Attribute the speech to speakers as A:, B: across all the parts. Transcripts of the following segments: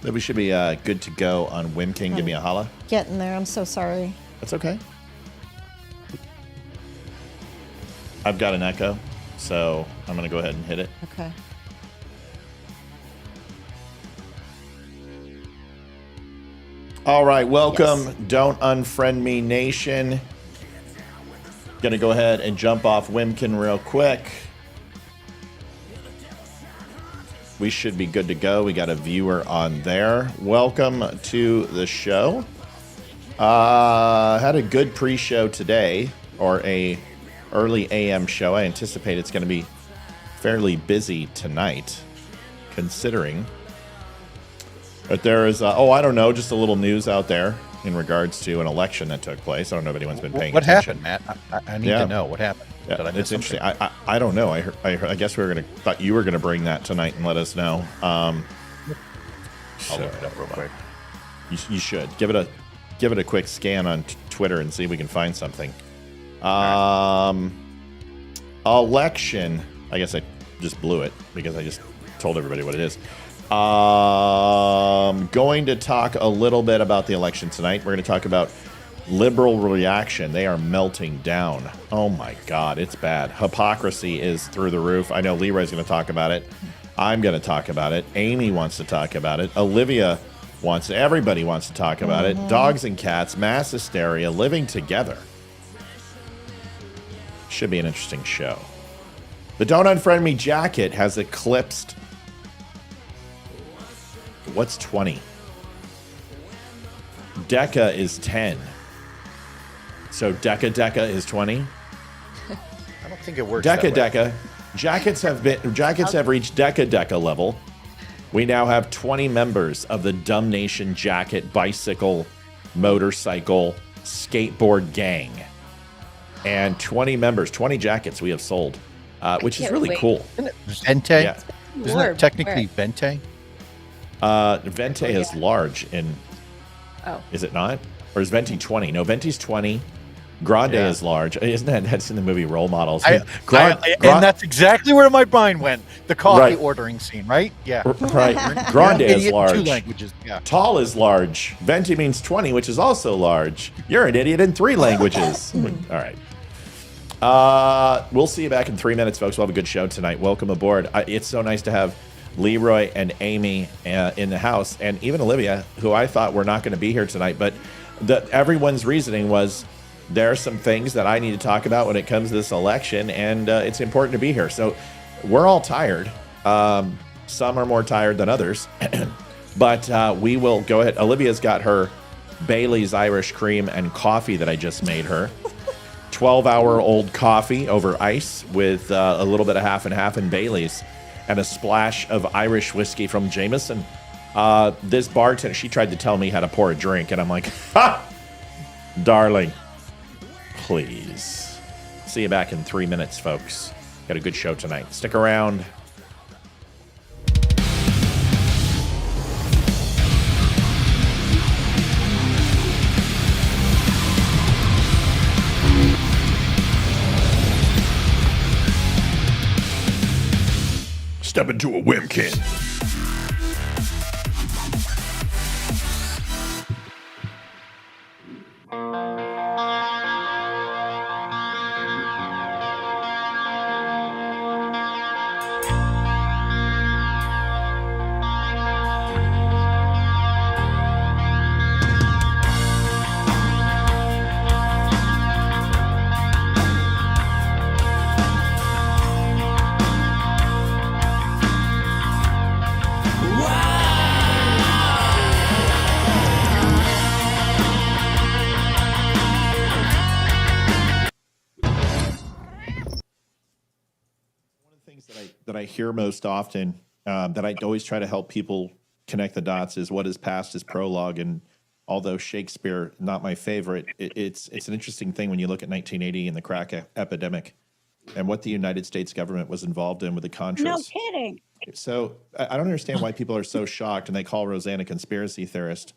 A: We should be good to go on Wimkin. Give me a holla.
B: Getting there. I'm so sorry.
A: That's okay. I've got an echo, so I'm going to go ahead and hit it.
B: Okay.
A: All right. Welcome. Yes. Don't Unfriend Me Nation. Going to go ahead and jump off Wimkin real quick. We should be good to go. We got a viewer on there. Welcome to the show. Had a good pre-show today, or a early AM show. I anticipate it's going to be fairly busy tonight, considering. But there is, I don't know, just a little news out there in regards to an election that took place. I don't know if anyone's been paying attention.
C: What happened, Matt? I need to know what happened.
A: Yeah, it's interesting. I don't know. I guess thought you were gonna bring that tonight and let us know.
C: I'll look it up real quick.
A: You should give it a quick scan on Twitter and see if we can find something. Election. I guess I just blew it because I just told everybody what it is. Going to talk a little bit about the election tonight. We're going to talk about liberal reaction. They are melting down. Oh my God, it's bad. Hypocrisy is through the roof. I know Leeroy's going to talk about it. I'm going to talk about it. Amy wants to talk about it. Olivia wants to. Everybody wants to talk about it. Dogs and cats, mass hysteria, living together. Should be an interesting show. The Don't Unfriend Me jacket has eclipsed. What's 20? Deca is 10. So Deca is 20.
C: I don't think it works. Deca.
A: Jackets have reached Deca level. We now have 20 members of the DUM Nation jacket, bicycle, motorcycle, skateboard gang. And 20 members, 20 jackets we have sold, which is really cool.
C: Isn't it Vente?
A: Yeah.
C: Isn't it technically Vente?
A: Vente is large in.
B: Oh.
A: Is it not? Or is Venti 20? No, Venti's 20. Grande is large. Isn't that? That's in the movie Role Models.
C: And that's exactly where my mind went. The coffee ordering scene, right? Yeah.
A: Right. Grande is large.
C: 2 languages. Yeah.
A: Tall is large. Venti means 20, which is also large. You're an idiot in 3 languages. All right. We'll see you back in 3 minutes, folks. We'll have a good show tonight. Welcome aboard. It's so nice to have Leeroy and Amy in the house, and even Olivia, who I thought were not going to be here tonight. But everyone's reasoning was there are some things that I need to talk about when it comes to this election, and it's important to be here. So we're all tired. Some are more tired than others, but we will go ahead. Olivia's got her Bailey's Irish cream and coffee that I just made her. 12-hour-old coffee over ice with a little bit of half and half in Bailey's and a splash of Irish whiskey from Jameson. This bartender, she tried to tell me how to pour a drink, and I'm like, ha! Darling, please. See you back in 3 minutes, folks. Got a good show tonight. Stick around. Step into a Wimkin. That I hear most often, that I always try to help people connect the dots, is what is past is prologue. And although Shakespeare not my favorite, it's an interesting thing when you look at 1980 and the crack epidemic. and what the United States government was involved in with the Contras.
D: No kidding.
A: So I don't understand why people are so shocked and they call Roseanne a conspiracy theorist.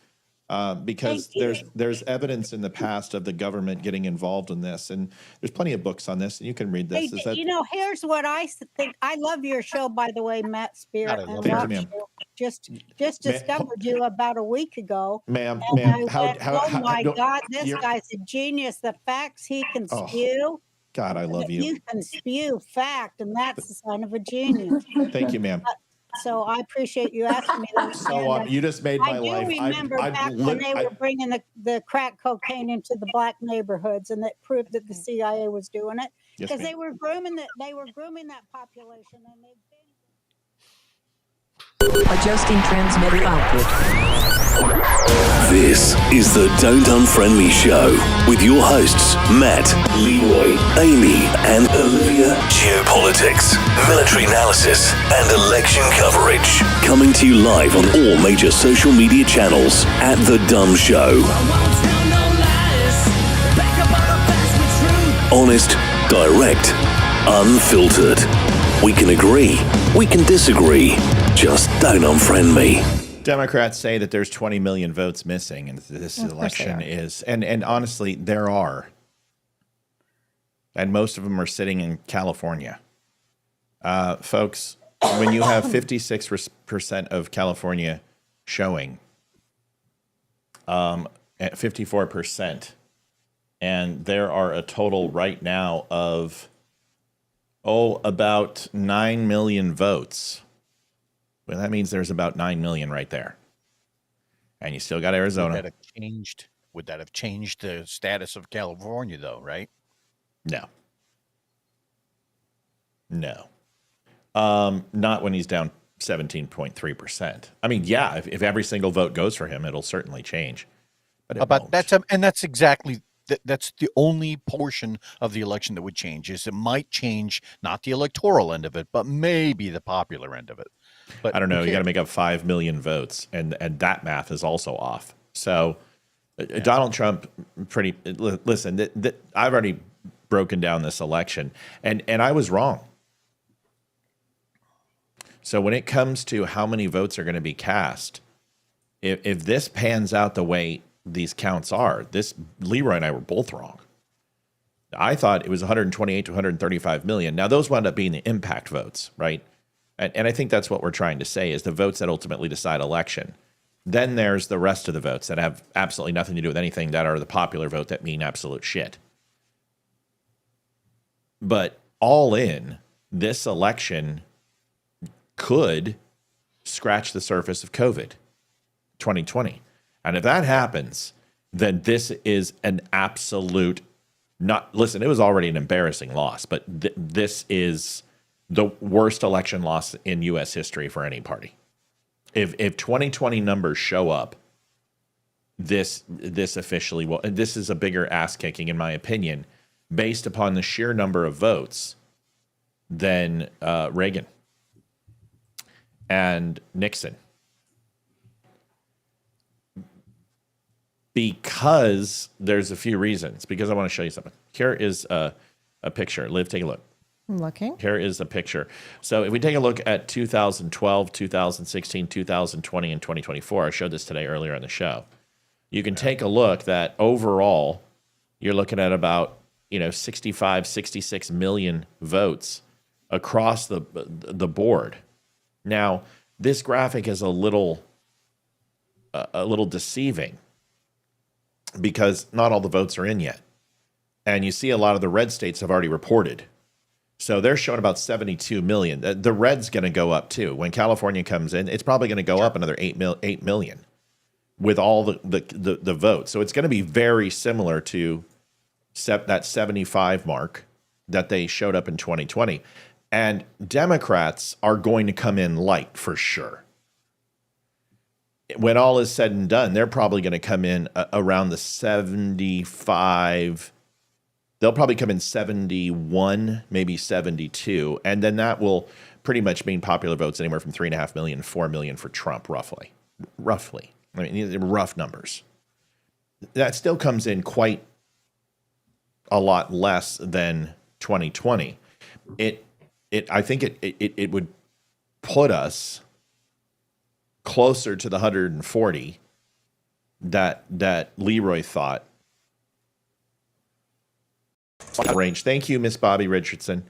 A: Because there's evidence in the past of the government getting involved in this, and there's plenty of books on this, and you can read this.
D: Here's what I think. I love your show, by the way, Matt Spear.
A: Thank you, ma'am.
D: Just discovered you about a week ago,
A: ma'am.
D: Oh my God, this guy's a genius. The facts he can spew.
A: God, I love you.
D: You can spew fact, and that's the sign of a genius.
A: Thank you, ma'am.
D: So I appreciate you asking me that.
A: So you just made my life.
D: I do remember back when they were bringing the crack cocaine into the black neighborhoods, and that proved that the CIA was doing it because they were grooming that population, and they've been
E: adjusting transmitter output.
F: This is the Don't Unfriend Me show with your hosts Matt, Leeroy, Amy, and Olivia. Geopolitics, military analysis, and election coverage. Coming to you live on all major social media channels at The DUM Show. Honest, direct, unfiltered. We can agree, we can disagree. Just don't unfriend me.
A: Democrats say that there's 20 million votes missing, and this election is, and honestly, there are. And most of them are sitting in California. Folks, when you have 56% of California showing, at 54%, and there are a total right now of, about 9 million votes. Well, that means there's about 9 million right there. And you still got Arizona.
C: Would that have changed the status of California, though, right?
A: No. Not when he's down 17.3%. I mean, yeah, if every single vote goes for him, it'll certainly change. But
C: that's exactly that's the only portion of the election that would change. Is it might change not the electoral end of it, but maybe the popular end of it. But
A: I don't know. You got to make up 5 million votes, and that math is also off. So Donald Trump, listen. I've already broken down this election, and I was wrong. So when it comes to how many votes are going to be cast, if this pans out the way these counts are, Leeroy and I were both wrong. I thought it was 128 to 135 million. Now those wound up being the impact votes, right? And I think that's what we're trying to say is the votes that ultimately decide election. Then there's the rest of the votes that have absolutely nothing to do with anything, that are the popular vote that mean absolute shit. But all in, this election could scratch the surface of COVID 2020. And if that happens, then this is an absolute listen, it was already an embarrassing loss, but this is the worst election loss in U.S. history for any party. If 2020 numbers show up, this officially will. And this is a bigger ass kicking, in my opinion, based upon the sheer number of votes than Reagan and Nixon, because there's a few reasons. Because I want to show you something. Here is a picture. Liv, take a look.
B: I'm looking.
A: Here is the picture. So if we take a look at 2012, 2016, 2020, and 2024, I showed this today earlier in the show. You can take a look that overall, you're looking at about 65, 66 million votes across the board. Now, this graphic is a little deceiving because not all the votes are in yet. And you see a lot of the red states have already reported. So they're showing about 72 million. The red's going to go up too. When California comes in, it's probably going to go up another 8 million with all the votes. So it's going to be very similar to that 75 mark that they showed up in 2020. And Democrats are going to come in light for sure. When all is said and done, they're probably going to come in around the 75. They'll probably come in 71, maybe 72. And then that will pretty much mean popular votes anywhere from 3.5 million, 4 million for Trump, roughly. I mean, rough numbers. That still comes in quite a lot less than 2020. I think it would put us closer to the 140 that Leeroy thought. Range. Thank you, Miss Bobby Richardson.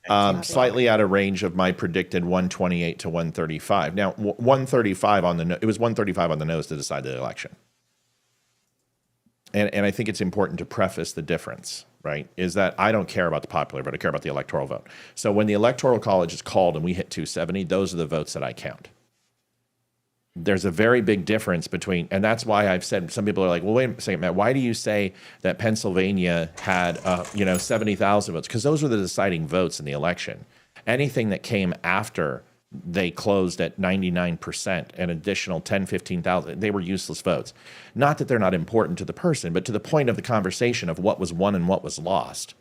A: Slightly out of range of my predicted 128 to 135. Now, 135 on the it was 135 on the nose to decide the election. And I think it's important to preface the difference, right? Is that I don't care about the popular vote. I care about the electoral vote. So when the Electoral College is called and we hit 270, those are the votes that I count. There's a very big difference between, and that's why I've said, some people are like, well, wait a second, Matt, why do you say that Pennsylvania had, 70,000 votes? Because those were the deciding votes in the election. Anything that came after they closed at 99%, an additional 10, 15,000, they were useless votes. Not that they're not important to the person, but to the point of the conversation of what was won and what was lost.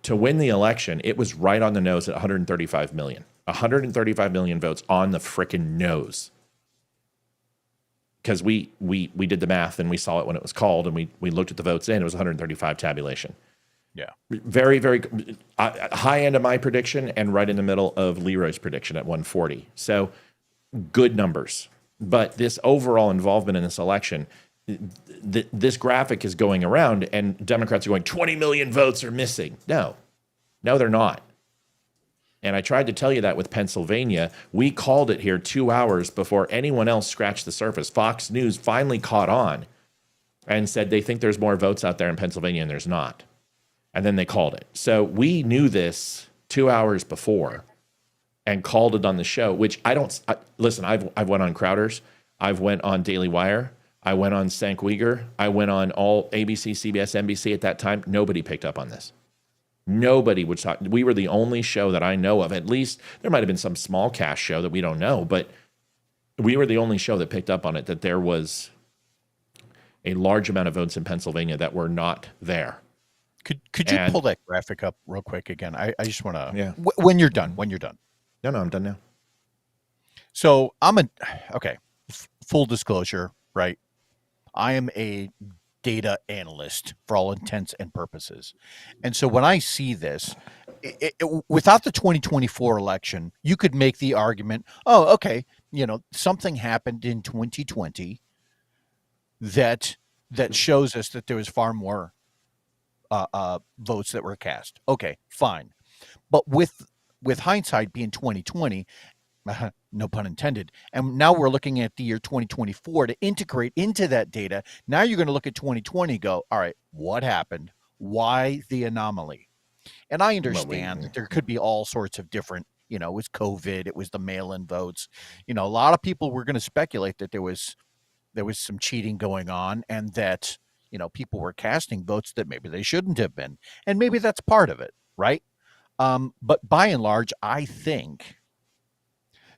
A: To win the election, it was right on the nose at 135 million. 135 million votes on the frickin' nose. Because we did the math and we saw it when it was called and we looked at the votes in, it was 135 tabulation.
C: Yeah.
A: Very, very high end of my prediction and right in the middle of Leeroy's prediction at 140. So good numbers. But this overall involvement in this election, this graphic is going around and Democrats are going, 20 million votes are missing. No, they're not. And I tried to tell you that with Pennsylvania. We called it here 2 hours before anyone else scratched the surface. Fox News finally caught on and said they think there's more votes out there in Pennsylvania and there's not. And then they called it. So we knew this 2 hours before and called it on the show, which listen, I've went on Crowder's. I've went on Daily Wire. I went on Cenk Uyghur. I went on all ABC, CBS, NBC at that time. Nobody picked up on this. Nobody would talk. We were the only show that I know of. At least there might have been some small cast show that we don't know, but we were the only show that picked up on it, that there was a large amount of votes in Pennsylvania that were not there.
C: Could you pull that graphic up real quick again? I just want to.
A: Yeah.
C: When you're done.
A: No, I'm done now.
C: So full disclosure, right? I am a data analyst for all intents and purposes. And so when I see this, without the 2024 election, you could make the argument, oh, okay, something happened in 2020 that shows us that there was far more votes that were cast. Okay, fine. But with hindsight being 2020, no pun intended, and now we're looking at the year 2024 to integrate into that data. Now you're going to look at 2020 and go, all right, what happened? Why the anomaly? And I understand that there could be all sorts of different, it was COVID, it was the mail-in votes. A lot of people were going to speculate that there was some cheating going on and that, people were casting votes that maybe they shouldn't have been. And maybe that's part of it, right? But by and large, I think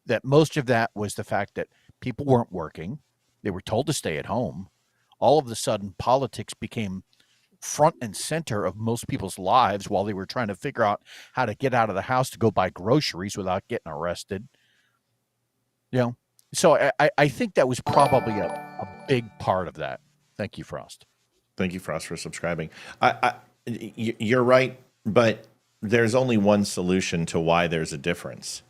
C: that most of that was the fact that people weren't working. They were told to stay at home. All of a sudden, politics became front and center of most people's lives while they were trying to figure out how to get out of the house to go buy groceries without getting arrested. So I think that was probably a big part of that. Thank you, Frost.
A: Thank you, Frost, for subscribing. You're right, but there's only one solution to why there's a difference.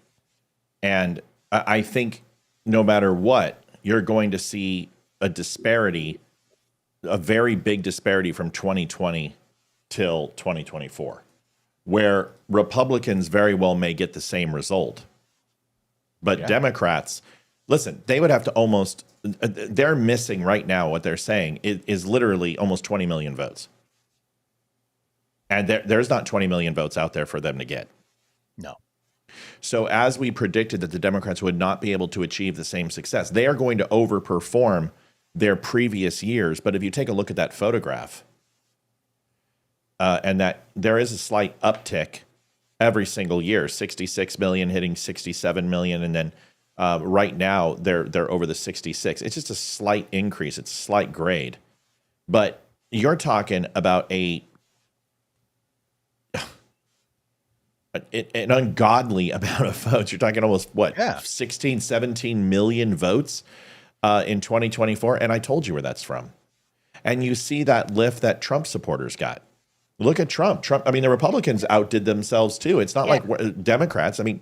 A: And I think no matter what, you're going to see a disparity, a very big disparity from 2020 till 2024, where Republicans very well may get the same result. But Democrats, listen, they would have to they're missing right now, what they're saying is literally almost 20 million votes. And there's not 20 million votes out there for them to get.
C: No.
A: So as we predicted that the Democrats would not be able to achieve the same success, they are going to overperform their previous years. But if you take a look at that photograph, and that there is a slight uptick every single year, 66 million hitting 67 million. And then right now they're over the 66. It's just a slight increase. It's a slight grade. But you're talking about an ungodly amount of votes. You're talking almost 16, 17 million votes in 2024. And I told you where that's from. And you see that lift that Trump supporters got. Look at Trump. I mean, the Republicans outdid themselves too. It's not like Democrats. I mean,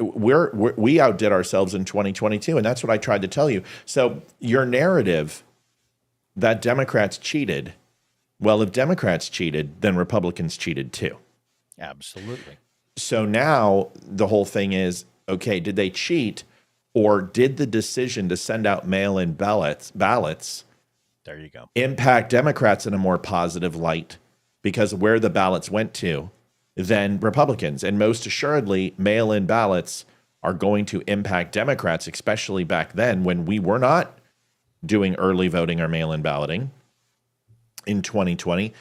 A: we outdid ourselves in 2022, and that's what I tried to tell you. So your narrative that Democrats cheated, well, if Democrats cheated, then Republicans cheated too.
C: Absolutely.
A: So now the whole thing is, okay, did they cheat, or did the decision to send out mail-in ballots
C: there you go,
A: impact Democrats in a more positive light because of where the ballots went to than Republicans? And most assuredly, mail-in ballots are going to impact Democrats, especially back then when we were not doing early voting or mail-in balloting in 2020.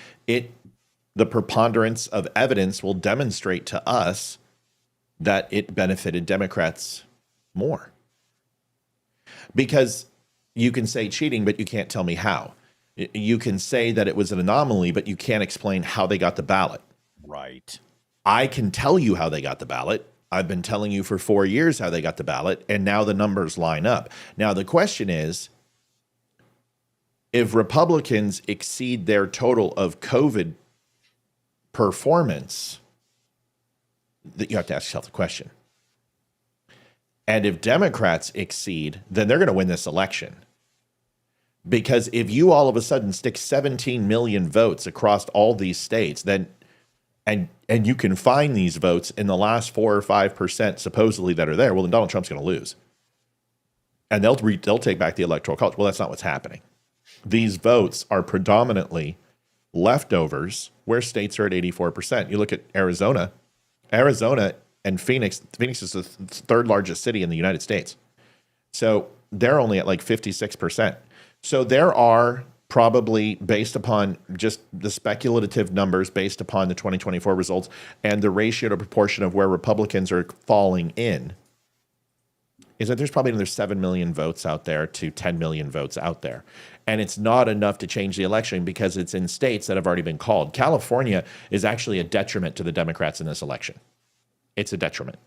A: The preponderance of evidence will demonstrate to us that it benefited Democrats more. Because you can say cheating, but you can't tell me how. You can say that it was an anomaly, but you can't explain how they got the ballot.
C: Right.
A: I can tell you how they got the ballot. I've been telling you for 4 years how they got the ballot, and now the numbers line up. Now the question is, if Republicans exceed their total of COVID performance, that you have to ask yourself the question. And if Democrats exceed, then they're going to win this election. Because if you all of a sudden stick 17 million votes across all these states, then and you can find these votes in the last 4 or 5% supposedly that are there, well, then Donald Trump's going to lose. And they'll take back the Electoral College. Well, that's not what's happening. These votes are predominantly leftovers where states are at 84%. You look at Arizona and Phoenix. Phoenix is the third largest city in the United States. So they're only at like 56%. So there are probably, based upon just the speculative numbers, based upon the 2024 results and the ratio to proportion of where Republicans are falling in, is that there's probably another 7 million votes out there to 10 million votes out there. And it's not enough to change the election because it's in states that have already been called. California is actually a detriment to the Democrats in this election. It's a detriment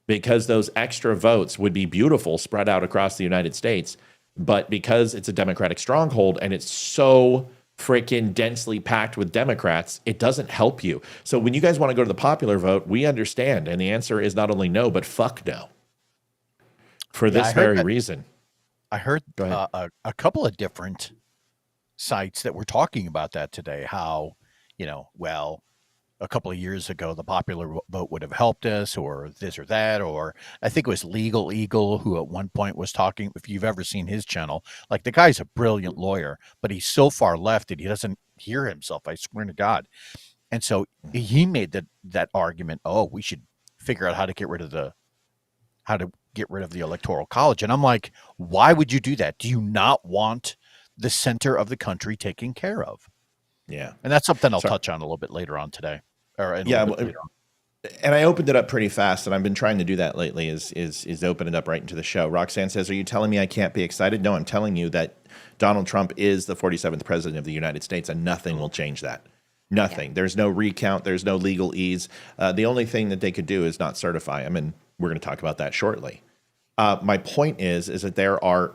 A: because those extra votes would be beautiful spread out across the United States. But because it's a Democratic stronghold and it's so freaking densely packed with Democrats, it doesn't help you. So when you guys want to go to the popular vote, we understand. And the answer is not only no, but fuck no. For this very reason.
C: I heard a couple of different sites that were talking about that today, how, well, a couple of years ago, the popular vote would have helped us, or this or that, or I think it was Legal Eagle who at one point was talking. If you've ever seen his channel, like, the guy's a brilliant lawyer, but he's so far left that he doesn't hear himself. I swear to God. And so he made that argument. Oh, we should figure out how to get rid of the Electoral College. And I'm like, why would you do that? Do you not want the center of the country taken care of?
A: Yeah.
C: And that's something I'll touch on a little bit later on today. And
A: I opened it up pretty fast, and I've been trying to do that lately, is open it up right into the show. Roxanne says, are you telling me I can't be excited? No, I'm telling you that Donald Trump is the 47th president of the United States, and nothing will change that. Nothing. Yeah. There's no recount. There's no legal ease. The only thing that they could do is not certify him, and we're going to talk about that shortly. My point is that there are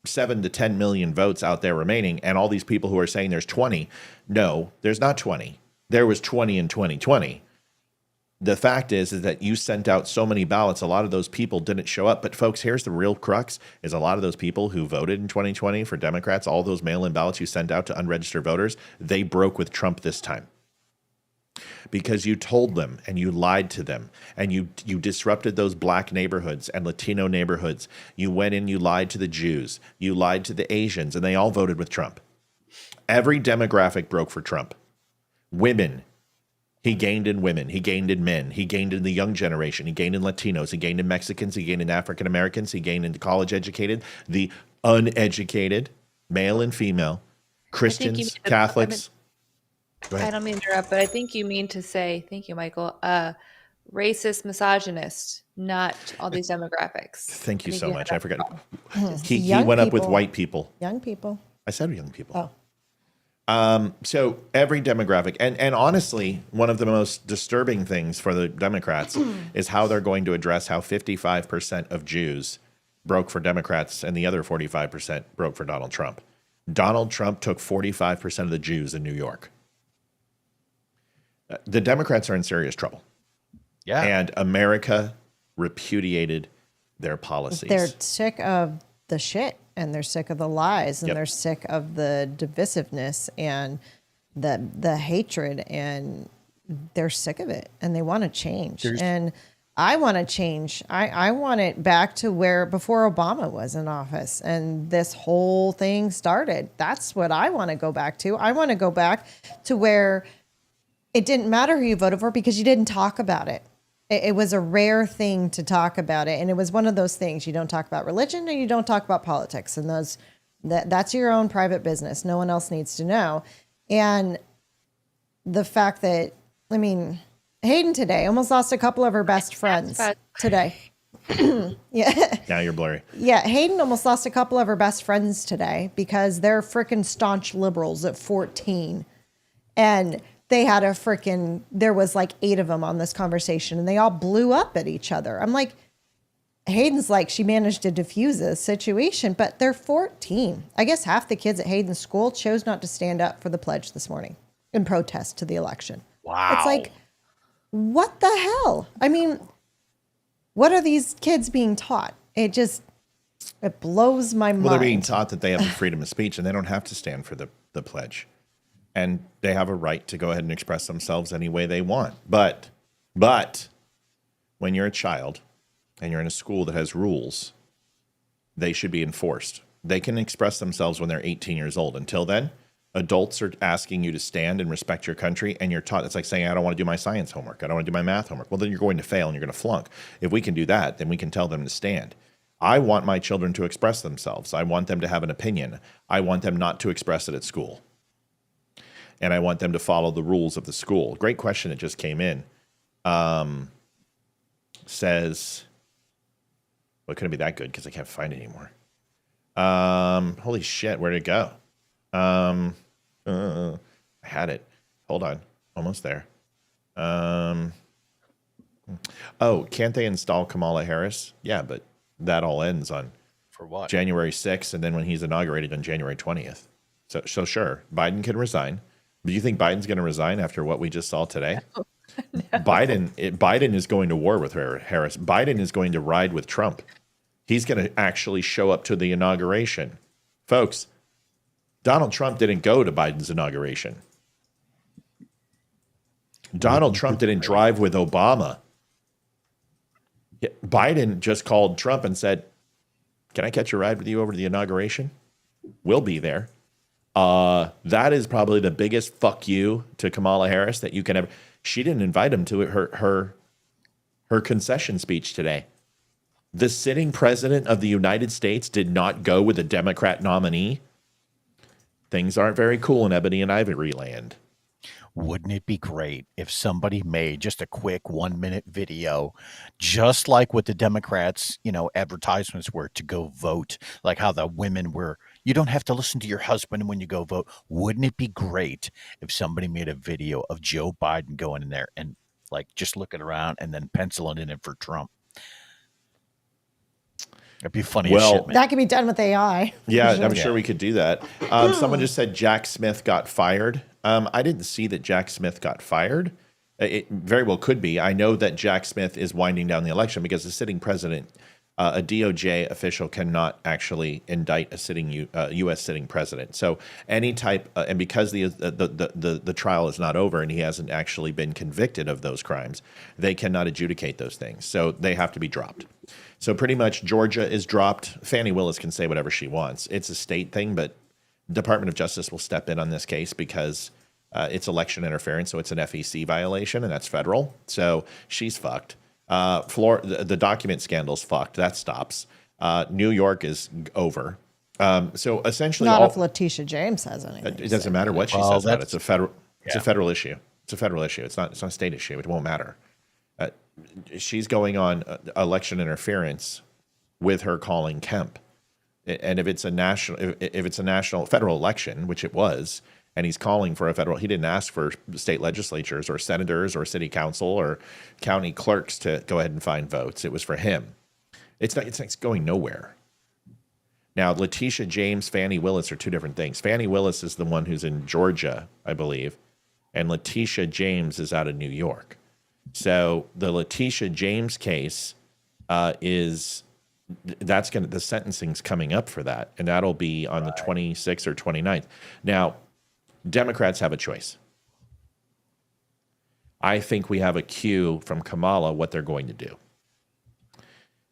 A: 7 to 10 million votes out there remaining, and all these people who are saying there's 20. No, there's not 20. There was 20 in 2020. The fact is that you sent out so many ballots, a lot of those people didn't show up. But folks, here's the real crux, is a lot of those people who voted in 2020 for Democrats, all those mail-in ballots you sent out to unregistered voters, they broke with Trump this time. Because you told them and you lied to them and you disrupted those black neighborhoods and Latino neighborhoods. You went in, you lied to the Jews, you lied to the Asians, and they all voted with Trump. Every demographic broke for Trump. Women, he gained in women, he gained in men, he gained in the young generation, he gained in Latinos, he gained in Mexicans, he gained in African Americans, he gained in the college educated, the uneducated, male and female, Christians, Catholics.
G: I don't mean to interrupt, but I think you mean to say, thank you, Michael, racist, misogynist, not all these demographics.
A: Thank you so much. I forgot. He went up with white people.
B: Young people.
A: I said young people.
B: Oh.
A: So every demographic, and honestly, one of the most disturbing things for the Democrats is how they're going to address how 55% of Jews broke for Democrats and the other 45% broke for Donald Trump. Donald Trump took 45% of the Jews in New York. The Democrats are in serious trouble.
C: Yeah.
A: And America repudiated their policies.
B: They're sick of the shit, and they're sick of the lies, and
A: Yep.
B: they're sick of the divisiveness and the hatred, and they're sick of it, and they want to change. And I want to change. I want it back to where before Obama was in office and this whole thing started. That's what I want to go back to. I want to go back to where it didn't matter who you voted for because you didn't talk about it. It was a rare thing to talk about it. And it was one of those things. You don't talk about religion and you don't talk about politics. And that's your own private business. No one else needs to know. And the fact that, I mean, Hayden today almost lost a couple of her best friends today. Yeah.
A: Now you're blurry.
B: Yeah. Hayden almost lost a couple of her best friends today because they're freaking staunch liberals at 14. And they had there was like 8 of them on this conversation and they all blew up at each other. I'm like, Hayden's like, she managed to diffuse a situation, but they're 14. I guess half the kids at Hayden's school chose not to stand up for the pledge this morning in protest to the election.
C: Wow.
B: It's like, what the hell? I mean, what are these kids being taught? It blows my mind.
A: Well, they're being taught that they have the freedom of speech and they don't have to stand for the pledge. And they have a right to go ahead and express themselves any way they want. But when you're a child and you're in a school that has rules, they should be enforced. They can express themselves when they're 18 years old. Until then, adults are asking you to stand and respect your country, and you're taught. It's like saying, I don't want to do my science homework. I don't want to do my math homework. Well, then you're going to fail and you're going to flunk. If we can do that, then we can tell them to stand. I want my children to express themselves. I want them to have an opinion. I want them not to express it at school. And I want them to follow the rules of the school. Great question that just came in. Says, well, it couldn't be that good because I can't find it anymore. Holy shit, where'd it go? I had it. Hold on. Almost there. Oh, can't they install Kamala Harris? Yeah, but that all ends on
C: For what?
A: January 6th, and then when he's inaugurated on January 20th. So sure, Biden can resign. Do you think Biden's going to resign after what we just saw today? No. Biden is going to war with Harris. Biden is going to ride with Trump. He's going to actually show up to the inauguration. Folks, Donald Trump didn't go to Biden's inauguration. Donald Trump didn't drive with Obama. Biden just called Trump and said, can I catch a ride with you over to the inauguration? We'll be there. That is probably the biggest fuck you to Kamala Harris that you can ever. She didn't invite him to her concession speech today. The sitting president of the United States did not go with a Democrat nominee. Things aren't very cool in Ebony and Ivory Land.
C: Wouldn't it be great if somebody made just a quick 1-minute video, just like what the Democrats, advertisements were to go vote, like how the women were, you don't have to listen to your husband when you go vote. Wouldn't it be great if somebody made a video of Joe Biden going in there and just looking around and then penciling it in for Trump? That'd be funny as shit, man.
B: That could be done with AI.
A: Yeah, I'm sure we could do that. Someone just said Jack Smith got fired. I didn't see that Jack Smith got fired. It very well could be. I know that Jack Smith is winding down the election because the sitting president, a DOJ official, cannot actually indict a sitting U.S. sitting president. So any type, and because the trial is not over and he hasn't actually been convicted of those crimes, they cannot adjudicate those things. So they have to be dropped. So pretty much Georgia is dropped. Fannie Willis can say whatever she wants. It's a state thing, but Department of Justice will step in on this case because it's election interference, so it's an FEC violation, and that's federal. So she's fucked. The document scandal's fucked. That stops. New York is over. So essentially,
B: not if Letitia James says anything.
A: It doesn't matter what she says about it. It's a federal. It's a federal issue. It's a federal issue. It's not a state issue. It won't matter. She's going on election interference with her calling Kemp. And if it's a national federal election, which it was, and he's calling for a federal, he didn't ask for state legislatures or senators or city council or county clerks to go ahead and find votes. It was for him. It's going nowhere. Now, Letitia James, Fannie Willis are two different things. Fannie Willis is the one who's in Georgia, I believe. and Letitia James is out of New York. So the Letitia James case the sentencing's coming up for that, and that'll be on the 26th or 29th. Now, Democrats have a choice. I think we have a cue from Kamala what they're going to do.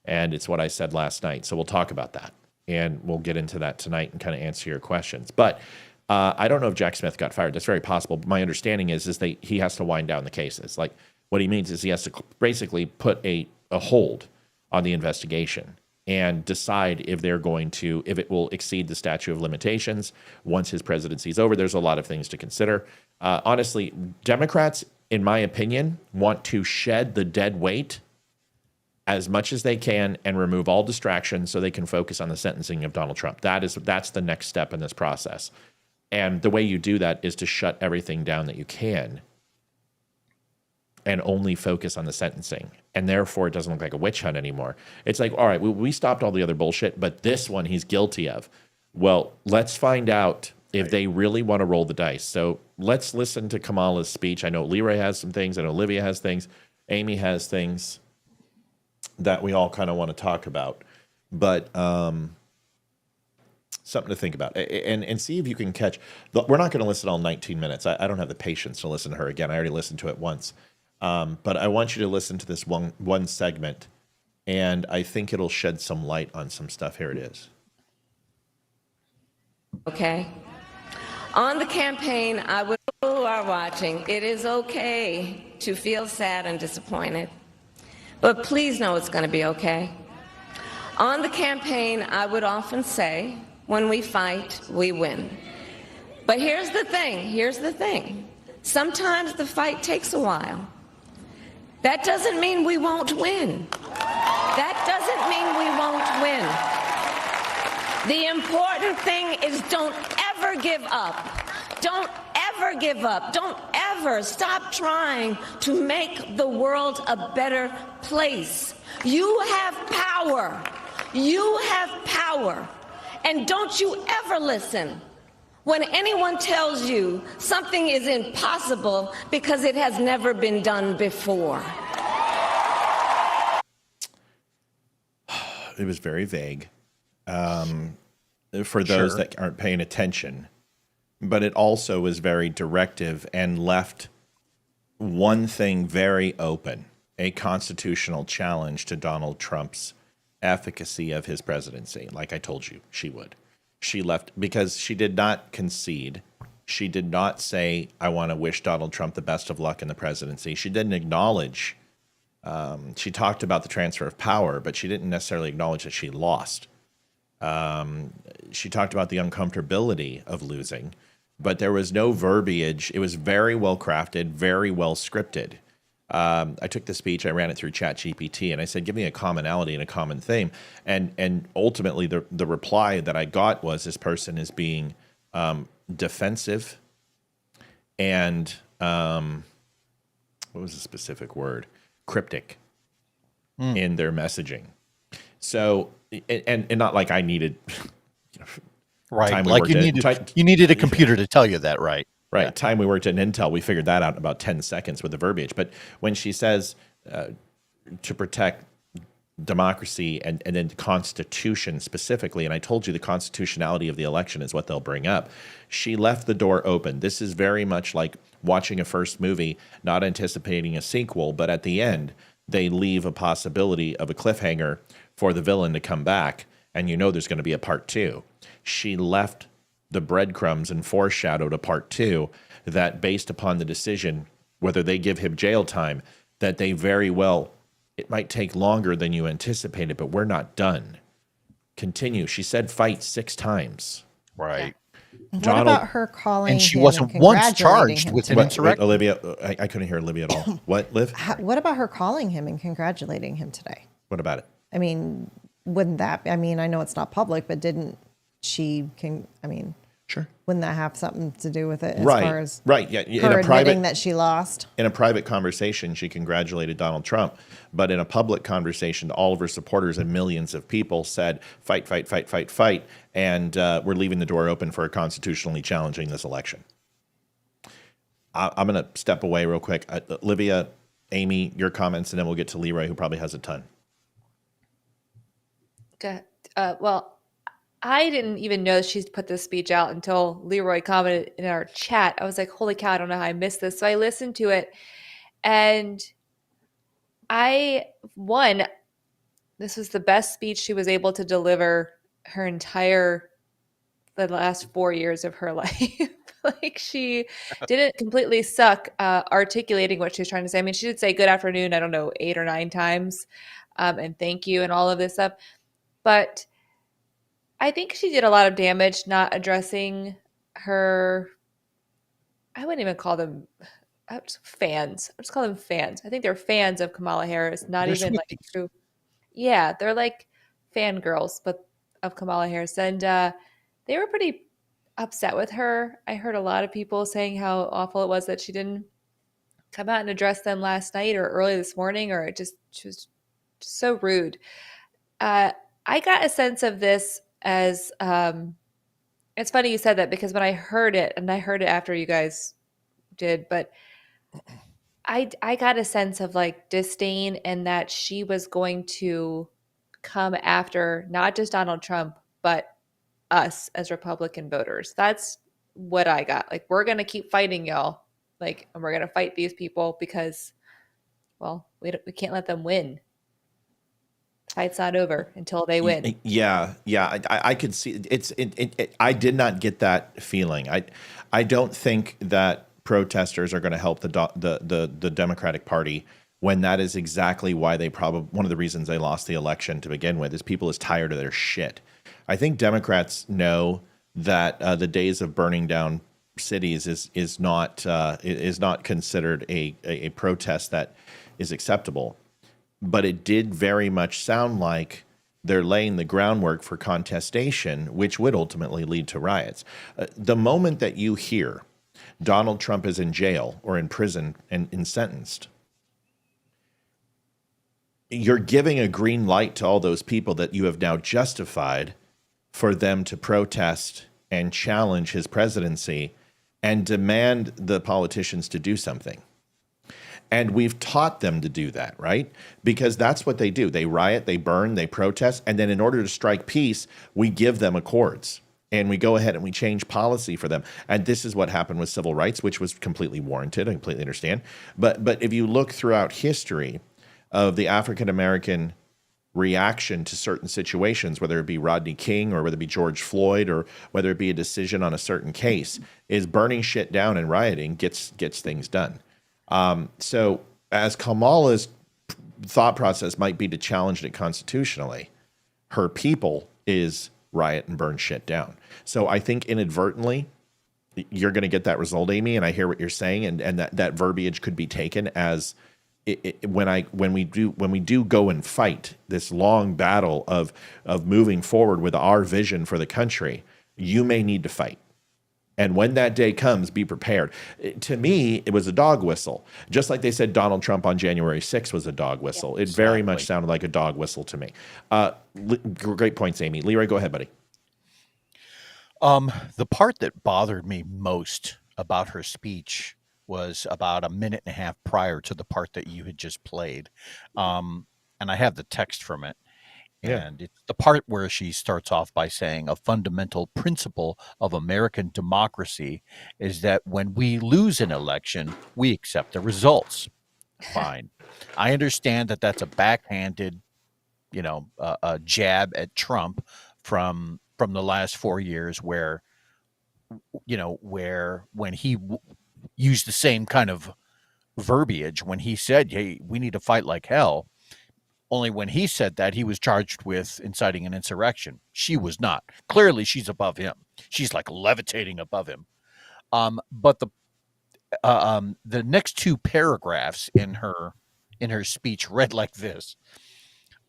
A: And it's what I said last night. So we'll talk about that. And we'll get into that tonight and kind of answer your questions. But I don't know if Jack Smith got fired. That's very possible. But my understanding is that he has to wind down the cases. Like, what he means is he has to basically put a hold on the investigation and decide if it will exceed the statute of limitations once his presidency is over. There's a lot of things to consider. Honestly, Democrats, in my opinion, want to shed the dead weight as much as they can and remove all distractions so they can focus on the sentencing of Donald Trump. That's the next step in this process. And the way you do that is to shut everything down that you can and only focus on the sentencing. And therefore, it doesn't look like a witch hunt anymore. It's like, all right, we stopped all the other bullshit, but this one he's guilty of. Well, let's find out if they really want to roll the dice. So let's listen to Kamala's speech. I know Leeroy has some things. I know Olivia has things. Amy has things that we all kind of want to talk about. But something to think about. And see if you can catch. We're not going to listen all 19 minutes. I don't have the patience to listen to her again. I already listened to it once. But I want you to listen to this one segment, and I think it'll shed some light on some stuff. Here it is.
H: Okay. On the campaign, I would people who are watching, it is okay to feel sad and disappointed, but please know it's going to be okay. On the campaign, I would often say, when we fight, we win. But here's the thing. Sometimes the fight takes a while. That doesn't mean we won't win. That doesn't mean we won't win. The important thing is don't ever give up. Don't ever give up. Don't ever stop trying to make the world a better place. You have power. You have power. And don't you ever listen when anyone tells you something is impossible because it has never been done before.
A: It was very vague for those that aren't paying attention. But it also was very directive and left one thing very open, a constitutional challenge to Donald Trump's efficacy of his presidency, like I told you she would. She left because she did not concede. She did not say, I want to wish Donald Trump the best of luck in the presidency. She didn't acknowledge. She talked about the transfer of power, but she didn't necessarily acknowledge that she lost. She talked about the uncomfortability of losing, but there was no verbiage. It was very well crafted, very well scripted. I took the speech, I ran it through ChatGPT, and I said, give me a commonality and a common theme. And ultimately, the reply that I got was this person is being defensive and what was the specific word? Cryptic in their messaging. So, and not like I needed,
C: right? Like you needed a computer to tell you that, right?
A: Right.
C: Yeah.
A: Time we worked at Intel, we figured that out in about 10 seconds with the verbiage. But when she says to protect democracy and then the Constitution specifically, and I told you the constitutionality of the election is what they'll bring up, she left the door open. This is very much like watching a first movie, not anticipating a sequel, but at the end, they leave a possibility of a cliffhanger for the villain to come back, and you know there's going to be a part two. She left the breadcrumbs and foreshadowed a part two that based upon the decision, whether they give him jail time, that they very well, it might take longer than you anticipated, but we're not done. Continue. She said fight 6 times.
C: Right.
B: What about her calling
C: and she
B: him
C: wasn't
B: and
C: once
B: congratulating
C: charged
B: him
C: with an
B: today?
C: insurrection.
A: Olivia, I couldn't hear Olivia at all. What, Liv?
B: What about her calling him and congratulating him today?
A: What about it?
B: I mean, wouldn't that, I mean, I know it's not public, but didn't she,
A: Sure.
B: wouldn't that have something to do with it as
A: Right.
B: far as
A: Right. Yeah.
B: her admitting that she lost?
A: In a private conversation, she congratulated Donald Trump. But in a public conversation, all of her supporters and millions of people said, fight, fight, fight, fight, fight. And we're leaving the door open for constitutionally challenging this election. I'm going to step away real quick. Olivia, Amy, your comments, and then we'll get to Leeroy, who probably has a ton.
G: Well, I didn't even know she put this speech out until Leeroy commented in our chat. I was like, holy cow, I don't know how I missed this. So I listened to it, and this was the best speech she was able to deliver the last 4 years of her life. Like, she didn't completely suck articulating what she was trying to say. I mean, she did say good afternoon, I don't know, 8 or 9 times, and thank you and all of this stuff. But I think she did a lot of damage not addressing her. I wouldn't even call them fans. I just call them fans. I think they're fans of Kamala Harris, not
C: They're
G: even like
C: Swifties.
G: true. Yeah, they're like fangirls, but of Kamala Harris. And they were pretty upset with her. I heard a lot of people saying how awful it was that she didn't come out and address them last night or early this morning, or she was just so rude. I got a sense of this as it's funny you said that, because when I heard it, and I heard it after you guys did, but I got a sense of like disdain, and that she was going to come after not just Donald Trump, but us as Republican voters. That's what I got. Like, we're going to keep fighting y'all. Like, and we're going to fight these people because, well, we can't let them win. The fight's not over until they win.
A: Yeah. I could see I did not get that feeling. I don't think that protesters are going to help the Democratic Party, when that is exactly why one of the reasons they lost the election to begin with is people is tired of their shit. I think Democrats know that the days of burning down cities is not considered a protest that is acceptable. But it did very much sound like they're laying the groundwork for contestation, which would ultimately lead to riots. The moment that you hear Donald Trump is in jail or in prison and sentenced, you're giving a green light to all those people that you have now justified for them to protest and challenge his presidency and demand the politicians to do something. And we've taught them to do that, right? Because that's what they do. They riot, they burn, they protest. And then in order to strike peace, we give them accords. And we go ahead and we change policy for them. And this is what happened with civil rights, which was completely warranted. I completely understand. But if you look throughout history of the African-American reaction to certain situations, whether it be Rodney King or whether it be George Floyd or whether it be a decision on a certain case, is burning shit down and rioting gets things done. So as Kamala's thought process might be to challenge it constitutionally, her people is riot and burn shit down. So I think inadvertently you're going to get that result, Amy, and I hear what you're saying, and that verbiage could be taken as when we do go and fight this long battle of moving forward with our vision for the country, you may need to fight. And when that day comes, be prepared. To me, it was a dog whistle. Just like they said Donald Trump on January 6th was a dog whistle. It very much sounded like a dog whistle to me. Great points, Amy. Leeroy, go ahead, buddy.
C: The part that bothered me most about her speech was about a minute and a half prior to the part that you had just played. And I have the text from it. And it's the part where she starts off by saying a fundamental principle of American democracy is that when we lose an election, we accept the results. Fine. I understand that that's a backhanded, a jab at Trump from the last 4 years where when he used the same kind of verbiage when he said, hey, we need to fight like hell. Only when he said that, he was charged with inciting an insurrection. She was not. Clearly, she's above him. She's like levitating above him. But the next two paragraphs in her speech read like this.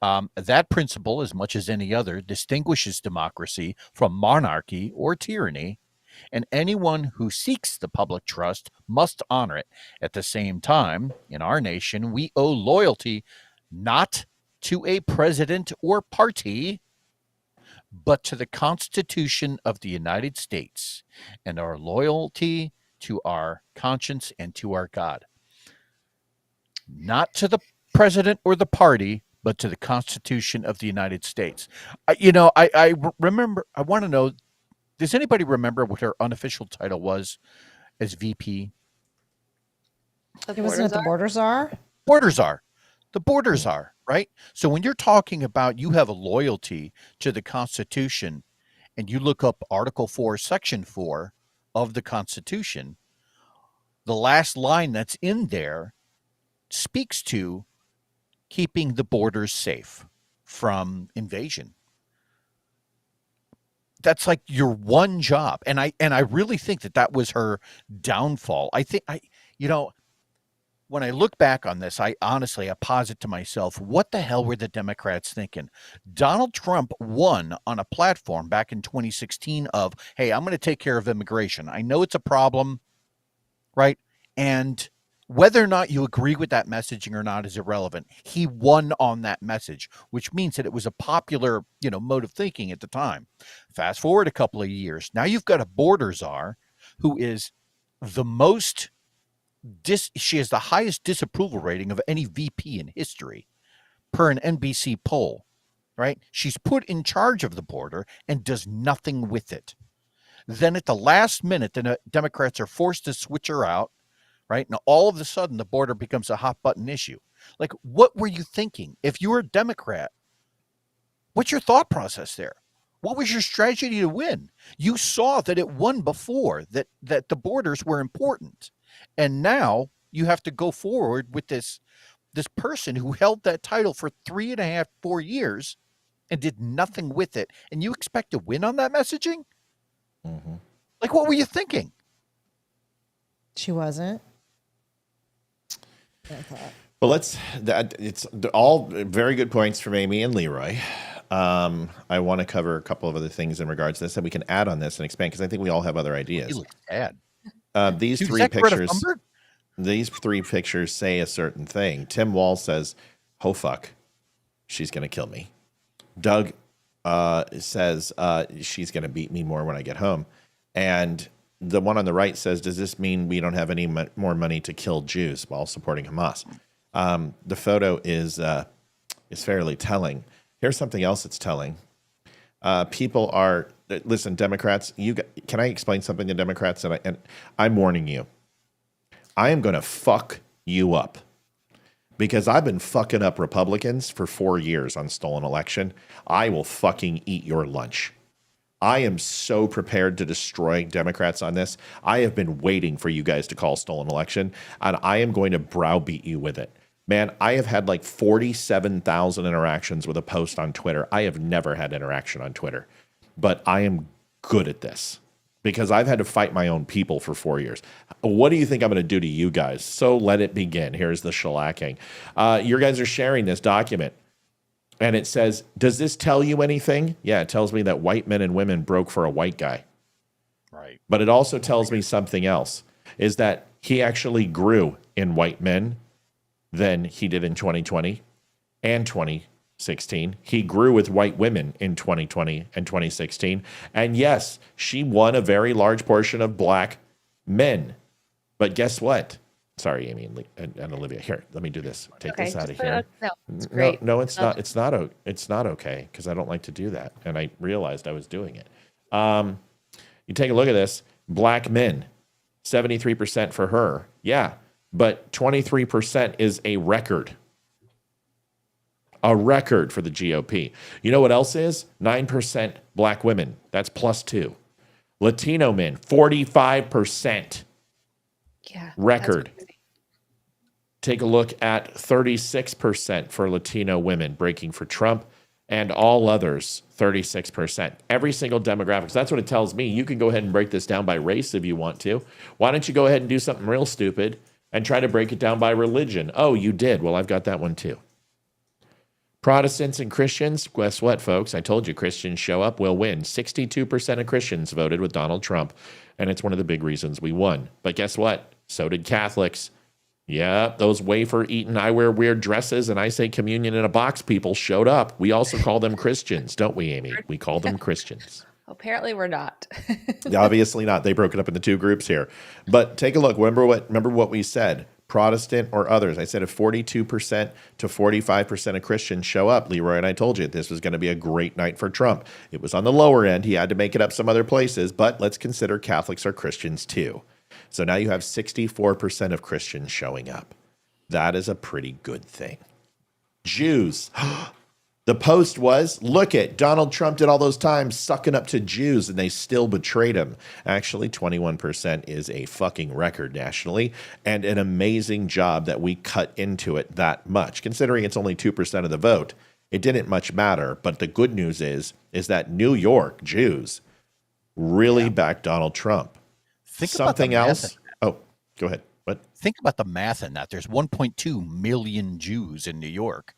C: That principle, as much as any other, distinguishes democracy from monarchy or tyranny, and anyone who seeks the public trust must honor it. At the same time, in our nation, we owe loyalty not to a president or party, but to the Constitution of the United States. And our loyalty to our conscience and to our God. Not to the president or the party, but to the Constitution of the United States. I remember, I want to know, does anybody remember what her unofficial title was as VP?
B: It wasn't at the border czar?
C: Border czar. The border czar, right? So when you're talking about you have a loyalty to the Constitution and you look up Article 4, Section 4 of the Constitution, the last line that's in there speaks to keeping the borders safe from invasion. That's like your one job. And I really think that was her downfall. I think when I look back on this, I posit to myself, what the hell were the Democrats thinking? Donald Trump won on a platform back in 2016 of, hey, I'm going to take care of immigration. I know it's a problem, right? And whether or not you agree with that messaging or not is irrelevant. He won on that message, which means that it was a popular, mode of thinking at the time. Fast forward a couple of years. Now you've got a border czar who is the most she has the highest disapproval rating of any VP in history per an NBC poll, right? She's put in charge of the border and does nothing with it. Then at the last minute, the Democrats are forced to switch her out, right? Now, all of a sudden, the border becomes a hot button issue. Like, what were you thinking? If you were a Democrat, what's your thought process there? What was your strategy to win? You saw that it won before, that the borders were important. And now you have to go forward with this person who held that title for 3.5, 4 years and did nothing with it. And you expect to win on that messaging? Mm-hmm. Like, what were you thinking?
B: She wasn't.
A: Well, it's all very good points from Amy and Leeroy. I want to cover a couple of other things in regards to this, and we can add on this and expand because I think we all have other ideas.
C: You look sad.
A: These three pictures say a certain thing. Tim Wall says, "Oh fuck, she's gonna kill me." Doug says she's gonna beat me more when I get home, and the one on the right says, "Does this mean we don't have any more money to kill Jews while supporting Hamas?" The photo is fairly telling. Here's something else that's telling. People are listen, Democrats. Can I explain something to Democrats? And I'm warning you. I am going to fuck you up because I've been fucking up Republicans for 4 years on stolen election. I will fucking eat your lunch. I am so prepared to destroy Democrats on this. I have been waiting for you guys to call stolen election, and I am going to browbeat you with it. Man, I have had like 47,000 interactions with a post on Twitter. I have never had interaction on Twitter, but I am good at this because I've had to fight my own people for 4 years. What do you think I'm going to do to you guys? So let it begin. Here's the shellacking. You guys are sharing this document, and it says, does this tell you anything? Yeah, it tells me that white men and women broke for a white guy.
C: Right.
A: But it also tells me something else, is that he actually grew in white men than he did in 2020 and 2016. He grew with white women in 2020 and 2016. And yes, she won a very large portion of black men. But guess what? Sorry, Amy and Olivia. Here, let me do this. Take this out of here.
G: No, it's great.
A: No, it's not. It's not okay because I don't like to do that. And I realized I was doing it. You take a look at this. Black men, 73% for her. Yeah. But 23% is a record. A record for the GOP. You know what else is? 9% black women. That's +2. Latino men, 45%.
G: Yeah.
A: Record. Take a look at 36% for Latino women breaking for Trump, and all others, 36%. Every single demographic. So that's what it tells me. You can go ahead and break this down by race if you want to. Why don't you go ahead and do something real stupid and try to break it down by religion? Oh, you did. Well, I've got that one too. Protestants and Christians, guess what, folks? I told you Christians show up, we'll win. 62% of Christians voted with Donald Trump, and it's one of the big reasons we won. But guess what? So did Catholics. Yeah, those wafer-eating, I wear weird dresses, and I say communion in a box people showed up. We also call them Christians, don't we, Amy? We call them Christians.
G: Apparently we're not.
A: Obviously not. They broke it up into two groups here. But take a look. Remember what we said. Protestant or others. I said if 42% to 45% of Christians show up, Leeroy and I told you this was going to be a great night for Trump. It was on the lower end. He had to make it up some other places, but let's consider Catholics are Christians too. So now you have 64% of Christians showing up. That is a pretty good thing. Jews. The post was, look at Donald Trump did all those times sucking up to Jews and they still betrayed him. Actually, 21% is a fucking record nationally and an amazing job that we cut into it that much. Considering it's only 2% of the vote, it didn't much matter. But the good news is that New York Jews really backed Donald Trump.
C: Think
A: Something
C: about
A: else? Oh, go ahead. What?
C: Think about the math in that. There's 1.2 million Jews in New York,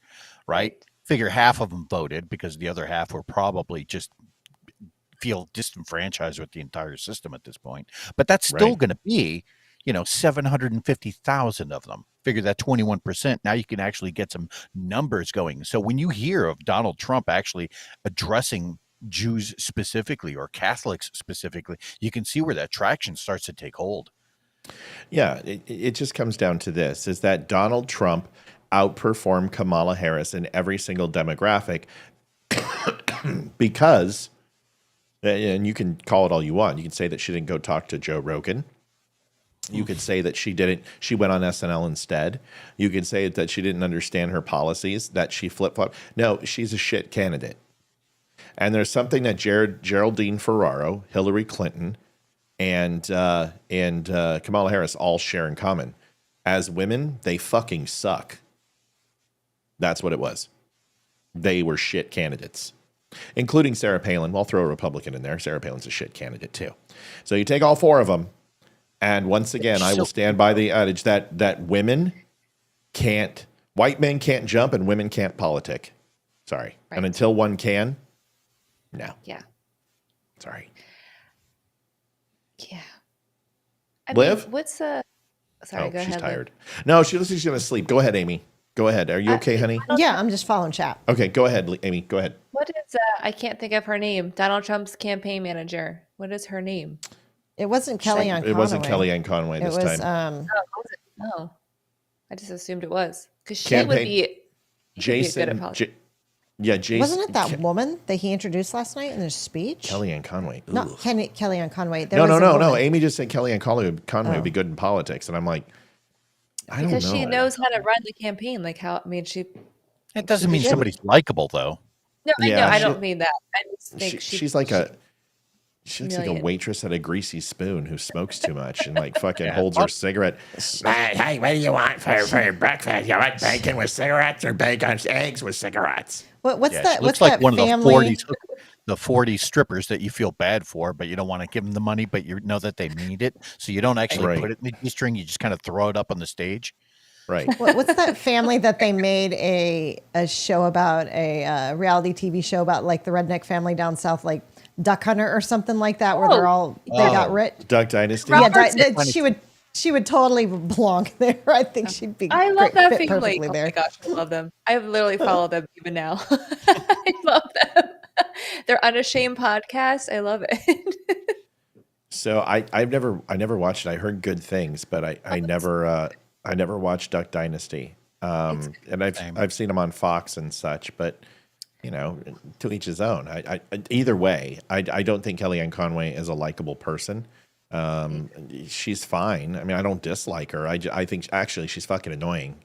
C: right? Figure half of them voted because the other half were probably just feel disenfranchised with the entire system at this point. But that's still going to be, 750,000 of them. Figure that 21%. Now you can actually get some numbers going. So when you hear of Donald Trump actually addressing Jews specifically or Catholics specifically, you can see where that traction starts to take hold.
A: Yeah, it just comes down to this, is that Donald Trump outperformed Kamala Harris in every single demographic because, and you can call it all you want. You can say that she didn't go talk to Joe Rogan. You could say that she went on SNL instead. You could say that she didn't understand her policies, that she flip-flopped. No, she's a shit candidate. And there's something that Geraldine Ferraro, Hillary Clinton, and Kamala Harris all share in common. As women, they fucking suck. That's what it was. They were shit candidates, including Sarah Palin. I'll throw a Republican in there. Sarah Palin's a shit candidate too. So you take all four of them, and once again, I will stand by the adage that white men can't jump and women can't politic. Sorry. Right. And until one can, no.
G: Yeah.
A: Sorry.
G: Yeah.
A: Liv?
G: What's Sorry, go ahead.
A: She's tired. No, she's going to sleep. Go ahead, Amy. Go ahead. Are you okay, honey?
B: Yeah, I'm just following chat.
A: Okay, go ahead, Amy. Go ahead.
G: What is, I can't think of her name, Donald Trump's campaign manager. What is her name?
B: It wasn't Kellyanne Conway.
A: It wasn't Kellyanne Conway this time.
G: No. I just assumed it was. Because she would be
A: Jason.
G: Good at politics.
A: Jason.
B: Wasn't it that woman that he introduced last night in his speech?
A: Kellyanne Conway.
B: Not Kellyanne Conway.
A: No. Amy just said Kellyanne Conway would be good in politics. And I'm like, I don't know.
G: Because she knows how to run the campaign.
C: It doesn't mean somebody's likable, though.
G: No, I know. I don't mean that. I just think
A: she's like a waitress at a greasy spoon who smokes too much and fucking holds her cigarette. Hey, what do you want for your breakfast? You want bacon with cigarettes or bacon eggs with cigarettes?
B: What's that?
C: Looks like one family? Of the 40 strippers that you feel bad for, but you don't want to give them the money, but you know that they need it. So you don't actually put it in the G-string. You just kind of throw it up on the stage.
A: Right.
B: What's that family that they made a show about, a reality TV show about the redneck family down south, like Duck Hunter or something like that, where they got rich?
A: Duck Dynasty.
B: Yeah, she would totally belong there. I think she'd be.
G: I love that family.
B: Perfectly there.
G: Oh my gosh, I love them. I literally follow them even now. I love them. Their Unashamed podcast. I love it.
A: So I never watched it. I heard good things, but I never watched Duck Dynasty. And I've seen them on Fox and such, but to each his own. Either way, I don't think Kellyanne Conway is a likable person. She's fine. I mean, I don't dislike her. I think actually she's fucking annoying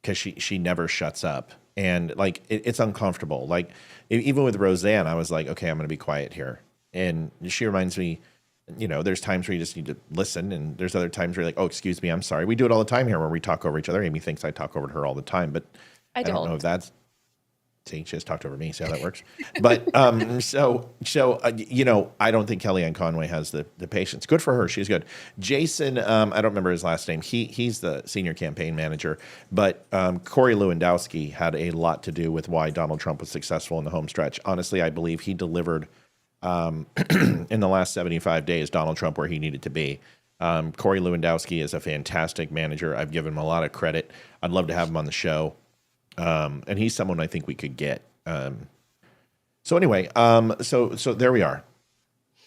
A: because she never shuts up. And it's uncomfortable. Even with Roseanne, I was like, okay, I'm going to be quiet here. And she reminds me, there's times where you just need to listen. And there's other times where you're like, oh, excuse me, I'm sorry. We do it all the time here where we talk over each other. Amy thinks I talk over her all the time, but I don't know if that's, see, she just talked over me. See how that works? But I don't think Kellyanne Conway has the patience. Good for her. She's good. Jason, I don't remember his last name. He's the senior campaign manager. But Corey Lewandowski had a lot to do with why Donald Trump was successful in the home stretch. Honestly, I believe he delivered in the last 75 days, Donald Trump where he needed to be. Corey Lewandowski is a fantastic manager. I've given him a lot of credit. I'd love to have him on the show. And he's someone I think we could get. So anyway, so there we are.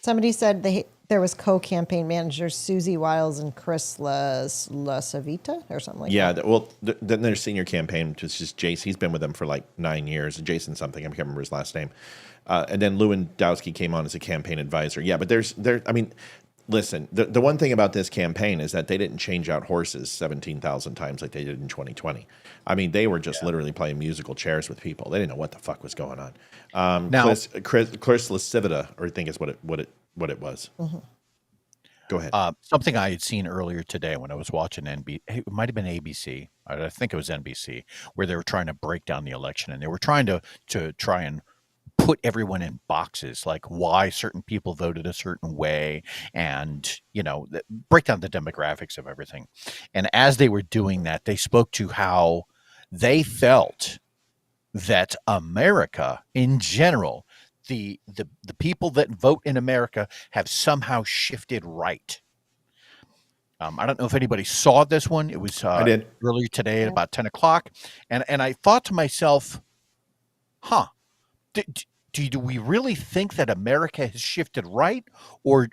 B: Somebody said there was co-campaign managers Susie Wiles and Chris LaSavita or something like that.
A: Yeah, then there's senior campaign, which is just Jace. He's been with them for like 9 years. Jason something, I can't remember his last name. And then Lewandowski came on as a campaign advisor. Yeah, but I mean, listen, the one thing about this campaign is that they didn't change out horses 17,000 times like they did in 2020. I mean, they were just literally playing musical chairs with people. They didn't know what the fuck was going on.
C: Now,
A: Chris Lasivita, or I think is what it was.
B: Mm-hmm.
A: Go ahead.
C: Something I had seen earlier today when I was watching it might have been ABC. I think it was NBC, where they were trying to break down the election, and they were trying to try and put everyone in boxes, like why certain people voted a certain way, and break down the demographics of everything. And as they were doing that, they spoke to how they felt that America in general, the people that vote in America, have somehow shifted right. I don't know if anybody saw this one. It was
A: I did
C: earlier today at about 10 o'clock. And I thought to myself, do we really think that America has shifted right? Or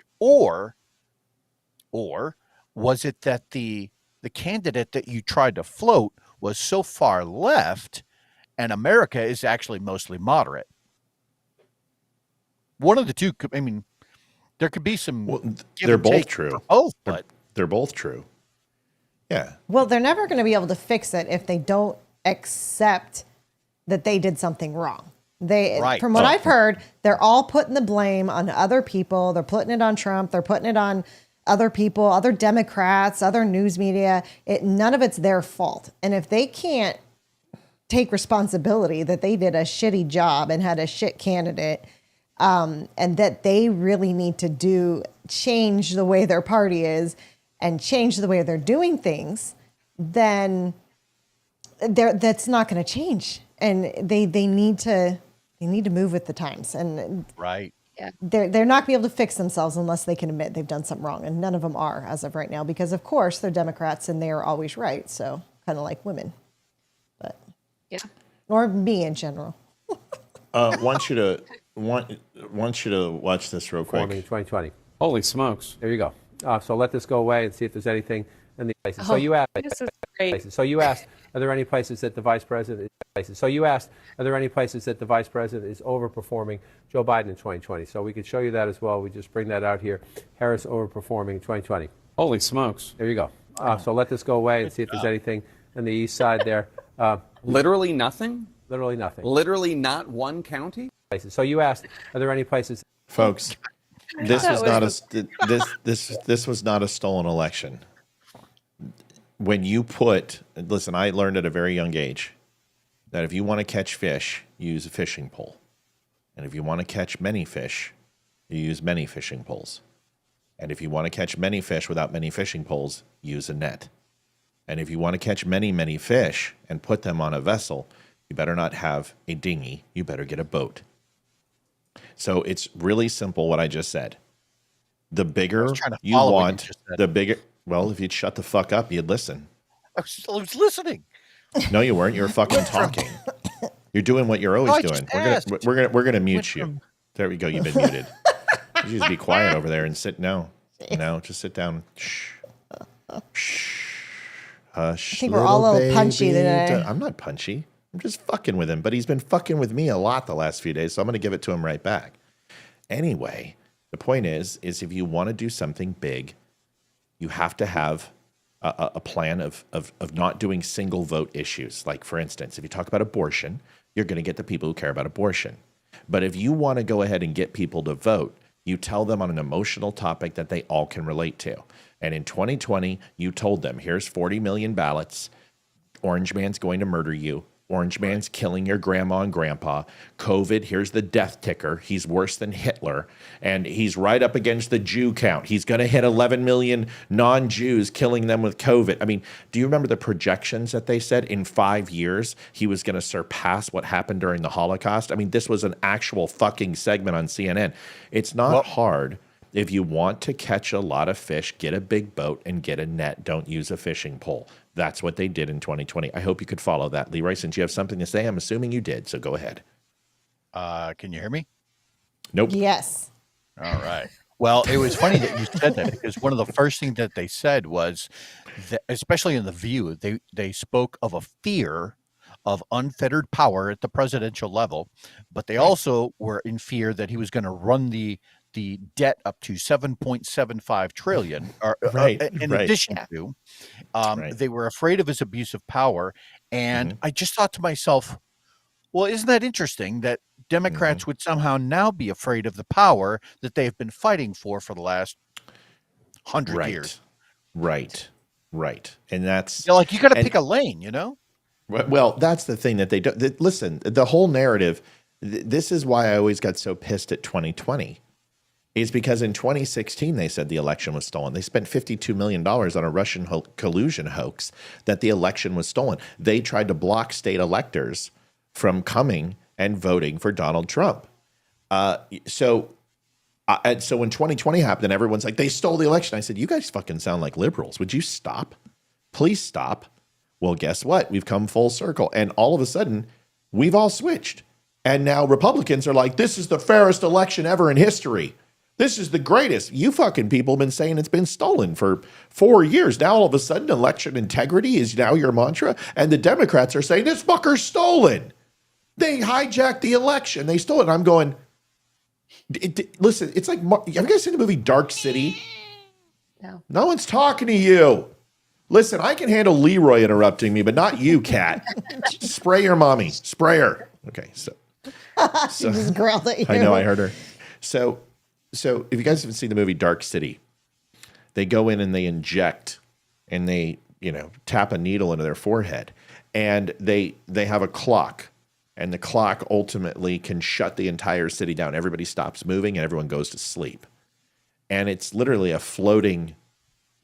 C: was it that the candidate that you tried to float was so far left and America is actually mostly moderate? One of the two. I mean, there could be some.
A: They're both true.
C: But
A: they're both true. Yeah.
B: Well, they're never going to be able to fix it if they don't accept that they did something wrong. From what I've heard, they're all putting the blame on other people. They're putting it on Trump. They're putting it on other people, other Democrats, other news media. None of it's their fault. And if they can't take responsibility that they did a shitty job and had a shit candidate, and that they really need to change the way their party is and change the way they're doing things, then that's not going to change. And they need to move with the times. And
C: right.
G: Yeah.
B: They're not going to be able to fix themselves unless they can admit they've done something wrong. And none of them are as of right now, because of course they're Democrats and they are always right. So kind of like women, but
G: yeah,
B: or me in general.
A: Want you to watch this real quick.
I: Forming 2020.
J: Holy smokes!
I: There you go. So let this go away and see if there's anything in the places.
G: Oh, this is great.
I: So you asked, are there any places that the vice president is overperforming Joe Biden in 2020? So we could show you that as well. We just bring that out here. Harris overperforming in 2020.
J: Holy smokes!
I: There you go. So let this go away and see if there's anything in the east side there.
J: Literally nothing.
I: Literally nothing.
J: Literally not one county.
I: So you asked, are there any places?
A: Folks, this was not a stolen election. When you listen, I learned at a very young age that if you want to catch fish, you use a fishing pole. And if you want to catch many fish, you use many fishing poles. And if you want to catch many fish without many fishing poles, use a net. And if you want to catch many, many fish and put them on a vessel, you better not have a dinghy. You better get a boat. So it's really simple what I just said. The bigger you want, the bigger. Well, if you'd shut the fuck up, you'd listen.
C: I was listening.
A: No, you weren't. You were fucking talking. You're doing what you're always doing. We're gonna mute you. There we go. You've been muted. You just be quiet over there and sit down. Just sit down. Shh. Shh. Hush.
B: I think we're all a little punchy today.
A: I'm not punchy. I'm just fucking with him, but he's been fucking with me a lot the last few days, so I'm going to give it to him right back. Anyway, the point is if you want to do something big, you have to have a plan of not doing single vote issues. Like, for instance, if you talk about abortion, you're going to get the people who care about abortion. But if you want to go ahead and get people to vote, you tell them on an emotional topic that they all can relate to. And in 2020, you told them, here's 40 million ballots. Orange Man's going to murder you. Orange Man's killing your grandma and grandpa. COVID, here's the death ticker. He's worse than Hitler. And he's right up against the Jew count. He's going to hit 11 million non-Jews, killing them with COVID. I mean, do you remember the projections that they said in 5 years he was going to surpass what happened during the Holocaust? I mean, this was an actual fucking segment on CNN. It's not hard. If you want to catch a lot of fish, get a big boat and get a net. Don't use a fishing pole. That's what they did in 2020. I hope you could follow that. Leeroy, since you have something to say, I'm assuming you did, so go ahead.
C: Can you hear me?
A: Nope.
B: Yes.
C: All right. Well, it was funny that you said that because one of the first things that they said was that, especially in The View, they spoke of a fear of unfettered power at the presidential level, but they also were in fear that he was going to run the debt up to 7.75 trillion, or in addition to, they were afraid of his abuse of power. And I just thought to myself, well, isn't that interesting that Democrats would somehow now be afraid of the power that they've been fighting for the last 100 years?
A: Right. And that's
C: like, you got to pick a lane, you know?
A: Well, that's the thing that they do. Listen, the whole narrative, this is why I always got so pissed at 2020, is because in 2016, they said the election was stolen. They spent $52 million on a Russian collusion hoax that the election was stolen. They tried to block state electors from coming and voting for Donald Trump. So when 2020 happened, everyone's like, they stole the election. I said, you guys fucking sound like liberals. Would you stop? Please stop. Well, guess what? We've come full circle. And all of a sudden, we've all switched. And now Republicans are like, this is the fairest election ever in history. This is the greatest. You fucking people have been saying it's been stolen for 4 years. Now, all of a sudden, election integrity is now your mantra. And the Democrats are saying, this fucker's stolen. They hijacked the election. They stole it. And I'm going, listen, it's like, have you guys seen the movie Dark City?
G: No.
A: No one's talking to you. Listen, I can handle Leeroy interrupting me, but not you, Kat. Spray your mommy. Spray her. Okay, so
B: she just growled at you.
A: I know, I heard her. So if you guys haven't seen the movie Dark City, they go in and they inject and they, tap a needle into their forehead, and they have a clock, and the clock ultimately can shut the entire city down. Everybody stops moving and everyone goes to sleep. And it's literally a floating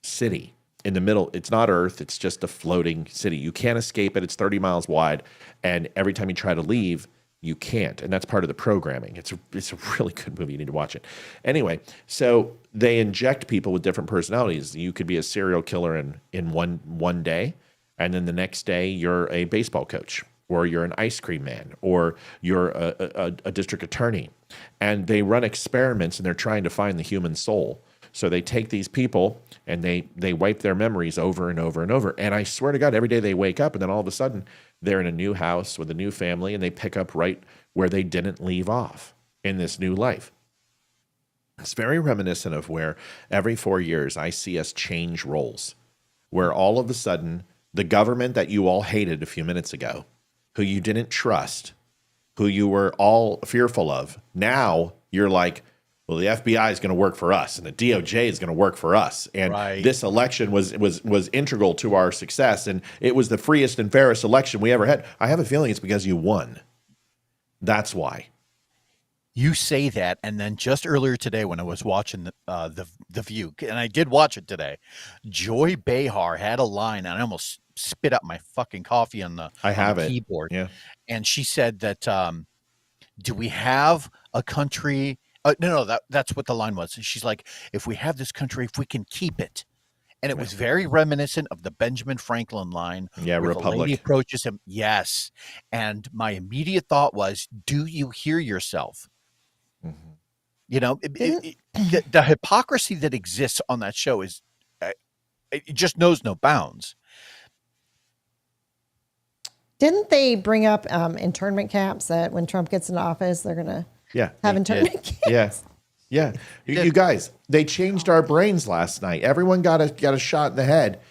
A: city in the middle. It's not Earth. It's just a floating city. You can't escape it. It's 30 miles wide. And every time you try to leave, you can't. And that's part of the programming. It's a really good movie. You need to watch it. Anyway, so they inject people with different personalities. You could be a serial killer in one day, and then the next day you're a baseball coach, or you're an ice cream man, or you're a district attorney. And they run experiments, and they're trying to find the human soul. So they take these people and they wipe their memories over and over and over. And I swear to God, every day they wake up and then all of a sudden they're in a new house with a new family, and they pick up right where they didn't leave off in this new life. It's very reminiscent of where every 4 years I see us change roles, where all of a sudden the government that you all hated a few minutes ago, who you didn't trust, who you were all fearful of, now you're like, well, the FBI is going to work for us, and the DOJ is going to work for us, and this election was integral to our success, and it was the freest and fairest election we ever had. I have a feeling it's because you won. That's why.
C: You say that, and then just earlier today when I was watching the View, and I did watch it today, Joy Behar had a line, and I almost spit up my fucking coffee on the keyboard.
A: Yeah,
C: and she said that, do we have a country? That's what the line was. She's like, if we have this country, if we can keep it. And it was very reminiscent of the Benjamin Franklin line.
A: Yeah,
C: where
A: Republic.
C: The lady approaches him. Yes. And my immediate thought was, do you hear yourself? Mm-hmm. The hypocrisy that exists on that show is, it just knows no bounds.
B: Didn't they bring up internment camps that when Trump gets in office, they're going to have internment camps?
A: Yeah. You guys, they changed our brains last night. Everyone got a shot in the head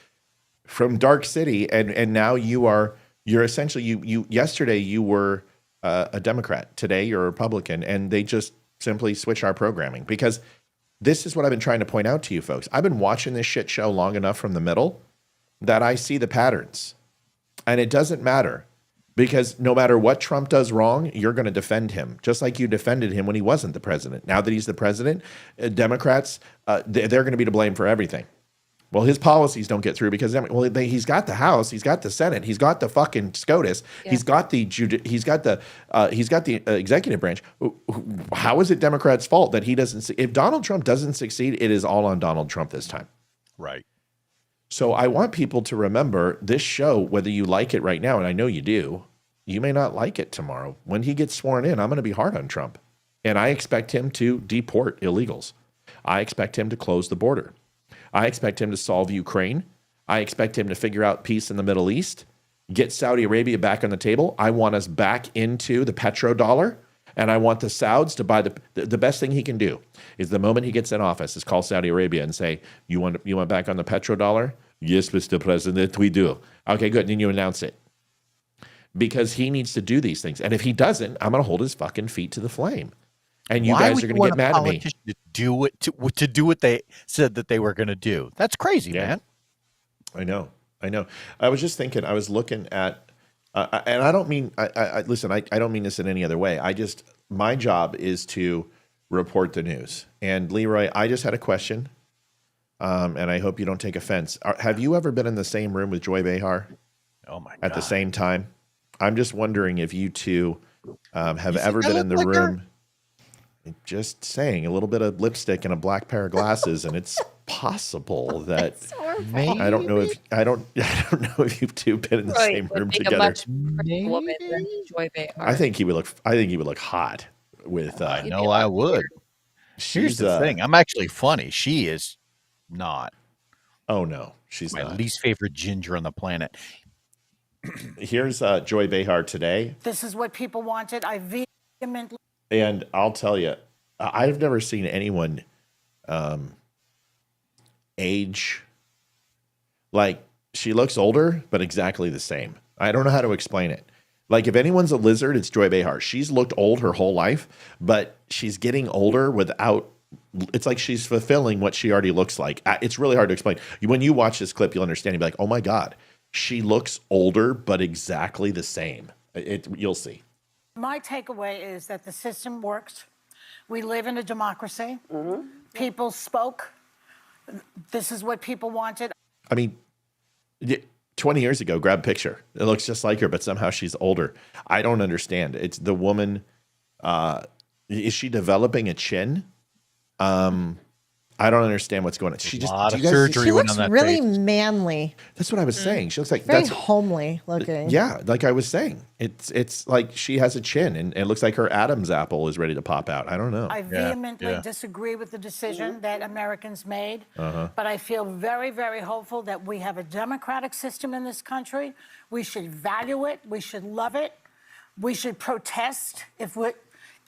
A: from Dark City, and now you're essentially yesterday you were a Democrat, today you're a Republican, and they just simply switch our programming, because this is what I've been trying to point out to you folks. I've been watching this shit show long enough from the middle that I see the patterns, and it doesn't matter. Because no matter what Trump does wrong, you're going to defend him, just like you defended him when he wasn't the president. Now that he's the president, Democrats, they're going to be to blame for everything. Well, his policies don't get through because he's got the House, he's got the Senate, he's got the fucking SCOTUS, he's got the executive branch. How is it Democrats' fault that he doesn't? If Donald Trump doesn't succeed, it is all on Donald Trump this time.
C: Right.
A: So I want people to remember this show, whether you like it right now, and I know you do, you may not like it tomorrow. When he gets sworn in, I'm going to be hard on Trump. And I expect him to deport illegals. I expect him to close the border. I expect him to solve Ukraine. I expect him to figure out peace in the Middle East, get Saudi Arabia back on the table. I want us back into the petrodollar, and I want the Sauds to buy the best thing he can do is the moment he gets in office is call Saudi Arabia and say, you want back on the petrodollar? Yes, Mr. President, we do. Okay, good. And then you announce it. Because he needs to do these things. And if he doesn't, I'm going to hold his fucking feet to the flame. And you guys are going to get mad at me.
C: To do what they said that they were going to do. That's crazy, man.
A: I know. I was just thinking, I was looking at, and I don't mean, listen, I don't mean this in any other way. My job is to report the news. And Leeroy, I just had a question, and I hope you don't take offense. Have you ever been in the same room with Joy Behar?
C: Oh my God.
A: At the same time? I'm just wondering if you two have ever been in the room. Just saying, a little bit of lipstick and a black pair of glasses, and it's possible that I don't know if you two been in the same room together.
G: Much woman than Joy Behar.
A: I think he would look hot with.
C: I know I would. Here's the thing: I'm actually funny. She is not.
A: Oh no, she's
C: my
A: not.
C: least favorite ginger on the planet.
A: Here's Joy Behar today.
K: This is what people wanted. I vehemently.
A: And I'll tell you, I've never seen anyone age like she looks older, but exactly the same. I don't know how to explain it. Like if anyone's a lizard, it's Joy Behar. She's looked old her whole life, but she's getting older without. It's like she's fulfilling what she already looks like. It's really hard to explain. When you watch this clip, you'll understand. You'll be like, oh my God, she looks older, but exactly the same. You'll see.
K: My takeaway is that the system works. We live in a democracy. Mm-hmm. People spoke. This is what people wanted.
A: I mean, 20 years ago, grab a picture. It looks just like her, but somehow she's older. I don't understand. It's the woman. Is she developing a chin? I don't understand what's going on. She just
B: surgery. She looks really manly.
A: That's what I was saying. She looks like
B: very homely looking.
A: Yeah, like I was saying, it's like she has a chin, and it looks like her Adam's apple is ready to pop out. I don't know.
K: I vehemently disagree with the decision that Americans made, but I feel very, very hopeful that we have a democratic system in this country. We should value it. We should love it. We should protest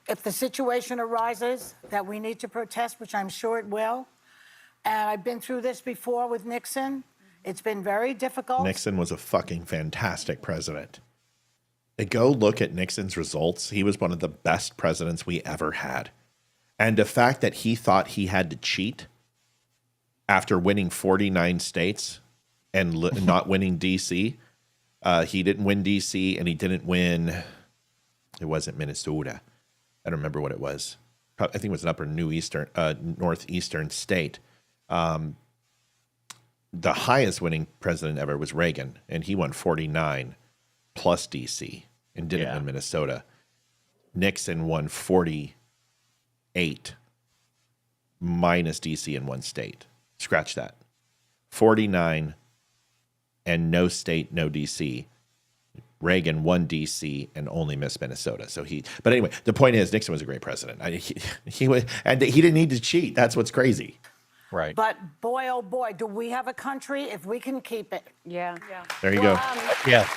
K: if the situation arises that we need to protest, which I'm sure it will. And I've been through this before with Nixon. It's been very difficult.
A: Nixon was a fucking fantastic president. Go look at Nixon's results. He was one of the best presidents we ever had. And the fact that he thought he had to cheat after winning 49 states and not winning D.C., he didn't win D.C. and he didn't win, it wasn't Minnesota. I don't remember what it was. I think it was an upper northeastern state. The highest winning president ever was Reagan, and he won 49 plus DC and didn't win Minnesota. Nixon won 48 minus DC in one state. Scratch that. 49 and no state, no DC. Reagan won D.C. and only missed Minnesota. But anyway, the point is Nixon was a great president. He didn't need to cheat. That's what's crazy.
C: Right.
K: But boy, oh boy, do we have a country if we can keep it.
D: Yeah.
A: There you go.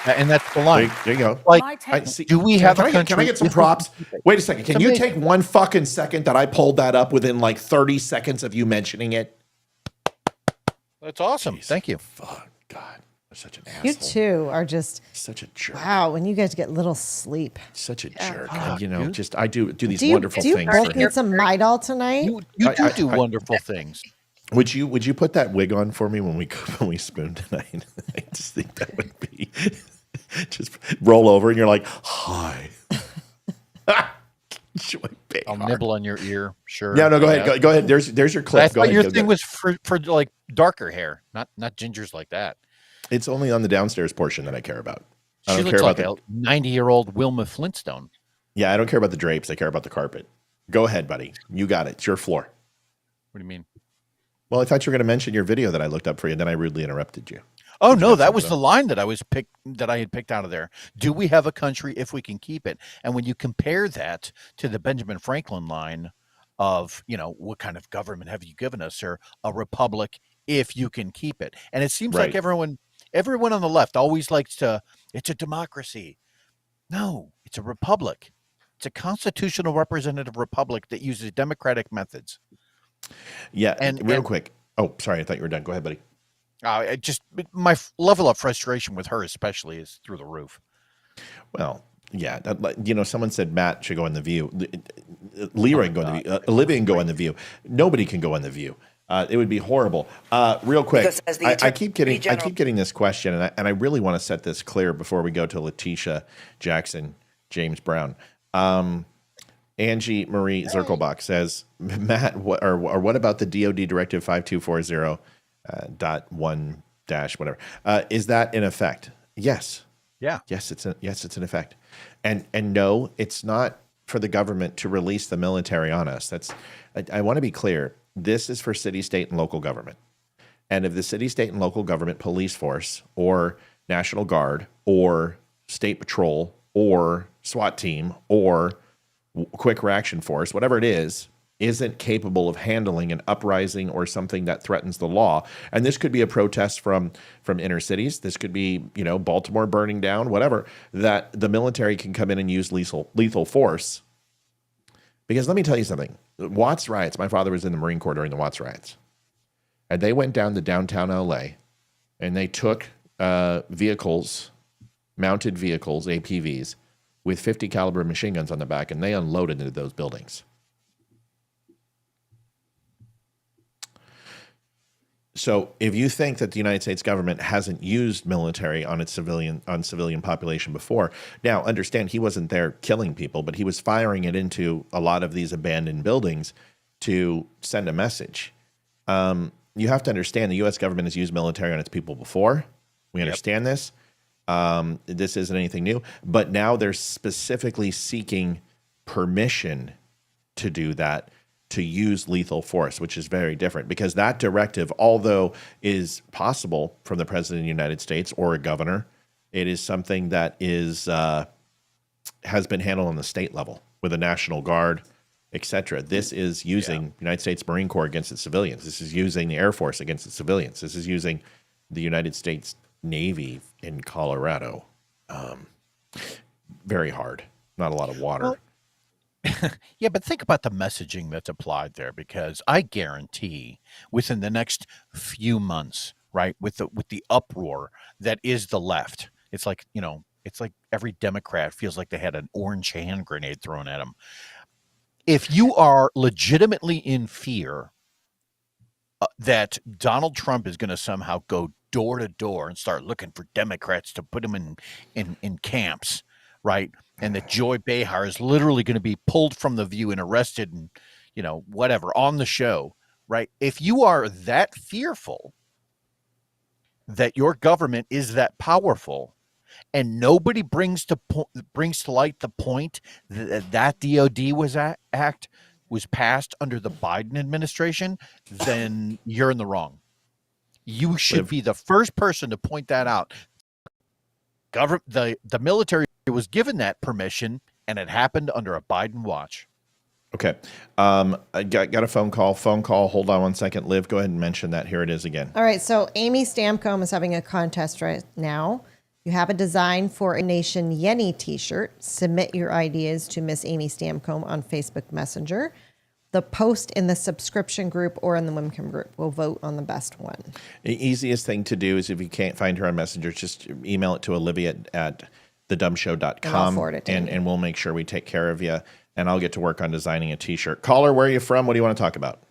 C: And that's the line.
A: There you go.
C: Like, do we have a country?
A: Can I get some props? Wait a second. Can you take 1 fucking second that I pulled that up within like 30 seconds of you mentioning it?
C: That's awesome. Thank you.
A: Fuck, God. Such an asshole.
B: You two are just
A: such a jerk.
B: Wow, when you guys get little sleep.
A: Such a jerk. I do these
B: do
A: wonderful
B: you
A: things.
B: both need some Midol tonight?
C: You do wonderful things.
A: Would you put that wig on for me when we spoon tonight? I just think that would be just roll over and you're like, hi.
C: I'll nibble on your ear. Sure.
A: Yeah, no, go ahead. Go ahead. There's your clip.
C: I thought your thing was for like darker hair, not gingers like that.
A: It's only on the downstairs portion that I care about. I
C: she
A: don't
C: looks
A: care
C: like
A: about
C: a 90-year-old Wilma Flintstone.
A: Yeah, I don't care about the drapes. I care about the carpet. Go ahead, buddy. You got it. It's your floor.
C: What do you mean?
A: Well, I thought you were going to mention your video that I looked up for you, and then I rudely interrupted you.
C: Oh no, that was the line that I had picked out of there. Do we have a country if we can keep it? And when you compare that to the Benjamin Franklin line of, what kind of government have you given us, sir? A republic if you can keep it. And it seems like everyone on the left always likes to, it's a democracy. No, it's a republic. It's a constitutional representative republic that uses democratic methods.
A: Yeah, and real quick. Oh, sorry, I thought you were done. Go ahead, buddy.
C: My level of frustration with her especially is through the roof.
A: Well, yeah, someone said Matt should go on The View. Leeroy can go on The View. Olivia can go on The View. Nobody can go on The View. It would be horrible. Real quick, I keep getting this question, and I really want to set this clear before we go to Letitia Jackson, James Brown. Angie Marie Zirkelbach says, Matt, what about the DoD Directive 5240? .1 dash whatever. Is that in effect? Yes.
C: Yeah.
A: Yes, it's in effect. And no, it's not for the government to release the military on us. I want to be clear. This is for city, state, and local government. And if the city, state, and local government police force or National Guard or state patrol or SWAT team or quick reaction force, whatever it is, isn't capable of handling an uprising or something that threatens the law. And this could be a protest from inner cities. This could be, Baltimore burning down, whatever, that the military can come in and use lethal force. Because let me tell you something. Watts riots, my father was in the Marine Corps during the Watts riots. And they went down to downtown LA and they took vehicles, mounted vehicles, APVs, with 50 caliber machine guns on the back, and they unloaded into those buildings. So if you think that the United States government hasn't used military on civilian population before, now understand he wasn't there killing people, but he was firing it into a lot of these abandoned buildings to send a message. You have to understand the U.S. government has used military on its people before. We understand this. This isn't anything new, but now they're specifically seeking permission to do that, to use lethal force, which is very different because that directive, although is possible from the president of the United States or a governor, it is something that has been handled on the state level with the National Guard, etc. This is using United States Marine Corps against its civilians. This is using the Air Force against its civilians. This is using the United States Navy in Colorado. Very hard. Not a lot of water.
C: Well, yeah, but think about the messaging that's applied there, because I guarantee within the next few months, right, with the uproar that is the left, it's like every Democrat feels like they had an orange hand grenade thrown at them. If you are legitimately in fear that Donald Trump is going to somehow go door to door and start looking for Democrats to put them in camps, right? And that Joy Behar is literally going to be pulled from The View and arrested and, whatever, on the show, right? If you are that fearful that your government is that powerful and nobody brings to light the point that DOD act was passed under the Biden administration, then you're in the wrong. You should be the first person to point that out. The military was given that permission, and it happened under a Biden watch.
A: Okay. I got a phone call. Hold on one second. Liv, go ahead and mention that. Here it is again.
B: All right. So Amy Stamcombe is having a contest right now. You have a design for a Nation Yenny t-shirt. Submit your ideas to Miss Amy Stamcombe on Facebook Messenger. The post in the subscription group or in the WIMCOM group will vote on the best one. The
A: easiest thing to do is if you can't find her on Messenger, just email it to Olivia at thedumshow.com.
B: And I'll forward it to you.
A: And we'll make sure we take care of you. And I'll get to work on designing a t-shirt. Caller, where are you from? What do you want to talk about?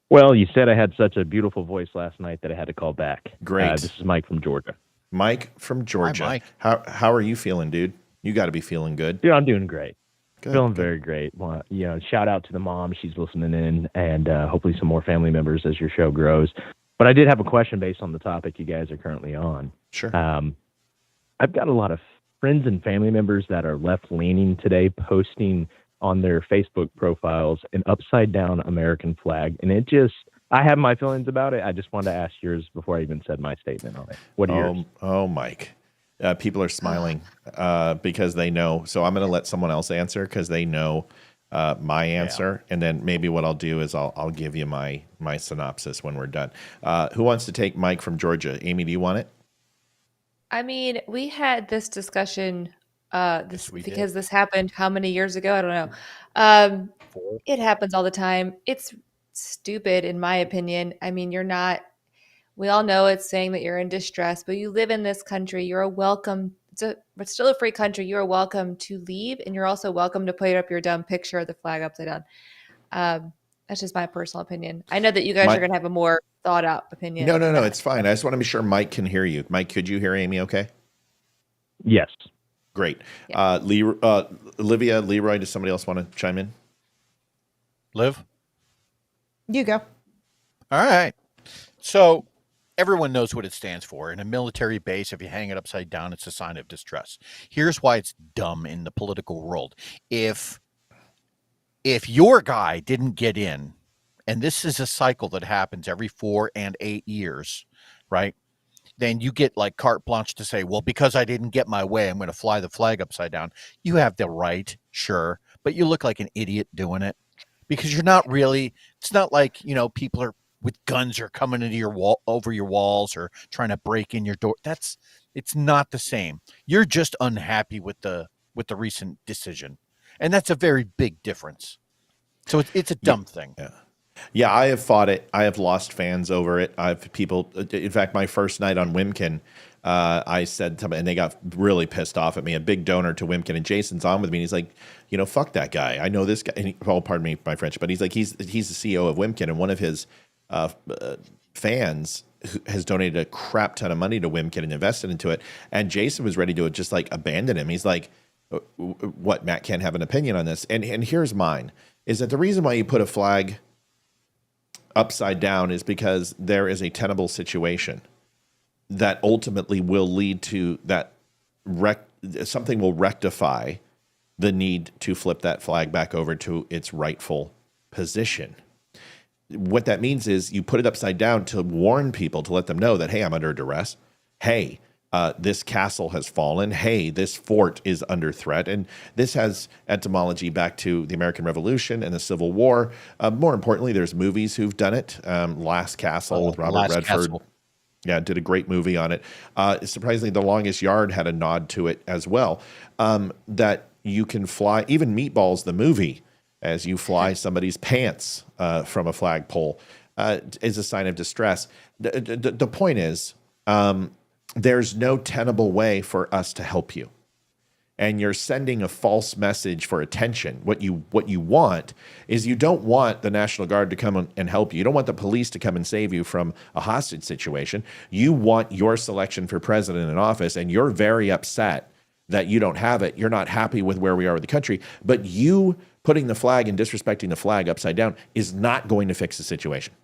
L: Well, you said I had such a beautiful voice last night that I had to call back.
A: Great.
L: This is Mike from Georgia.
A: Mike from Georgia.
C: Hi, Mike.
A: How are you feeling, dude? You got to be feeling good.
L: Dude, I'm doing great.
A: Good.
L: Very great. Well, shout out to the mom. She's listening in, and hopefully some more family members as your show grows. But I did have a question based on the topic you guys are currently on.
A: Sure.
L: I've got a lot of friends and family members that are left-leaning today posting on their Facebook profiles an upside-down American flag. And I have my feelings about it. I just wanted to ask yours before I even said my statement on it. What are yours?
A: Oh, Mike. People are smiling because they know. So I'm going to let someone else answer because they know my answer. And then maybe what I'll do is I'll give you my synopsis when we're done. Who wants to take Mike from Georgia? Amy, do you want it?
G: I mean, we had this discussion because
C: did.
G: this happened how many years ago? I don't know.
C: 4.
G: It happens all the time. It's stupid, in my opinion. I mean, we all know it's saying that you're in distress, but you live in this country. You're welcome. It's still a free country. You are welcome to leave, and you're also welcome to put up your dumb picture of the flag upside down. That's just my personal opinion. I know that you guys are going to have a more thought out opinion.
A: No, it's fine. I just want to be sure Mike can hear you. Mike, could you hear Amy okay?
L: Yes.
A: Great. Yeah. Olivia, Leeroy, does somebody else want to chime in?
C: Liv?
B: You go.
C: All right. So everyone knows what it stands for. In a military base, if you hang it upside down, it's a sign of distress. Here's why it's dumb in the political world. If your guy didn't get in, and this is a cycle that happens every 4 and 8 years, right? Then you get like carte blanche to say, well, because I didn't get my way, I'm going to fly the flag upside down. You have the right, sure, but you look like an idiot doing it because you're not really, it's not like, people are with guns or coming into your wall, over your walls or trying to break in your door. It's not the same. You're just unhappy with the recent decision. And that's a very big difference. So it's a dumb thing.
A: Yeah, I have fought it. I have lost fans over it. In fact, my first night on Wimkin, I said something, and they got really pissed off at me. A big donor to Wimkin, and Jason's on with me. And he's like, fuck that guy. I know this guy. And pardon me, my French, but he's like, he's the CEO of Wimkin, and one of his fans has donated a crap ton of money to Wimkin and invested into it. And Jason was ready to just like abandon him. He's like, what? Matt can't have an opinion on this. And here's mine: is that the reason why you put a flag upside down is because there is a tenable situation that ultimately will lead to that something will rectify the need to flip that flag back over to its rightful position. What that means is you put it upside down to warn people, to let them know that, hey, I'm under duress. Hey, this castle has fallen. Hey, this fort is under threat. And this has etymology back to the American Revolution and the Civil War. More importantly, there's movies who've done it. Last Castle with Robert Redford. Castle. Yeah, did a great movie on it. Surprisingly, The Longest Yard had a nod to it as well. That you can fly, even Meatballs, the movie, as you fly somebody's pants from a flagpole, is a sign of distress. The point is, there's no tenable way for us to help you. And you're sending a false message for attention. What you want is, you don't want the National Guard to come and help you. You don't want the police to come and save you from a hostage situation. You want your selection for president in office, and you're very upset that you don't have it. You're not happy with where we are with the country. But you putting the flag and disrespecting the flag upside down is not going to fix the situation.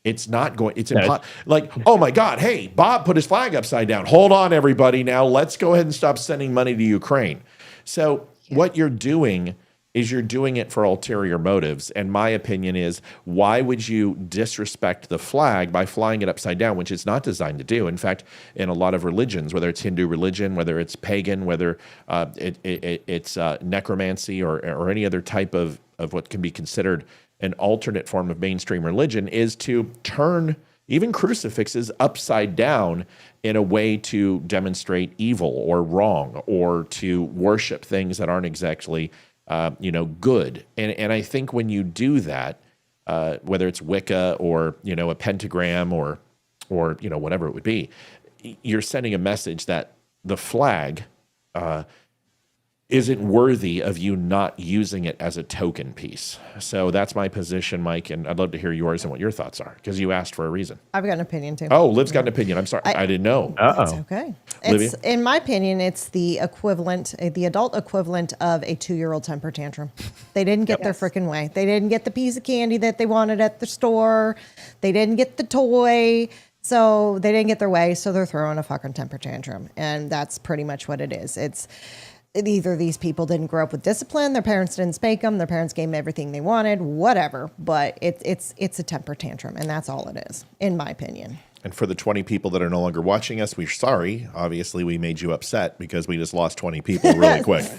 A: It's not going, it's impossible. Like, oh my God, hey, Bob put his flag upside down. Hold on, everybody. Now let's go ahead and stop sending money to Ukraine. So what you're doing is you're doing it for ulterior motives. And my opinion is, why would you disrespect the flag by flying it upside down, which it's not designed to do? In fact, in a lot of religions, whether it's Hindu religion, whether it's pagan, whether it's necromancy or any other type of what can be considered an alternate form of mainstream religion, is to turn even crucifixes upside down in a way to demonstrate evil or wrong, or to worship things that aren't exactly good. And I think when you do that, whether it's Wicca or, a pentagram or whatever it would be, you're sending a message that the flag isn't worthy of you not using it as a token piece. So that's my position, Mike, and I'd love to hear yours and what your thoughts are, because you asked for a reason.
B: I've got an opinion too.
A: Oh, Liv's got an opinion. I'm sorry. I didn't know.
B: That's okay. It's, in my opinion, it's the equivalent, the adult equivalent of a 2-year-old temper tantrum. They didn't get their freaking way. They didn't get the piece of candy that they wanted at the store. They didn't get the toy. So they didn't get their way. So they're throwing a fucking temper tantrum. And that's pretty much what it is. either these people didn't grow up with discipline, their parents didn't spank them, their parents gave them everything they wanted, whatever. But it's a temper tantrum, and that's all it is, in my opinion.
A: And for the 20 people that are no longer watching us, we're sorry. Obviously, we made you upset because we just lost 20 people really quick.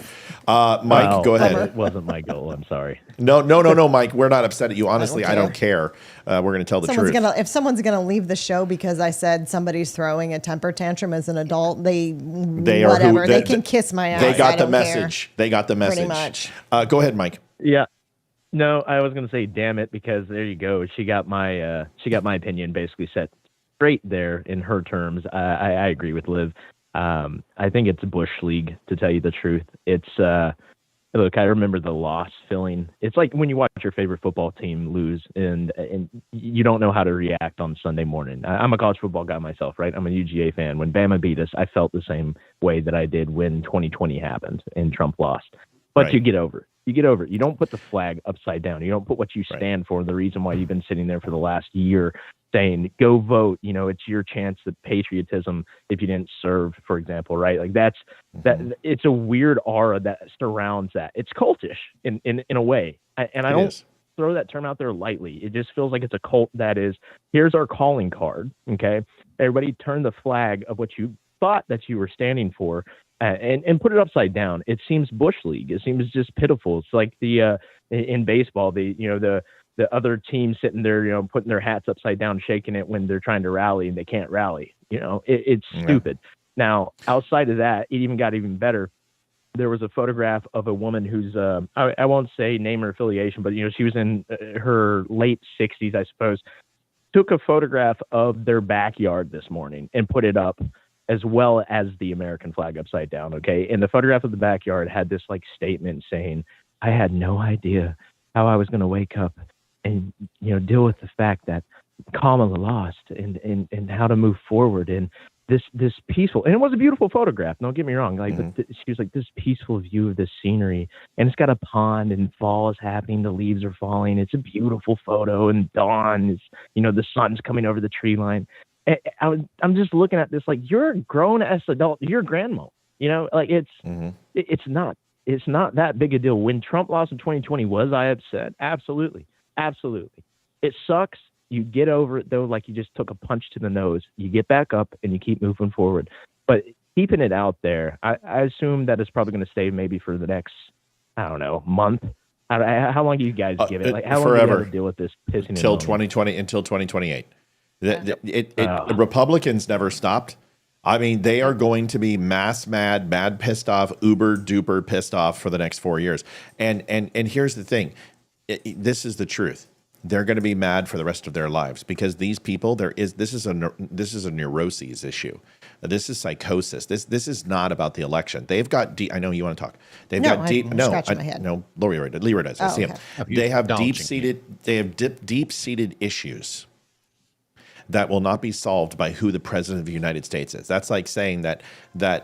A: Mike, go ahead.
L: It wasn't my goal. I'm sorry.
A: No, Mike. We're not upset at you. Honestly, I don't care. We're going to tell the truth.
B: If someone's going to leave the show because I said somebody's throwing a temper tantrum as an adult, they can kiss my ass.
A: They got the message. They got the message.
B: Pretty much.
A: Go ahead, Mike.
L: Yeah. No, I was going to say, damn it, because there you go. She got my opinion basically set straight there in her terms. I agree with Liv. I think it's a Bush League, to tell you the truth. It's look, I remember the loss feeling. It's like when you watch your favorite football team lose and you don't know how to react on Sunday morning. I'm a college football guy myself, right? I'm a UGA fan. When Bama beat us, I felt the same way that I did when 2020 happened and Trump lost. But
A: Right.
L: you get over it. You get over it. You don't put the flag upside down. You don't put what you stand for. The reason why you've been sitting there for the last year saying, go vote, it's your chance at patriotism if you didn't serve, for example, right? Like that. It's a weird aura that surrounds that. It's cultish in a way. I don't throw that term out there lightly. It just feels like it's a cult that is, here's our calling card. Okay. Everybody turn the flag of what you thought that you were standing for and put it upside down. It seems Bush League. It seems just pitiful. It's like the in baseball, the other team sitting there, putting their hats upside down, shaking it when they're trying to rally and they can't rally. It's stupid. Now, outside of that, it even got even better. There was a photograph of a woman who's, I won't say name or affiliation, but, she was in her late 60s, I suppose, took a photograph of their backyard this morning and put it up, as well as the American flag upside down. Okay. And the photograph of the backyard had this statement saying, I had no idea how I was going to wake up and, deal with the fact that Kamala lost and how to move forward. And this peaceful, and it was a beautiful photograph. Don't get me wrong. But she was like, this peaceful view of the scenery, and it's got a pond and fall is happening. The leaves are falling. It's a beautiful photo, and dawn is, the sun's coming over the tree line. I'm just looking at this you're a grown ass adult. You're a grandma. It's not that big a deal. When Trump lost in 2020, was I upset? Absolutely. It sucks. You get over it though, like you just took a punch to the nose. You get back up and you keep moving forward. But keeping it out there, I assume that it's probably going to stay maybe for the next, I don't know, month. How long do you guys give it? How long do you have to deal with this pissing
A: until 2020, until 2028? Republicans never stopped. I mean, they are going to be mass mad, mad, pissed off, uber duper pissed off for the next 4 years. And here's the thing. This is the truth. They're going to be mad for the rest of their lives because these people, this is a neuroses issue. This is psychosis. This is not about the election. They've got I know you want to talk. They've got deep. No, Leeroy does. I see him. They have deep-seated issues that will not be solved by who the president of the United States is. That's like saying that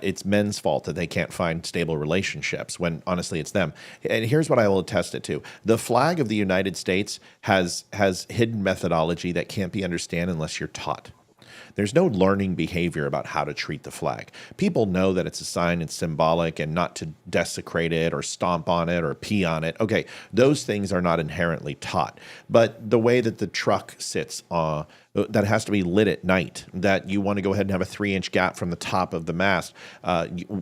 A: it's men's fault that they can't find stable relationships when honestly it's them. And here's what I will attest it to. The flag of the United States has hidden methodology that can't be understood unless you're taught. There's no learning behavior about how to treat the flag. People know that it's a sign, it's symbolic, and not to desecrate it or stomp on it or pee on it. Okay, those things are not inherently taught. But the way that the truck sits that has to be lit at night, that you want to go ahead and have a 3-inch gap from the top of the mast,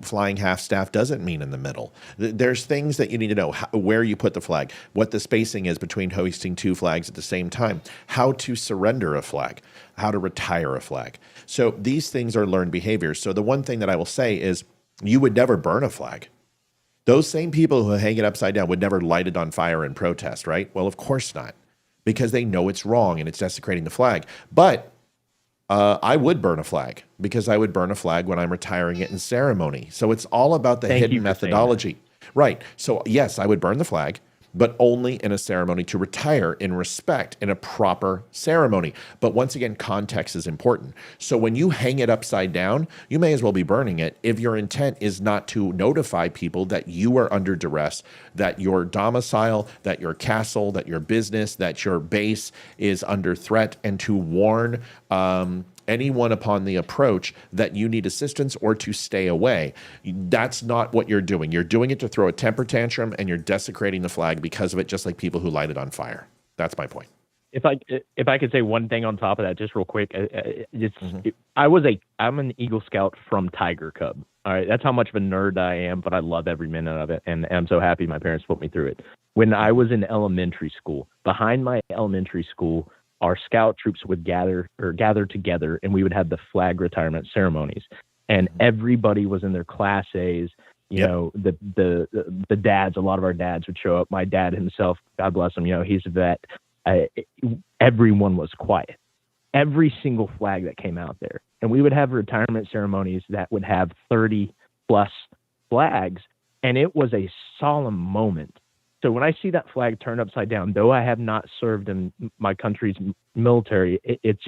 A: flying half staff doesn't mean in the middle. There's things that you need to know, where you put the flag, what the spacing is between hoisting two flags at the same time, how to surrender a flag, how to retire a flag. So these things are learned behaviors. So the one thing that I will say is you would never burn a flag. Those same people who hang it upside down would never light it on fire in protest, right? Well, of course not, because they know it's wrong and it's desecrating the flag. But I would burn a flag because I would burn a flag when I'm retiring it in ceremony. So it's all about the hidden methodology. Right. So yes, I would burn the flag, but only in a ceremony to retire in respect, in a proper ceremony. But once again, context is important. So when you hang it upside down, you may as well be burning it if your intent is not to notify people that you are under duress, that your domicile, that your castle, that your business, that your base is under threat, and to warn anyone upon the approach that you need assistance or to stay away. That's not what you're doing. You're doing it to throw a temper tantrum, and you're desecrating the flag because of it, just like people who light it on fire. That's my point.
L: If I could say one thing on top of that, just real quick, I'm an Eagle Scout from Tiger Cub. All right, that's how much of a nerd I am, but I love every minute of it, and I'm so happy my parents put me through it. When I was in elementary school, behind my elementary school, our scout troops would gather together, and we would have the flag retirement ceremonies, and everybody was in their Class A's. You know, the dads, a lot of our dads would show up. My dad himself, God bless him, he's a vet. Everyone was quiet. Every single flag that came out there. And we would have retirement ceremonies that would have 30 plus flags. And it was a solemn moment. So when I see that flag turned upside down, though I have not served in my country's military, it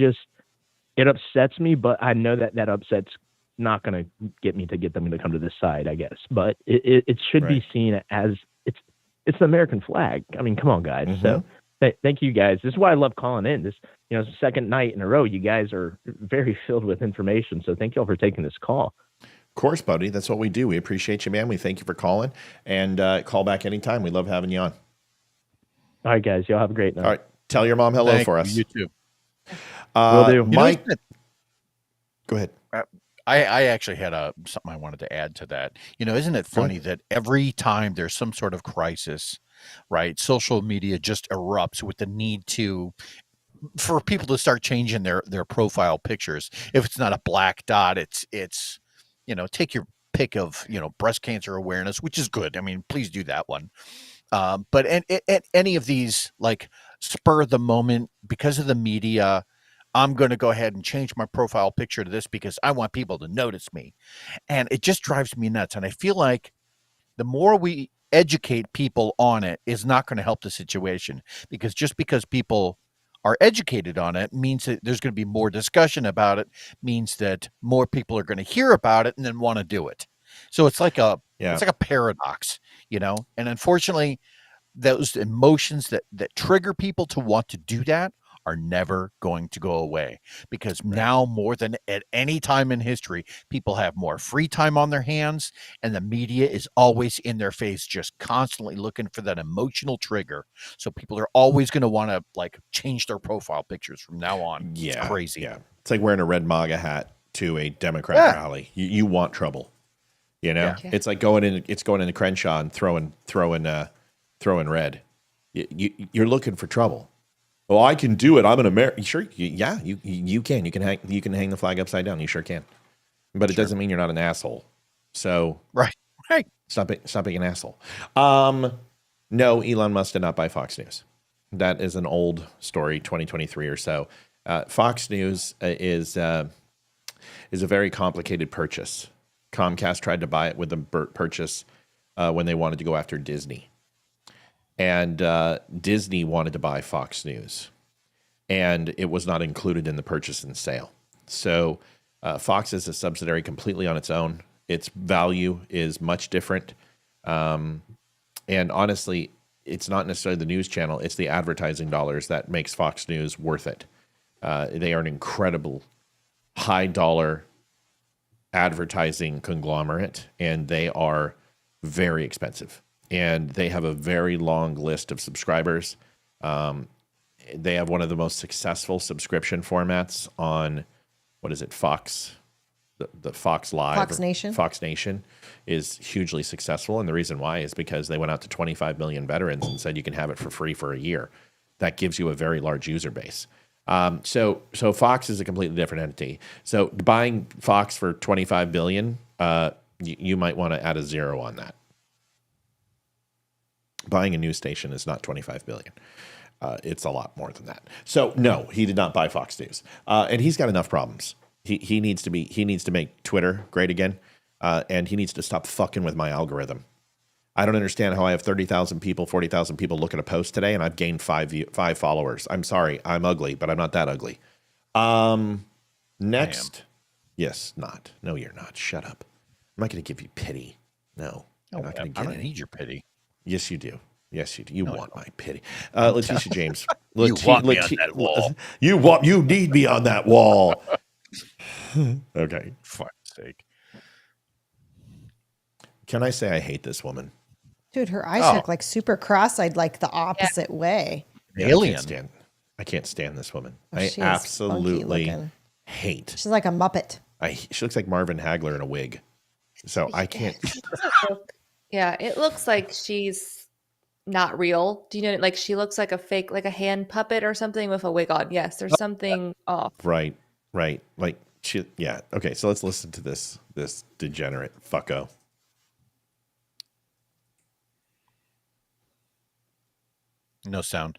L: upsets me, but I know that upset's not going to get me to get them to come to this side, I guess. But it should be seen as it's the American flag. I mean, come on, guys. So thank you guys. This is why I love calling in. This, second night in a row, you guys are very filled with information. So thank you all for taking this call.
A: Of course, buddy. That's what we do. We appreciate you, man. We thank you for calling, and call back anytime. We love having you on.
L: All right, guys. Y'all have a great night.
A: All right. Tell your mom hello for us.
C: You too.
L: Will do.
A: Mike, go ahead.
C: I actually had something I wanted to add to that. Isn't it funny that every time there's some sort of crisis, right, social media just erupts with the need for people to start changing their profile pictures. If it's not a black dot, it's take your pick of breast cancer awareness, which is good. I mean, please do that one. But any of these, like, spur of the moment, because of the media, I'm going to go ahead and change my profile picture to this because I want people to notice me. And it just drives me nuts. And I feel like the more we educate people on it is not going to help the situation, because just because people are educated on it means that there's going to be more discussion about it, means that more people are going to hear about it and then want to do it. So it's like it's like a paradox, and unfortunately those emotions that trigger people to want to do that are never going to go away, because now more than at any time in history, people have more free time on their hands, and the media is always in their face, just constantly looking for that emotional trigger. So people are always going to want to change their profile pictures from now on.
A: Yeah,
C: it's crazy.
A: Yeah, it's like wearing a red MAGA hat to a Democrat rally. You want trouble, It's like going into Crenshaw and throwing red. You're looking for trouble. Well, I can do it. I'm an American. Sure, yeah, you can. You can hang the flag upside down. You sure can. But it doesn't mean you're not an asshole. So
C: right.
A: Stop being an asshole. No, Elon Musk did not buy Fox News. That is an old story, 2023 or so. Fox News is a very complicated purchase. Comcast tried to buy it with the purchase when they wanted to go after Disney. And Disney wanted to buy Fox News, and it was not included in the purchase and sale. So Fox is a subsidiary completely on its own. Its value is much different. And honestly, it's not necessarily the news channel. It's the advertising dollars that makes Fox News worth it. They are an incredible high-dollar advertising conglomerate, and they are very expensive. And they have a very long list of subscribers. They have one of the most successful subscription formats on, Fox, the Fox Live.
B: Fox Nation.
A: Fox Nation is hugely successful. And the reason why is because they went out to 25 million veterans and said you can have it for free for a year. That gives you a very large user base. So Fox is a completely different entity. So buying Fox for 25 billion, you might want to add a zero on that. Buying a news station is not 25 billion. It's a lot more than that. So no, he did not buy Fox News, and he's got enough problems. He needs to make Twitter great again, and he needs to stop fucking with my algorithm. I don't understand how I have 30,000 people, 40,000 people look at a post today, and I've gained five followers. I'm sorry, I'm ugly, but I'm not that ugly. Next, yes, not. No, you're not. Shut up. I'm not going to give you pity. No, I'm not going to.
C: I don't need your pity.
A: Yes, you do. Yes, you do. You want my pity. Letitia James.
C: You want me on that wall.
A: You need me on that wall. Okay.
C: For fuck's sake.
A: Can I say I hate this woman?
B: Dude, her eyes look like super cross-eyed, like the opposite way.
C: Alien.
A: I can't stand this woman.
B: Oh,
A: I
B: she is funky
A: absolutely
B: looking.
A: hate.
B: She's like a Muppet.
A: She looks like Marvin Hagler in a wig. So I can't.
G: Yeah, it looks like she's not real. Do you know, like she looks like a fake, like a hand puppet or something with a wig on. Yes, there's something off.
A: Right. Like she. Yeah. Okay. So let's listen to this degenerate fucko.
C: No sound.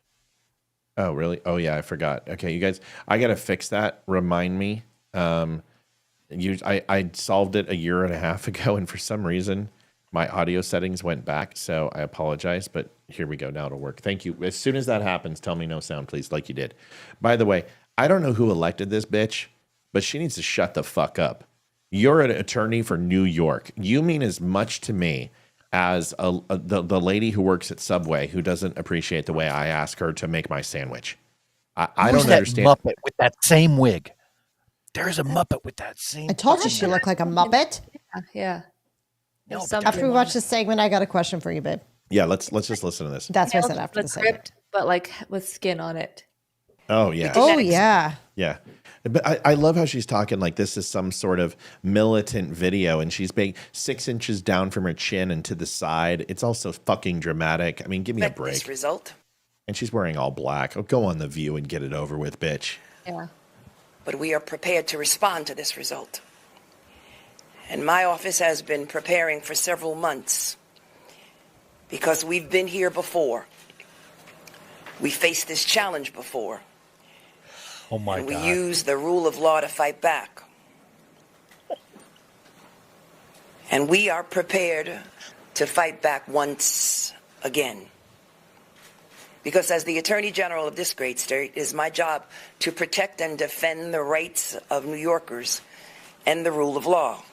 A: Oh, really? Oh, yeah, I forgot. Okay, you guys, I got to fix that. Remind me. I solved it a year and a half ago, and for some reason, my audio settings went back, so I apologize, but here we go. Now it'll work. Thank you. As soon as that happens, tell me no sound, please, like you did. By the way, I don't know who elected this bitch, but she needs to shut the fuck up. You're an attorney for New York. You mean as much to me as the lady who works at Subway who doesn't appreciate the way I ask her to make my sandwich. I don't understand.
C: Muppet with that same wig. There's a Muppet with that same.
B: I told you she looked like a Muppet.
G: Yeah.
C: No,
B: After we watch this segment, I got a question for you, babe.
A: Yeah, let's just listen to this.
B: That's what I said after the segment.
G: But like with skin on it.
A: Oh, yeah.
B: Oh, yeah.
A: Yeah. But I love how she's talking like this is some sort of militant video, and she's being 6 inches down from her chin and to the side. It's also fucking dramatic. I mean, give me a break.
M: This result.
A: And she's wearing all black. Oh, go on The View and get it over with, bitch.
G: Yeah.
M: But we are prepared to respond to this result. And my office has been preparing for several months because we've been here before. We faced this challenge before.
C: Oh my
M: and
C: God.
M: we use the rule of law to fight back. And we are prepared to fight back once again. Because as the Attorney General of this great state, it is my job to protect and defend the rights of New Yorkers and the rule of law.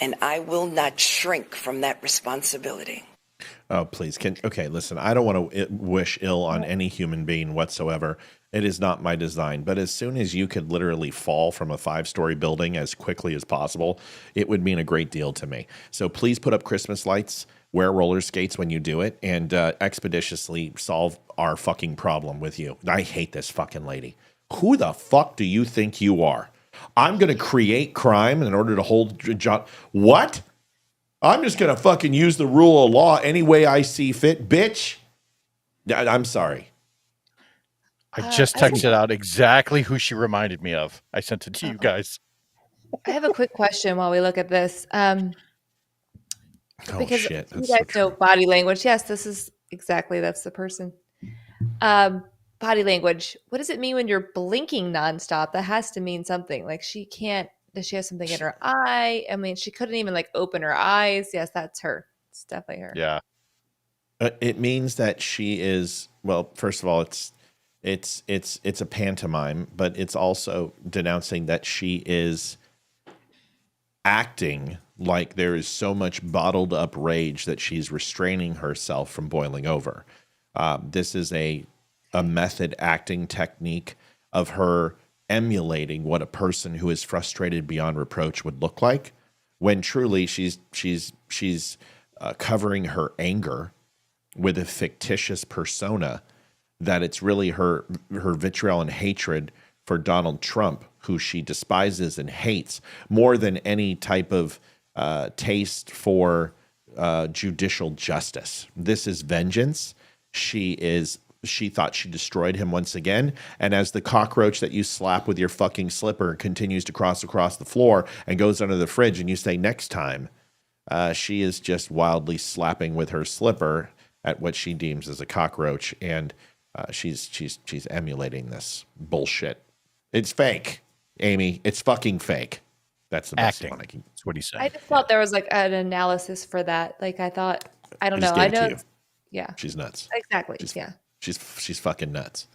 M: And I will not shrink from that responsibility.
A: Oh, please. Okay, listen, I don't want to wish ill on any human being whatsoever. It is not my design. But as soon as you could literally fall from a 5-story building as quickly as possible, it would mean a great deal to me. So please put up Christmas lights, wear roller skates when you do it, and expeditiously solve our fucking problem with you. I hate this fucking lady. Who the fuck do you think you are? I'm going to create crime in order to hold John. What? I'm just going to fucking use the rule of law any way I see fit, bitch. I'm sorry.
C: I just texted out exactly who she reminded me of. I sent it to you guys.
G: I have a quick question while we look at this. Because
A: shit.
G: you guys know body language. Yes, that's the person. Body language. What does it mean when you're blinking nonstop? That has to mean something. Like does she have something in her eye? I mean, she couldn't even like open her eyes. Yes, that's her. It's definitely her.
C: Yeah.
A: It means that she is, well, first of all, it's a pantomime, but it's also denouncing that she is acting like there is so much bottled up rage that she's restraining herself from boiling over. This is a method acting technique of her emulating what a person who is frustrated beyond reproach would look like, when truly she's covering her anger with a fictitious persona that it's really her vitriol and hatred for Donald Trump, who she despises and hates more than any type of taste for judicial justice. This is vengeance. She thought she destroyed him once again. And as the cockroach that you slap with your fucking slipper continues to cross across the floor and goes under the fridge and you say next time, she is just wildly slapping with her slipper at what she deems as a cockroach. And she's emulating this bullshit. It's fake, Amy. It's fucking fake. That's the best one I can.
C: That's what he said.
G: I just thought there was like an analysis for that. Like I thought, I don't know. I know. Yeah.
A: She's nuts.
G: Exactly.
A: Yeah. She's fucking nuts.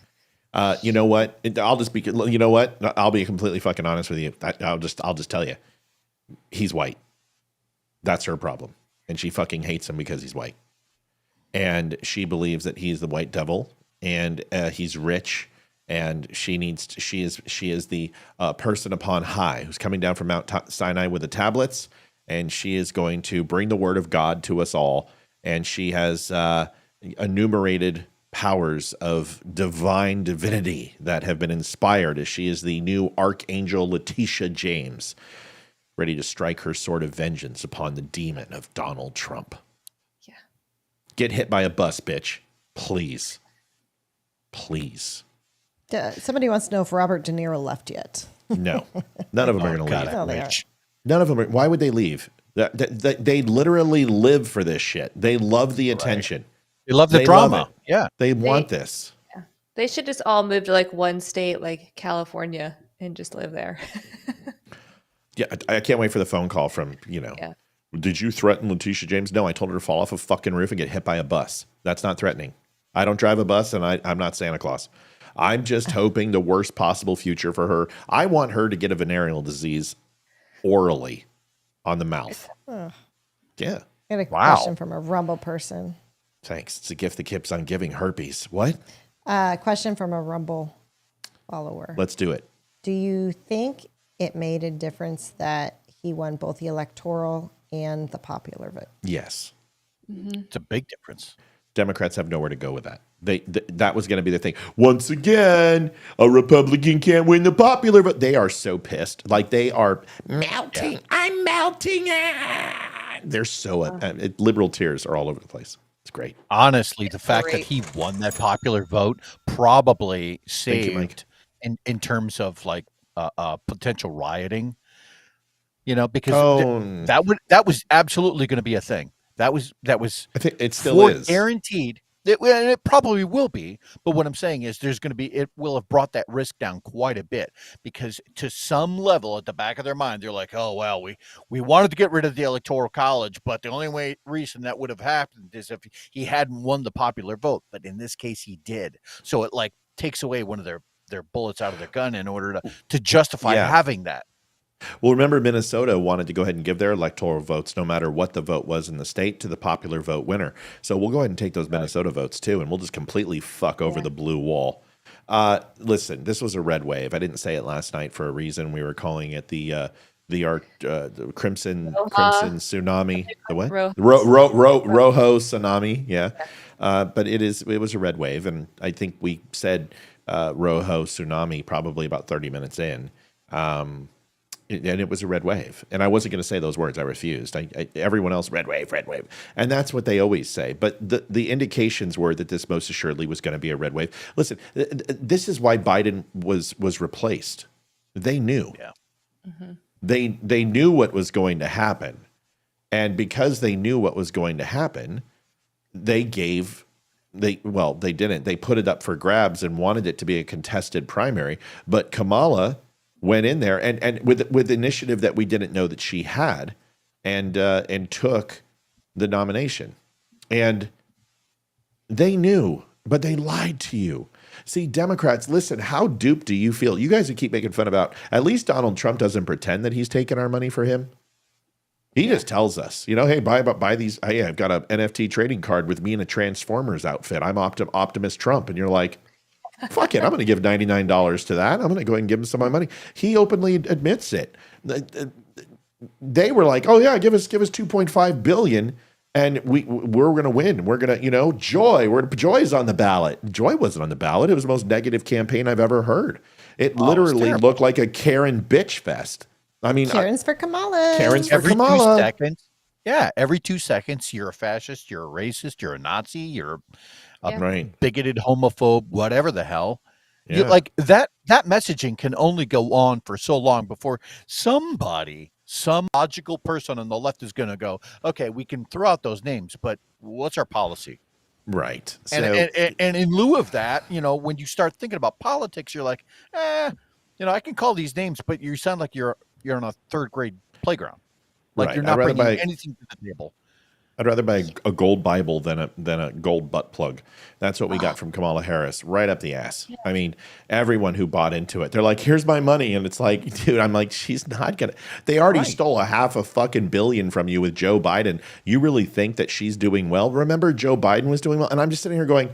A: You know what? I'll just be. You know what? I'll be completely fucking honest with you. I'll just tell you. He's white. That's her problem, and she fucking hates him because he's white, and she believes that he's the white devil, and he's rich, and she is the person upon high who's coming down from Mount Sinai with the tablets, and she is going to bring the word of God to us all. And she has enumerated powers of divine divinity that have been inspired, as she is the new Archangel Letitia James, ready to strike her sword of vengeance upon the demon of Donald Trump.
G: Yeah.
A: Get hit by a bus, bitch. Please. Please.
B: Somebody wants to know if Robert De Niro left yet.
A: No. None of them are going to leave.
B: No, they are.
A: None of them are. Why would they leave? They literally live for this shit. They love the attention.
C: They love the drama.
A: Love
C: yeah.
A: They want this.
G: Yeah. They should just all move to like one state, like California, and just live there.
A: Yeah, I can't wait for the phone call from,
G: Yeah.
A: Did you threaten Letitia James? No, I told her to fall off a fucking roof and get hit by a bus. That's not threatening. I don't drive a bus, and I'm not Santa Claus. I'm just hoping the worst possible future for her. I want her to get a venereal disease orally on the mouth.
B: Oh.
A: Yeah.
B: I got a question from a Rumble person.
A: Thanks. It's a gift that keeps on giving. Herpes. What?
B: Question from a Rumble follower.
A: Let's do it.
B: Do you think it made a difference that he won both the electoral and the popular vote?
A: Yes.
G: Mm-hmm.
C: It's a big difference.
A: Democrats have nowhere to go with that. That was going to be the thing. Once again, a Republican can't win the popular vote. They are so pissed. Like, they are melting. Yeah. I'm melting. They're so liberal tears are all over the place. It's great.
C: Honestly, the fact that he won that popular vote probably saved in terms of like potential rioting. Because that was absolutely going to be a thing. That was.
A: I think it still is
C: guaranteed. It probably will be, but what I'm saying is it will have brought that risk down quite a bit, because to some level at the back of their mind, they're like, oh, well, we wanted to get rid of the Electoral College, but the only reason that would have happened is if he hadn't won the popular vote. But in this case, he did. So it like takes away one of their bullets out of their gun in order to justify having that.
A: Well, remember, Minnesota wanted to go ahead and give their electoral votes, no matter what the vote was in the state, to the popular vote winner. So we'll go ahead and take those Minnesota votes, too, and we'll just completely fuck over the blue wall. Listen, this was a red wave. I didn't say it last night for a reason. We were calling it the crimson tsunami. The what? Rojo tsunami. Yeah. But it was a red wave, and I think we said Rojo tsunami probably about 30 minutes in. And it was a red wave. And I wasn't going to say those words. I refused. Everyone else, red wave. And that's what they always say. But the indications were that this most assuredly was going to be a red wave. Listen, this is why Biden was replaced. They knew. Yeah. Mm-hmm. They knew what was going to happen. And because they knew what was going to happen, they didn't. They put it up for grabs and wanted it to be a contested primary. But Kamala went in there and with initiative that we didn't know that she had, and took the nomination. And they knew, but they lied to you. See, Democrats, listen, how duped do you feel? You guys who keep making fun about, at least Donald Trump doesn't pretend that he's taking our money for him. He just tells us, hey, buy these. Hey, I've got an NFT trading card with me in a Transformers outfit. I'm Optimus Trump. And you're like, fuck it, I'm going to give $99 to that. I'm going to go ahead and give him some of my money. He openly admits it. They were like, oh yeah, give us $2.5 billion, and we're going to win. We're going to, Joy's on the ballot. Joy wasn't on the ballot. It was the most negative campaign I've ever heard. It literally looked like a Karen bitch fest. I mean,
B: Karen's for Kamala.
A: Karen's for
C: every
A: Kamala.
C: 2 seconds. Yeah, every 2 seconds, you're a fascist, you're a racist, you're a Nazi, you're a bigoted homophobe, whatever the hell. Yeah. Like that messaging can only go on for so long before some logical person on the left is going to go, okay, we can throw out those names, but what's our policy?
A: Right.
C: So, and in lieu of that, when you start thinking about politics, you're like, I can call these names, but you sound like you're on a third grade playground. Like you're not bringing anything to the table.
A: I'd rather buy a gold Bible than a gold butt plug. That's what we got from Kamala Harris, right up the ass. Yeah. I mean, everyone who bought into it, they're like, here's my money. And it's like, dude, I'm like, she's not going to. They already stole $500 million from you with Joe Biden. You really think that she's doing well? Remember, Joe Biden was doing well? And I'm just sitting here going,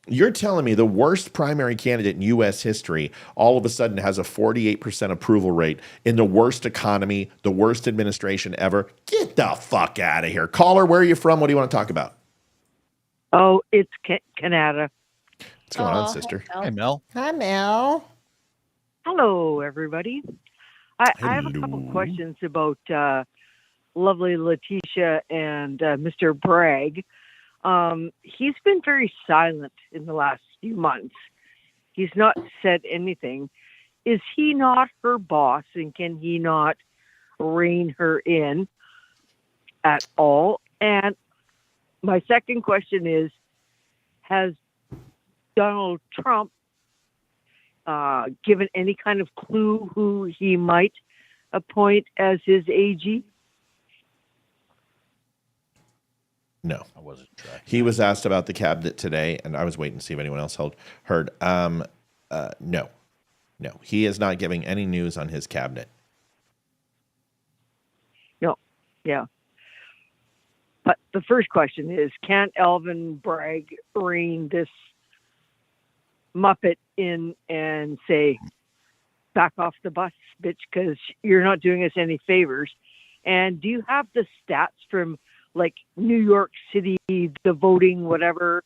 A: You're telling me the worst primary candidate in U.S. history all of a sudden has a 48% approval rate in the worst economy, the worst administration ever? Get the fuck out of here. Caller, where are you from? What do you want to talk about?
N: Oh, it's Canada.
A: What's going on, sister?
C: Hi, Mel.
B: Hi, Mel.
N: Hello, everybody. I have a couple questions about lovely Letitia and Mr. Bragg. He's been very silent in the last few months. He's not said anything. Is he not her boss, and can he not rein her in at all? And my second question is, has Donald Trump given any kind of clue who he might appoint as his AG?
A: No.
C: I wasn't tracking.
A: He was asked about the cabinet today, and I was waiting to see if anyone else heard. No. He is not giving any news on his cabinet.
N: No. Yeah. But the first question is, can Alvin Bragg rein this Muppet in and say, back off the bus, bitch, because you're not doing us any favors? And do you have the stats from like New York City, the voting, whatever,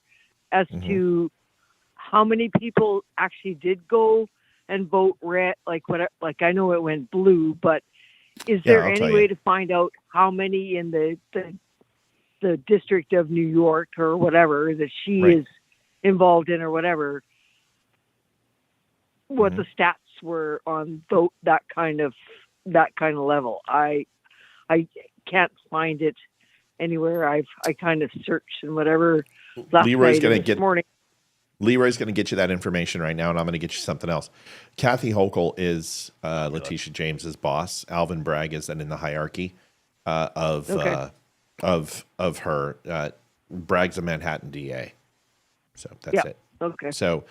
N: as to how many people actually did go and vote red? Like whatever, like I know it went blue, but is there any way to find out how many in the District of New York or whatever that she is involved in or whatever, what the stats were on vote that kind of level? I can't find it anywhere. I kind of searched and whatever.
A: Leeroy's going to get you that information right now, and I'm going to get you something else. Kathy Hochul is Letitia James's boss. Alvin Bragg is then in the hierarchy of her. Bragg's a Manhattan DA, so that's it.
N: Okay.
A: So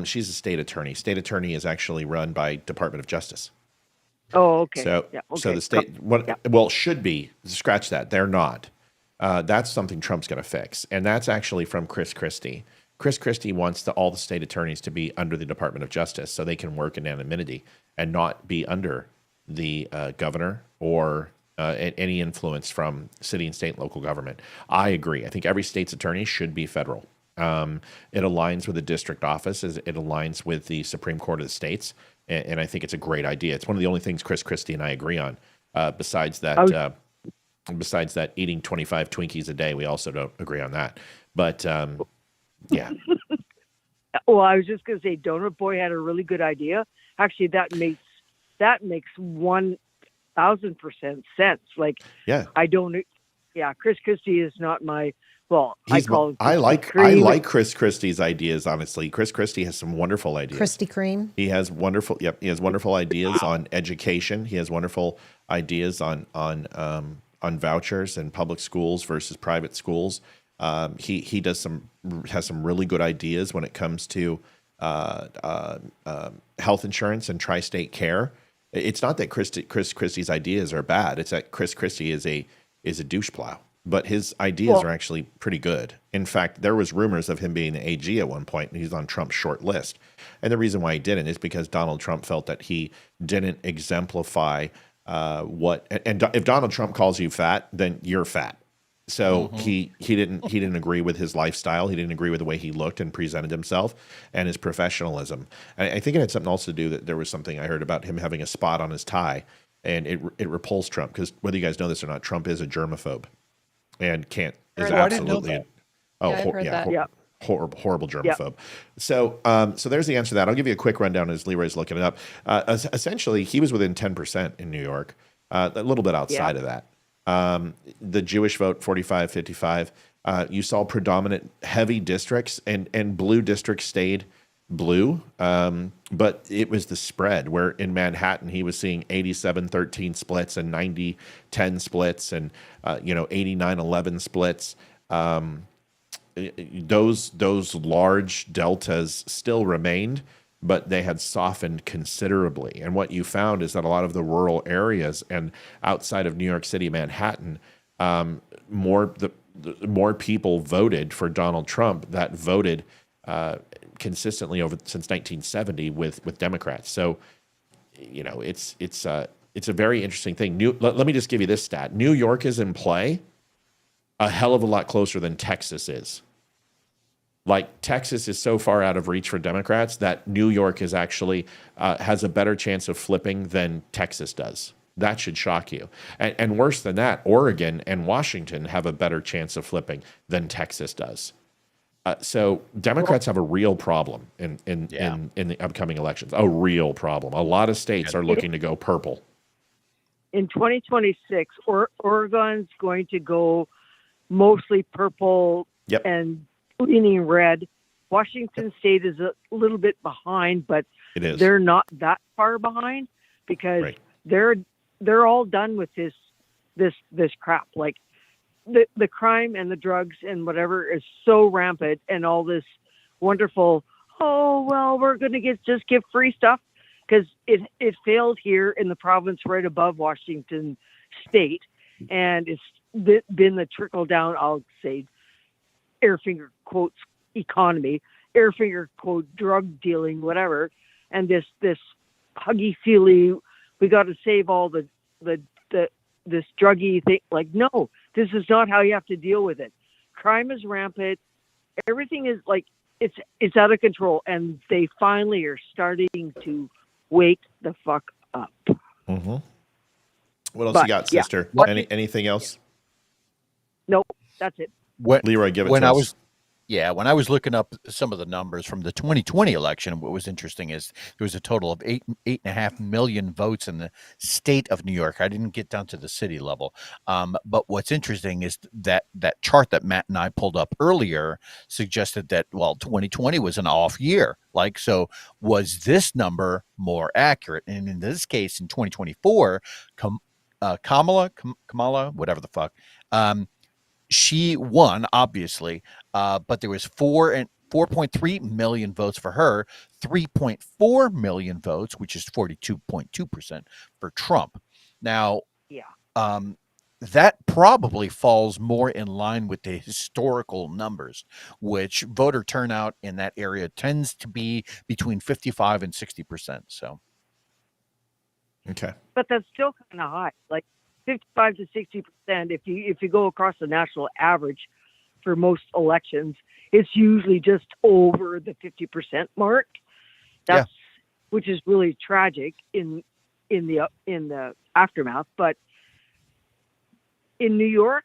A: she's a state attorney. State attorney is actually run by Department of Justice.
N: Oh, okay.
A: So, so the state, should be, scratch that. They're not. That's something Trump's going to fix. And that's actually from Chris Christie. Chris Christie wants all the state attorneys to be under the Department of Justice so they can work in anonymity and not be under the governor or any influence from city and state and local government. I agree. I think every state's attorney should be federal. It aligns with the district office. It aligns with the Supreme Court of the states. And I think it's a great idea. It's one of the only things Chris Christie and I agree on. Besides that eating 25 Twinkies a day, we also don't agree on that. But yeah.
N: Well, I was just going to say, Donut Boy had a really good idea. Actually, that makes 1,000% sense. Like, Chris Christie is not my. Well, I
A: like Chris Christie's ideas, honestly. Chris Christie has some wonderful ideas.
B: Krispy Kreme.
A: He has wonderful ideas on education. He has wonderful ideas on vouchers and public schools versus private schools. He has some really good ideas when it comes to health insurance and tri-state care. It's not that Chris Christie's ideas are bad. It's that Chris Christie is a douche plow. But his ideas are actually pretty good. In fact, there was rumors of him being the AG at one point, and he's on Trump's short list. And the reason why he didn't is because Donald Trump felt that he didn't exemplify if Donald Trump calls you fat, then you're fat. So he didn't agree with his lifestyle. He didn't agree with the way he looked and presented himself and his professionalism. And I think it had something else to do that there was something I heard about him having a spot on his tie, and it repulsed Trump, because whether you guys know this or not, Trump is a germaphobe. And horrible germaphobe. So there's the answer to that. I'll give you a quick rundown as Leeroy's looking it up. Essentially, he was within 10% in New York, a little bit outside of that. The Jewish vote, 45-55. You saw predominant heavy districts, and blue districts stayed blue, but it was the spread where in Manhattan he was seeing 87-13 splits and 90-10 splits and 89-11 splits. Those large deltas still remained, but they had softened considerably. And what you found is that a lot of the rural areas and outside of New York City, Manhattan, more people voted for Donald Trump that voted consistently since 1970 with Democrats. So, it's a very interesting thing. Let me just give you this stat. New York is in play a hell of a lot closer than Texas is. Like, Texas is so far out of reach for Democrats that New York is actually has a better chance of flipping than Texas does. That should shock you. And worse than that, Oregon and Washington have a better chance of flipping than Texas does. So Democrats have a real problem in the upcoming elections. A real problem. A lot of states are looking to go purple.
N: In 2026, Oregon's going to go mostly purple and leaning red. Washington State is a little bit behind, but they're not that far behind because they're all done with this crap. Like the crime and the drugs and whatever is so rampant, and all this wonderful, we're going to just give free stuff, because it failed here in the province right above Washington State, and it's been the trickle down, I'll say, air finger quotes economy, air finger quote drug dealing, whatever, and this huggy feely, we got to save all the this druggy thing. Like, no, this is not how you have to deal with it. Crime is rampant. Everything is like it's out of control, and they finally are starting to wake the fuck up.
A: Mm-hmm. What else you got, sister? Anything else?
N: Nope, that's it.
A: Leeroy, give it to us.
C: When I was looking up some of the numbers from the 2020 election, what was interesting is there was a total of 8.5 million votes in the state of New York. I didn't get down to the city level. But what's interesting is that chart that Matt and I pulled up earlier suggested that, 2020 was an off year. Like, so was this number more accurate? And in this case, in 2024, Kamala, whatever the fuck, she won, obviously, but there was 4.3 million votes for her, 3.4 million votes, which is 42.2% for Trump. Now, that probably falls more in line with the historical numbers, which voter turnout in that area tends to be between 55 and 60%. So,
A: okay,
N: but that's still kind of high, like 55 to 60%. If you go across the national average for most elections, it's usually just over the 50% mark. That's which is really tragic in the aftermath. But in New York,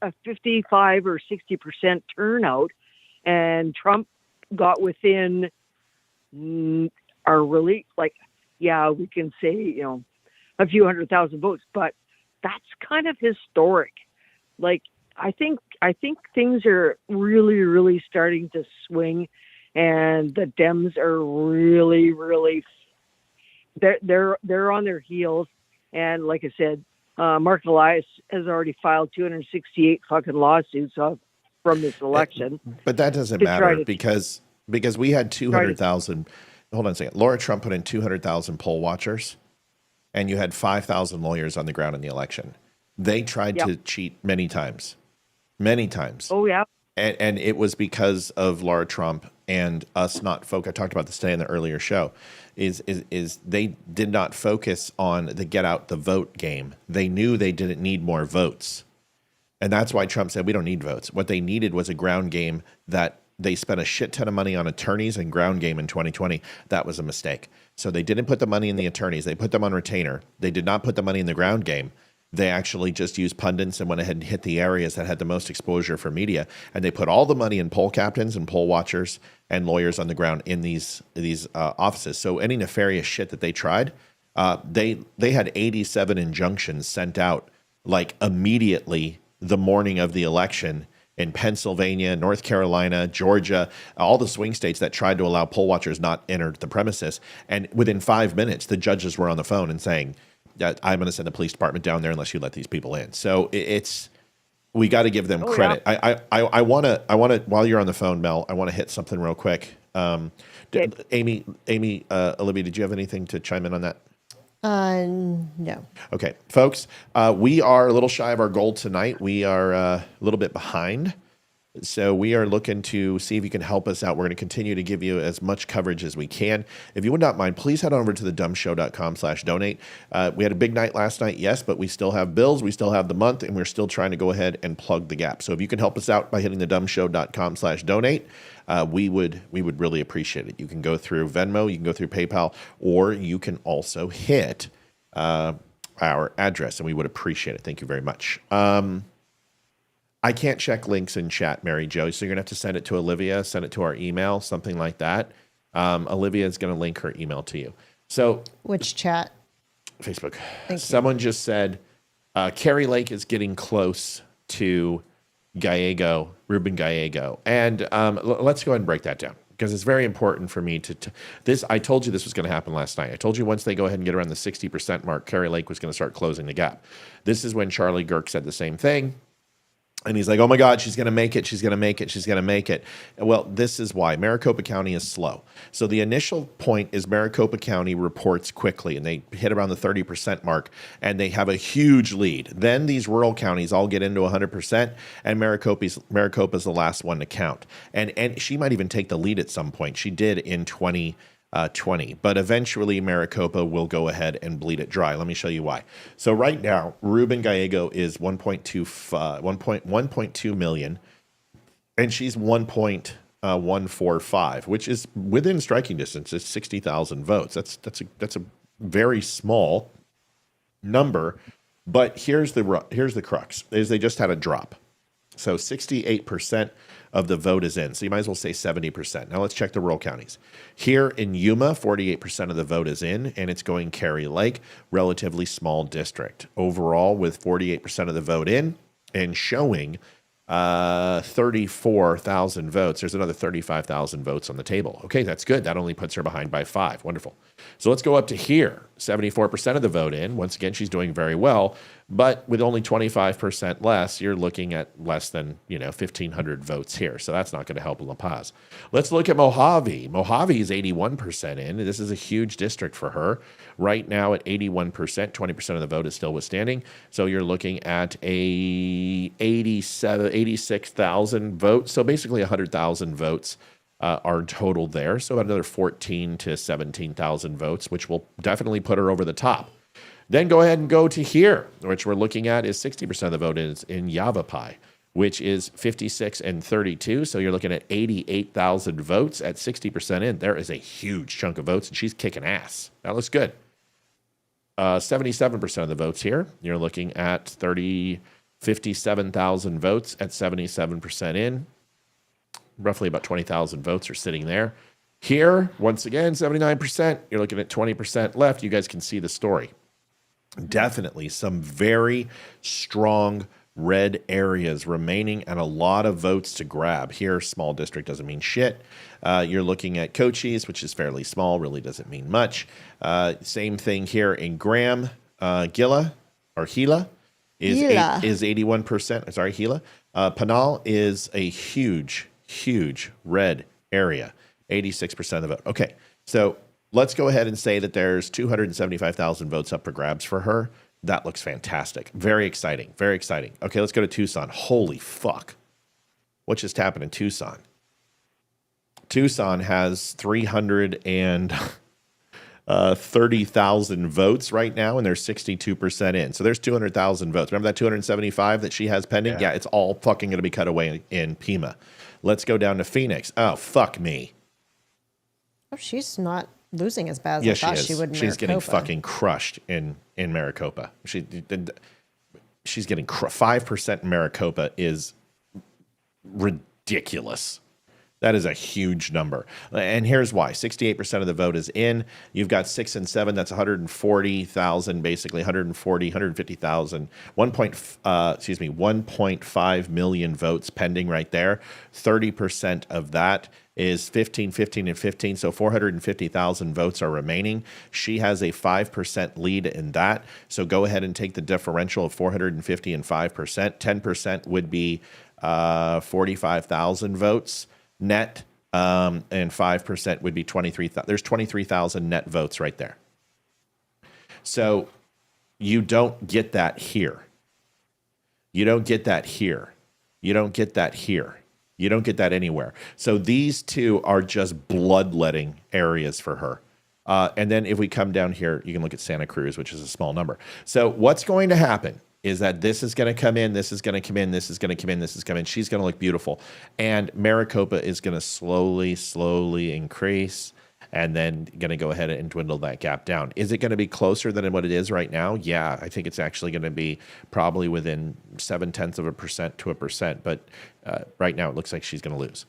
N: a 55 or 60% turnout, and Trump got within we can say, a few 100,000 votes, but that's kind of historic. Like, I think things are really, really starting to swing, and the Dems are really, really, they're on their heels. And like I said, Mark Elias has already filed 268 fucking lawsuits from this election.
A: But that doesn't matter because we had 200,000. Hold on a second. Laura Trump put in 200,000 poll watchers, and you had 5,000 lawyers on the ground in the election. They tried to cheat many times.
N: Oh, yeah.
A: And it was because of Laura Trump and us not focus. I talked about this today in the earlier show. Is they did not focus on the get out the vote game. They knew they didn't need more votes. And that's why Trump said, we don't need votes. What they needed was a ground game. That they spent a shit ton of money on attorneys and ground game in 2020. That was a mistake. So they didn't put the money in the attorneys. They put them on retainer. They did not put the money in the ground game. They actually just used pundits and went ahead and hit the areas that had the most exposure for media. And they put all the money in poll captains and poll watchers and lawyers on the ground in these offices. So any nefarious shit that they tried, they had 87 injunctions sent out like immediately the morning of the election in Pennsylvania, North Carolina, Georgia, all the swing states that tried to allow poll watchers not enter the premises. And within 5 minutes, the judges were on the phone and saying, I'm going to send the police department down there unless you let these people in. So we got to give them credit. Yeah. I want to, while you're on the phone, Mel, I want to hit something real quick. Amy, Olivia, did you have anything to chime in on that?
B: No.
A: Okay, folks, we are a little shy of our goal tonight. We are a little bit behind. So we are looking to see if you can help us out. We're going to continue to give you as much coverage as we can. If you would not mind, please head on over to thedumshow.com/donate. We had a big night last night, yes, but we still have bills. We still have the month, and we're still trying to go ahead and plug the gap. So if you can help us out by hitting thedumshow.com/donate, we would really appreciate it. You can go through Venmo, you can go through PayPal, or you can also hit our address, and we would appreciate it. Thank you very much. I can't check links in chat, Mary Jo, so you're going to have to send it to Olivia, send it to our email, something like that. Olivia is going to link her email to you. So,
B: which chat?
A: Facebook.
B: Thank
A: Someone just said Carrie Lake is getting close to Gallego, Ruben Gallego. And let's go ahead and break that down, because it's very important for me to this. I told you this was going to happen last night. I told you once they go ahead and get around the 60% mark, Carrie Lake was going to start closing the gap. This is when Charlie Girk said the same thing. And he's like, oh my God, she's going to make it. She's going to make it. She's going to make it. Well, this is why Maricopa County is slow. So the initial point is Maricopa County reports quickly, and they hit around the 30% mark, and they have a huge lead. Then these rural counties all get into 100%, and Maricopa's the last one to count. And she might even take the lead at some point. She did in 2020, but eventually Maricopa will go ahead and bleed it dry. Let me show you why. So right now, Ruben Gallego is 1.2 million, and she's 1.145, which is within striking distance. It's 60,000 votes. That's a very small number, but here's the crux: is they just had a drop. So 68% of the vote is in. So you might as well say 70%. Now let's check the rural counties. Here in Yuma, 48% of the vote is in, and it's going Carrie Lake, relatively small district. Overall, with 48% of the vote in and showing 34,000 votes, there's another 35,000 votes on the table. Okay, that's good. That only puts her behind by 5. Wonderful. So let's go up to here. 74% of the vote in. Once again, she's doing very well. But with only 25% less, you're looking at less than 1,500 votes here. So that's not going to help La Paz. Let's look at Mojave. Mojave is 81% in. This is a huge district for her. Right now at 81%, 20% of the vote is still withstanding. So you're looking at 86,000 votes. So basically 100,000 votes are total there. So about another 14 to 17,000 votes, which will definitely put her over the top. Then go ahead and go to here, which we're looking at is 60% of the vote is in Yavapai, which is 56 and 32. So you're looking at 88,000 votes at 60% in. There is a huge chunk of votes, and she's kicking ass. That looks good. 77% of the votes here. You're looking at 57,000 votes at 77% in. Roughly about 20,000 votes are sitting there. Here, once again, 79%. You're looking at 20% left. You guys can see the story. Definitely some very strong red areas remaining and a lot of votes to grab. Here, small district doesn't mean shit. You're looking at Cochise, which is fairly small, really doesn't mean much. Same thing here in Graham. Gila is 81%. Sorry, Gila. Pinal is a huge red area, 86% of the vote. Okay, so let's go ahead and say that there's 275,000 votes up for grabs for her. That looks fantastic. Very exciting. Very exciting. Okay, let's go to Tucson. Holy fuck. What just happened in Tucson? Tucson has 330,000 votes right now, and they're 62% in. So there's 200,000 votes. Remember that 275 that she has pending? Yeah, it's all fucking going to be cut away in Pima. Let's go down to Phoenix. Oh, fuck me.
B: Oh, she's not losing as bad as
A: Yes,
B: I thought
A: she
B: she
A: is.
B: would in
A: She's getting
B: Maricopa.
A: fucking crushed in Maricopa. She's getting 5% in Maricopa is ridiculous. That is a huge number. And here's why. 68% of the vote is in. You've got 6 and 7. That's 140,000, basically 150,000. 1.5 million votes pending right there. 30% of that is 15, 15, and 15. So 450,000 votes are remaining. She has a 5% lead in that. So go ahead and take the differential of 450 and 5%. 10% would be 45,000 votes net, and 5% would be 23,000. There's 23,000 net votes right there. So you don't get that here. You don't get that here. You don't get that here. You don't get that anywhere. So these two are just bloodletting areas for her. And then if we come down here, you can look at Santa Cruz, which is a small number. So what's going to happen is that this is going to come in, this is going to come in, this is going to come in, this is coming in. She's going to look beautiful. And Maricopa is going to slowly increase and then going to go ahead and dwindle that gap down. Is it going to be closer than what it is right now? Yeah, I think it's actually going to be probably within 0.7% to 1%. But right now it looks like she's going to lose.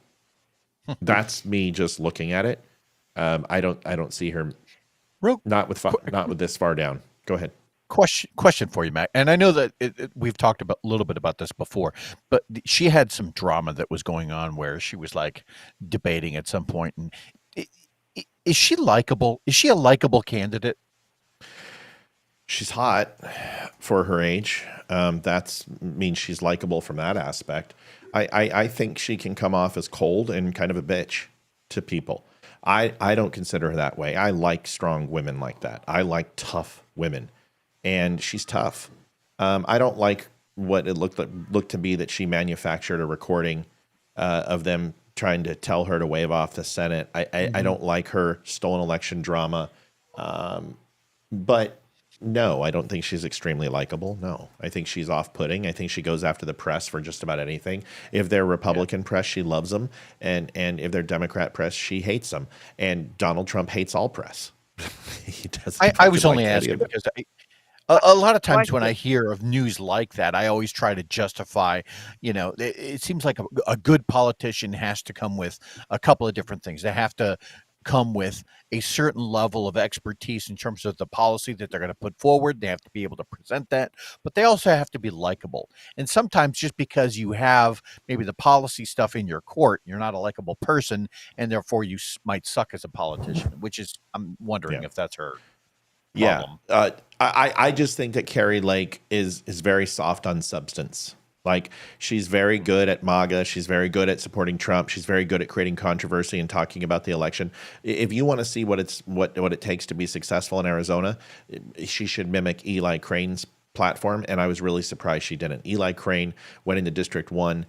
A: That's me just looking at it. I don't see her not with this far down. Go ahead.
C: Question for you, Matt. And I know that we've talked about a little bit about this before, but she had some drama that was going on where she was like debating at some point. And is she likable? Is she a likable candidate?
A: She's hot for her age. That means she's likable from that aspect. I think she can come off as cold and kind of a bitch to people. I don't consider her that way. I like strong women like that. I like tough women. And she's tough. I don't like what it looked to be that she manufactured a recording of them trying to tell her to wave off the Senate. I don't like her stolen election drama. But no, I don't think she's extremely likable. No, I think she's off-putting. I think she goes after the press for just about anything. If they're Republican press, she loves them. And if they're Democrat press, she hates them. And Donald Trump hates all press. He doesn't.
C: I was only asking because a lot of times when I hear of news like that, I always try to justify, it seems like a good politician has to come with a couple of different things. They have to come with a certain level of expertise in terms of the policy that they're going to put forward. They have to be able to present that, but they also have to be likable. And sometimes just because you have maybe the policy stuff in your court, you're not a likable person, and therefore you might suck as a politician, which is, I'm wondering if that's her problem.
A: Yeah. I just think that Carrie Lake is very soft on substance. Like, she's very good at MAGA. She's very good at supporting Trump. She's very good at creating controversy and talking about the election. If you want to see what it takes to be successful in Arizona, she should mimic Eli Crane's platform, and I was really surprised she didn't. Eli Crane went into District 1.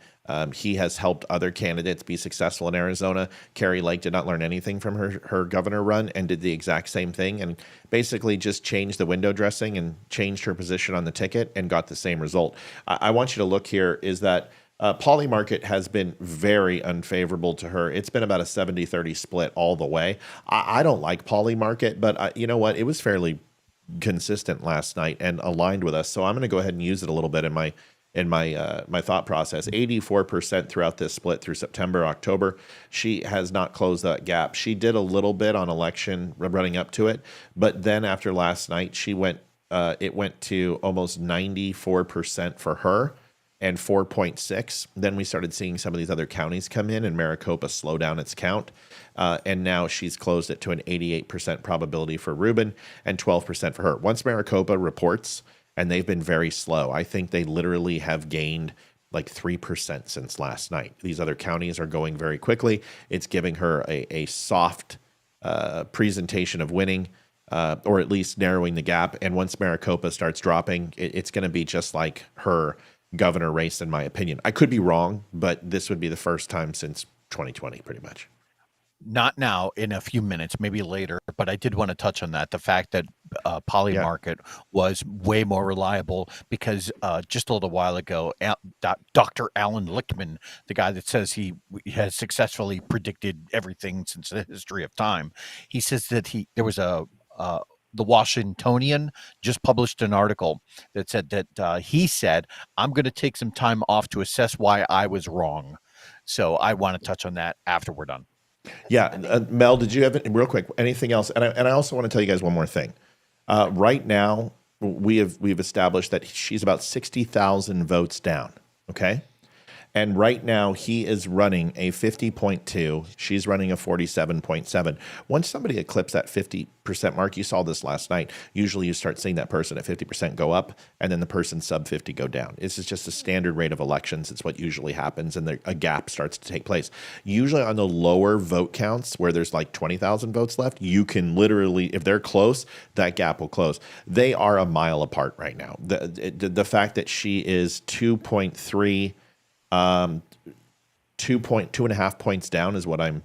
A: He has helped other candidates be successful in Arizona. Carrie Lake did not learn anything from her governor run and did the exact same thing and basically just changed the window dressing and changed her position on the ticket and got the same result. I want you to look here is that Polly Market has been very unfavorable to her. It's been about a 70-30 split all the way. I don't like Polly Market, but you know what? It was fairly consistent last night and aligned with us. So I'm going to go ahead and use it a little bit in my thought process. 84% throughout this split through September, October. She has not closed that gap. She did a little bit on election running up to it, but then after last night, it went to almost 94% for her and 4.6. Then we started seeing some of these other counties come in and Maricopa slow down its count. And now she's closed it to an 88% probability for Rubin and 12% for her. Once Maricopa reports, and they've been very slow, I think they literally have gained like 3% since last night. These other counties are going very quickly. It's giving her a soft presentation of winning, or at least narrowing the gap. And once Maricopa starts dropping, it's going to be just like her governor race, in my opinion. I could be wrong, but this would be the first time since 2020, pretty much.
C: Not now, in a few minutes, maybe later, but I did want to touch on that. The fact that Polly Market was way more reliable because just a little while ago, Dr. Alan Lichtman, the guy that says he has successfully predicted everything since the history of time, he says that there was the Washingtonian just published an article that said that he said, I'm going to take some time off to assess why I was wrong. So I want to touch on that after we're done.
A: Yeah. Mel, did you have real quick anything else? And I also want to tell you guys one more thing. Right now, we've established that she's about 60,000 votes down. Okay. And right now he is running a 50.2. She's running a 47.7. Once somebody eclipses that 50% mark, you saw this last night. Usually you start seeing that person at 50% go up and then the person sub 50 go down. This is just a standard rate of elections. It's what usually happens. And a gap starts to take place. Usually on the lower vote counts where there's like 20,000 votes left, you can literally, if they're close, that gap will close. They are a mile apart right now. The fact that she is 2.3 2.5 points down is what I'm.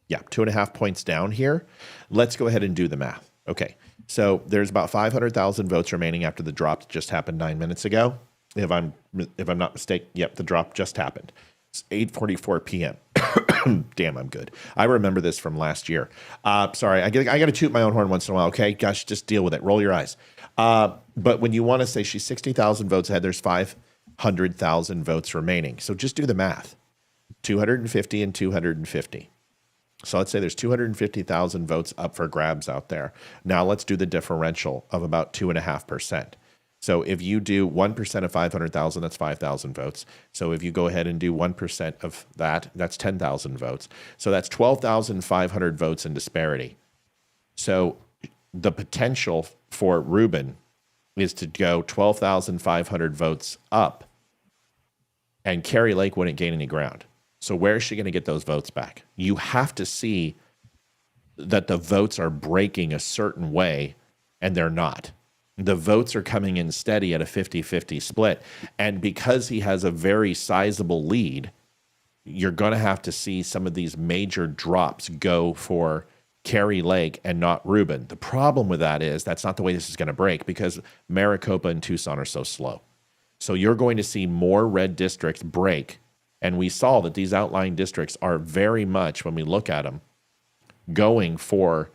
A: Yeah, 2.5 points down here. Let's go ahead and do the math. Okay, so there's about 500,000 votes remaining after the drop that just happened 9 minutes ago. If I'm not mistaken, yep, the drop just happened. It's 8:44 p.m. Damn, I'm good. I remember this from last year. Sorry, I got to toot my own horn once in a while. Okay, gosh, just deal with it. Roll your eyes. But when you want to say she's 60,000 votes ahead, there's 500,000 votes remaining. So just do the math. 250 and 250. So let's say there's 250,000 votes up for grabs out there. Now let's do the differential of about 2.5%. So if you do 1% of 500,000, that's 5,000 votes. So if you go ahead and do 1% of that, that's 10,000 votes. So that's 12,500 votes in disparity. So the potential for Rubin is to go 12,500 votes up, and Kari Lake wouldn't gain any ground. So where is she going to get those votes back? You have to see that the votes are breaking a certain way, and they're not. The votes are coming in steady at a 50-50 split. And because he has a very sizable lead, you're going to have to see some of these major drops go for Kari Lake and not Rubin. The problem with that is that's not the way this is going to break, because Maricopa and Tucson are so slow. So you're going to see more red districts break. And we saw that these outlying districts are very much, when we look at them, going for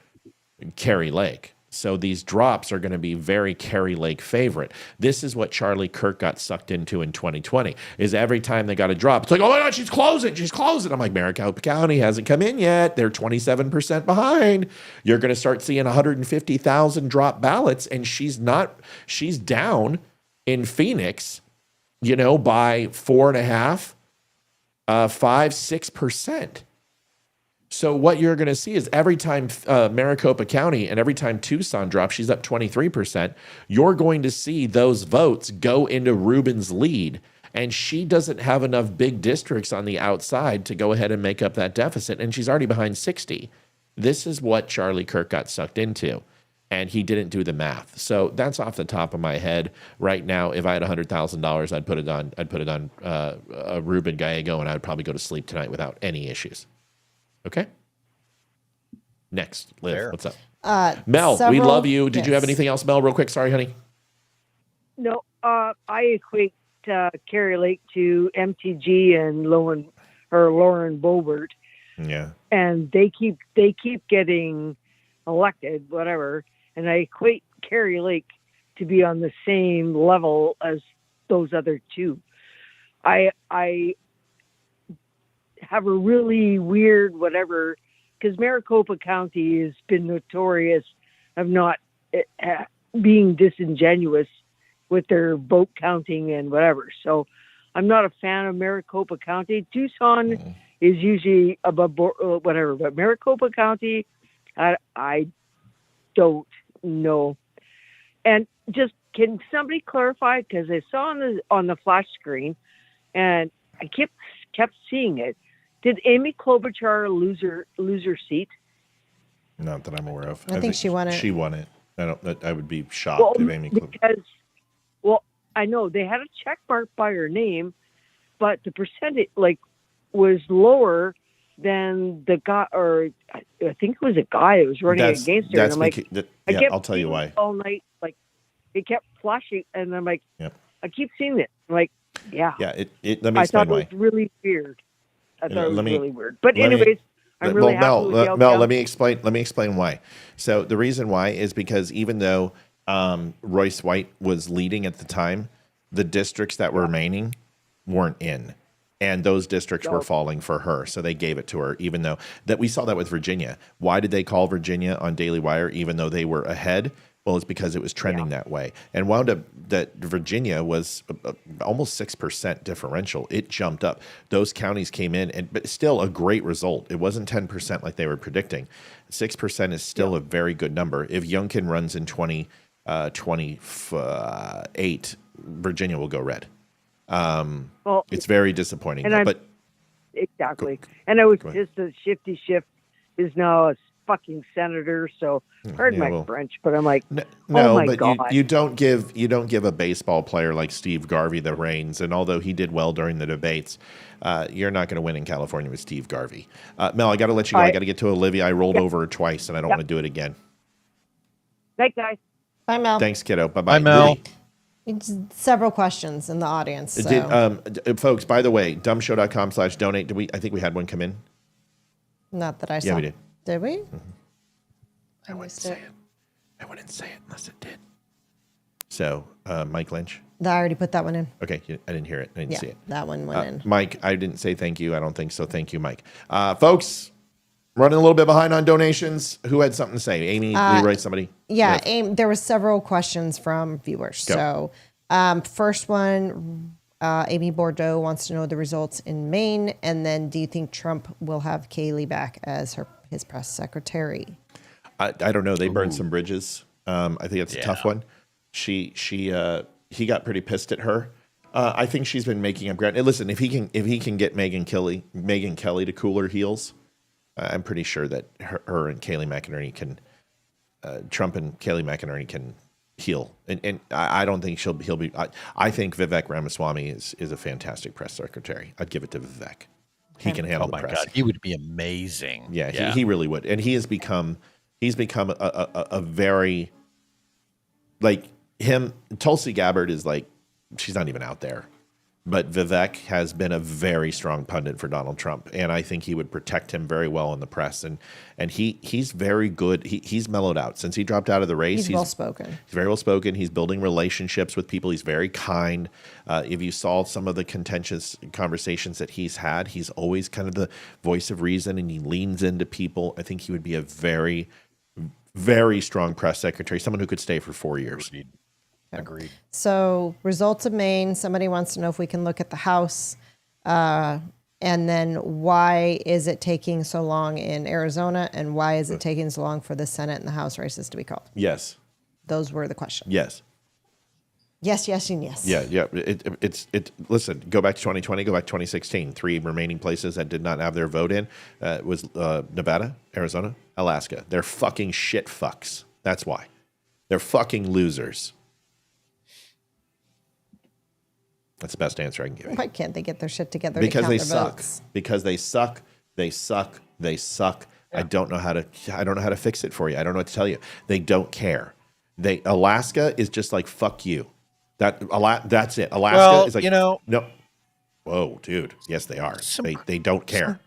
A: Kari Lake. So these drops are going to be very Kari Lake favorite. This is what Charlie Kirk got sucked into in 2020, is every time they got a drop, it's like, oh my God, she's closing. I'm like, Maricopa County hasn't come in yet. They're 27% behind. You're going to start seeing 150,000 drop ballots, and she's down in Phoenix, by 4.5%. 5-6%. So what you're going to see is every time Maricopa County and every time Tucson drops, she's up 23%. You're going to see those votes go into Rubin's lead, and she doesn't have enough big districts on the outside to go ahead and make up that deficit, and she's already behind 60. This is what Charlie Kirk got sucked into, and he didn't do the math. So that's off the top of my head right now. If I had $100,000, I'd put it on a Rubin Gallego, and I'd probably go to sleep tonight without any issues. Okay. Next, Liv, what's up? Mel, we love you. Did you have anything else, Mel? Real quick, sorry, honey.
N: No, I equate Kari Lake to MTG and Lauren Boebert.
A: Yeah.
N: And they keep getting elected, whatever. And I equate Kari Lake to be on the same level as those other two. I have a really weird whatever, because Maricopa County has been notorious of not being disingenuous with their vote counting and whatever. So I'm not a fan of Maricopa County. Tucson is usually above whatever, but Maricopa County, I don't know. And just, can somebody clarify? Because I saw on the flash screen, and I kept seeing it. Did Amy Klobuchar lose her seat?
A: Not that I'm aware of.
B: I think she won it.
A: She won it. I would be shocked if Amy Klobuchar.
N: Because, I know they had a check mark by her name, but the percentage was lower than the guy, or I think it was a guy that was running against her. And I'm like,
A: I'll tell you why.
N: All night, it kept flashing, and I'm like, I keep seeing it. I'm like, yeah.
A: Yeah. Let me explain why.
N: I thought it was really weird. Really weird. But anyways, I'm really happy with the
A: Mel, let me explain why. So the reason why is because even though Royce White was leading at the time, the districts that were remaining weren't in. And those districts were falling for her. So they gave it to her, even though that we saw that with Virginia. Why did they call Virginia on Daily Wire, even though they were ahead? Well, it's because it was trending that way, and wound up that Virginia was almost 6% differential. It jumped up. Those counties came in, but still a great result. It wasn't 10% like they were predicting. 6% is still a very good number. If Youngkin runs in 2028, Virginia will go red. It's very disappointing. Exactly.
N: And I was just a shifty shift is now fucking senator. So pardon my French, but I'm like,
A: no,
N: oh my
A: but
N: God.
A: you don't give a baseball player like Steve Garvey the reins. And although he did well during the debates, you're not going to win in California with Steve Garvey. Mel, I got to let you go. I got to get to Olivia. I rolled over her twice, and I don't want to do it again.
N: Night, guys.
B: Bye, Mel.
A: Thanks, kiddo. Bye,
C: Bye, Mel.
A: Rudy.
B: It's several questions in the audience. So.
A: Folks, by the way, dumbshow.com/donate. I think we had one come in.
B: Not that I saw.
A: Yeah, we did.
B: Did we?
A: Mm-hmm. I wouldn't say it. I wouldn't say it unless it did. So, Mike Lynch.
B: I already put that one in.
A: Okay, I didn't hear it. I didn't see it.
B: That one went in.
A: Mike, I didn't say thank you. I don't think so. Thank you, Mike. Folks, running a little bit behind on donations. Who had something to say? Amy, Leeroy, somebody?
B: Yeah, there were several questions from viewers.
A: Go.
B: So, first one, Amy Bordeaux wants to know the results in Maine, and then do you think Trump will have Kaylee back as his press secretary?
A: I don't know. They burned some bridges. I think it's a tough one. He got pretty pissed at her. I think she's been making up ground. And listen, if he can get Megyn Kelly to cool her heels, I'm pretty sure that her and Kaylee McInerney can, Trump and Kaylee McInerney can heal. And I don't think he'll be. I think Vivek Ramaswamy is a fantastic press secretary. I'd give it to Vivek. He can handle the press.
C: God, he would be amazing.
A: Yeah. He really would. And he's become a very, like him. Tulsi Gabbard is like, she's not even out there. But Vivek has been a very strong pundit for Donald Trump, and I think he would protect him very well in the press. And he's very good. He's mellowed out since he dropped out of the race.
B: He's well spoken.
A: He's very well spoken. He's building relationships with people. He's very kind. If you saw some of the contentious conversations that he's had, he's always kind of the voice of reason, and he leans into people. I think he would be a very, very strong press secretary, someone who could stay for 4 years.
C: Agreed.
B: So, results of Maine. Somebody wants to know if we can look at the House. And then why is it taking so long in Arizona? And why is it taking so long for the Senate and the House races to be called?
A: Yes.
B: Those were the questions.
A: Yes.
B: Yes, yes, and yes.
A: Yeah. Listen, go back to 2020, go back to 2016. 3 remaining places that did not have their vote in was Nevada, Arizona, Alaska. They're fucking shit fucks. That's why. They're fucking losers. That's the best answer I can give you.
B: Why can't they get their shit together?
A: Because
B: to count
A: they
B: their
A: suck.
B: Votes?
A: Because they suck. They suck. They suck. Yeah. I don't know how to fix it for you. I don't know what to tell you. They don't care. Alaska is just like fuck you. That's it. Alaska is like no. Whoa, dude. Yes, they are. They don't care.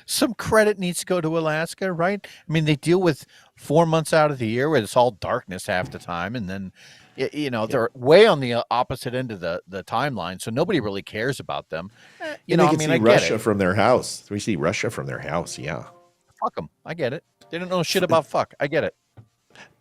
C: Some credit needs to go to Alaska, right? I mean, they deal with 4 months out of the year where it's all darkness half the time, and then they're way on the opposite end of the timeline, so nobody really cares about them.
A: I see Russia from their house. We see Russia from their house. Yeah,
C: fuck them. I get it. They don't know shit about fuck. I get it.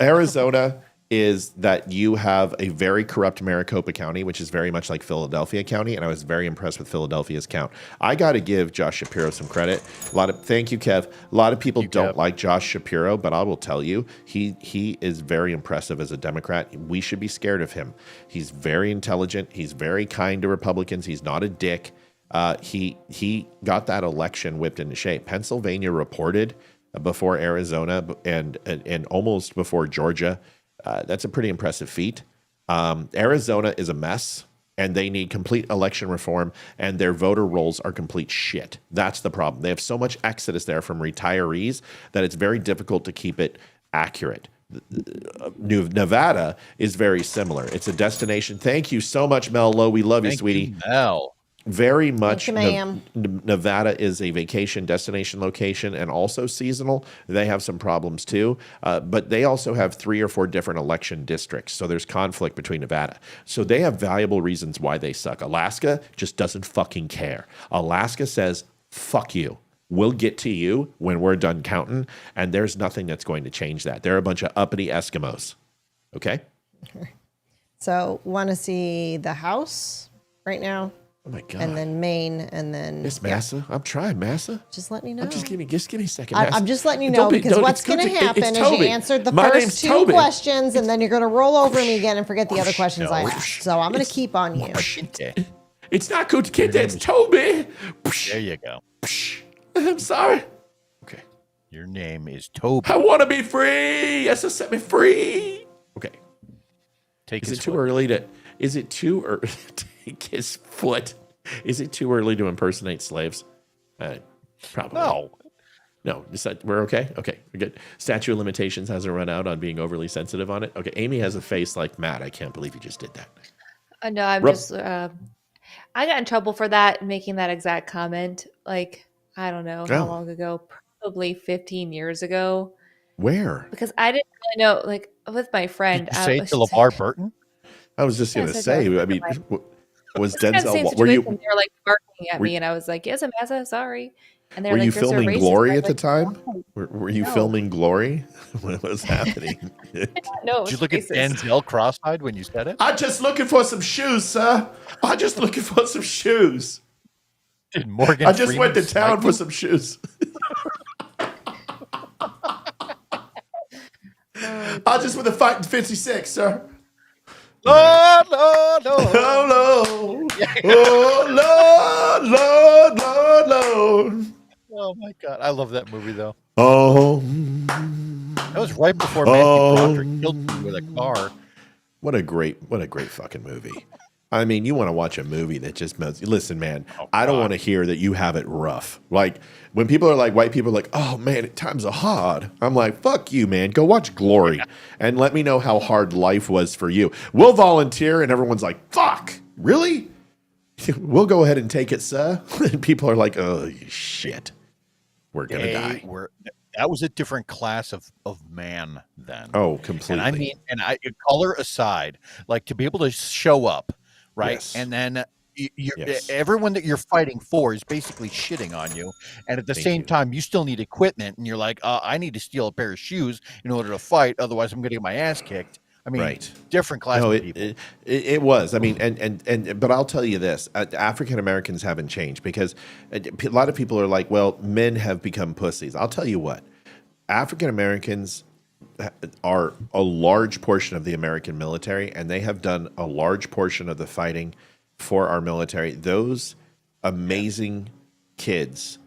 A: Arizona is that you have a very corrupt Maricopa County, which is very much like Philadelphia County, and I was very impressed with Philadelphia's count. I got to give Josh Shapiro some credit. Thank you, Kev. A lot of people don't like Josh Shapiro, but I will tell you, he is very impressive as a Democrat. We should be scared of him. He's very intelligent. He's very kind to Republicans. He's not a dick. He got that election whipped into shape. Pennsylvania reported before Arizona and almost before Georgia. That's a pretty impressive feat. Arizona is a mess, and they need complete election reform, and their voter rolls are complete shit. That's the problem. They have so much exodus there from retirees that it's very difficult to keep it accurate. Nevada is very similar. It's a destination. Thank you so much, Mel Lowe. We love you, sweetie.
C: Mel.
A: Very much.
B: Thank you, ma'am.
A: Nevada is a vacation destination location and also seasonal. They have some problems too, but they also have 3 or 4 different election districts. So there's conflict between Nevada. So they have valuable reasons why they suck. Alaska just doesn't fucking care. Alaska says, fuck you. We'll get to you when we're done counting. And there's nothing that's going to change that. They're a bunch of uppity Eskimos. Okay?
B: So want to see the House right now?
A: Oh my God.
B: And then Maine, and then
A: Miss Massa. I'm trying, Massa.
B: Just let me know.
A: Just give me a second.
B: I'm just letting you know because what's going to happen is you answered the first 2 questions, and then you're going to roll over me again and forget the other questions I asked. So I'm going to keep on you.
A: It's not Kunta Kinte, it's Toby.
C: There you go.
A: I'm sorry. Okay.
C: Your name is Toby.
A: I want to be free. Yes, set me free. Okay. Is it too early to take his foot? Is it too early to impersonate slaves? Probably. No, we're okay? Okay, we're good. Statute of limitations hasn't run out on being overly sensitive on it. Okay, Amy has a face like Matt. I can't believe you just did that.
G: No, I'm just, I got in trouble for that, making that exact comment. Like, I don't know how long ago, probably 15 years ago.
A: Where?
G: Because I didn't really know, like, with my friend.
C: Did you say it to LeVar Burton?
A: I was just going to say, I mean, was Denzel,
G: were you? They were like barking at me, and I was like, yes, Amasa, sorry. And
A: were you filming Glory at the time? Were you filming Glory? What was happening?
G: No.
C: Did you look at Denzel cross-eyed when you said it?
A: I'm just looking for some shoes, sir. I'm just looking for some shoes.
C: Did Morgan
A: I just went to town for some shoes. I just went to fight in 56, sir.
C: Lord, Lord, Lord.
A: Oh, Lord. Oh, Lord, Lord, Lord, Lord.
C: Oh, my God. I love that movie, though.
A: Oh.
C: That was right before Matthew Broderick killed me with a car.
A: What a great fucking movie. I mean, you want to watch a movie that just listen, man, I don't want to hear that you have it rough. Like, when people are like, white people are like, oh, man, times are hard. I'm like, fuck you, man. Go watch Glory and let me know how hard life was for you. We'll volunteer, and everyone's like, fuck, really? We'll go ahead and take it, sir. And people are like, oh, shit. We're going to die.
C: That was a different class of man then.
A: Oh, completely.
C: And I mean, color aside, like to be able to show up, right?
A: Yes.
C: And then everyone that you're fighting for is basically shitting on you. And at the same time, you still need equipment. And you're like, I need to steal a pair of shoes in order to fight. Otherwise, I'm going to get my ass kicked. I mean, different class of people.
A: It was. I mean, but I'll tell you this: African Americans haven't changed because a lot of people are like, "Well, men have become pussies." I'll tell you what: African Americans are a large portion of the American military, and they have done a large portion of the fighting for our military. Those amazing kids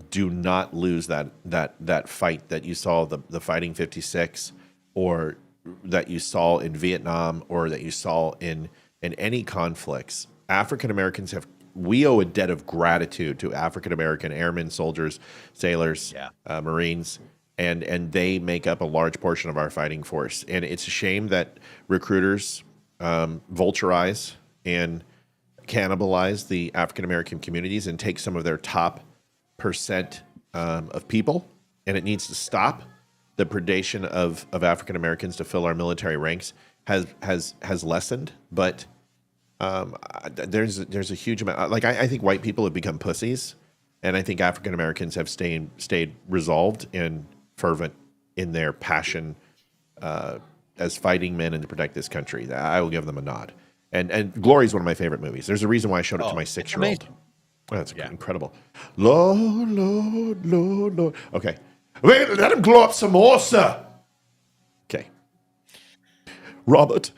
A: do not lose that fight that you saw the Fighting 56 or that you saw in Vietnam or that you saw in any conflicts. African Americans we owe a debt of gratitude to African American airmen, soldiers, sailors, Marines, and they make up a large portion of our fighting force. And it's a shame that recruiters vulturize and cannibalize the African American communities and take some of their top percent of people, and it needs to stop. The predation of African Americans to fill our military ranks has lessened, but there's a huge amount. Like I think white people have become pussies, and I think African Americans have stayed resolved and fervent in their passion as fighting men and to protect this country. I will give them a nod. And Glory is one of my favorite movies. There's a reason why I showed it to my 6-year-old. Oh, that's incredible. Lord, Lord, Lord, Lord. Okay. Wait, let him glow up some more, sir. Okay. Robert.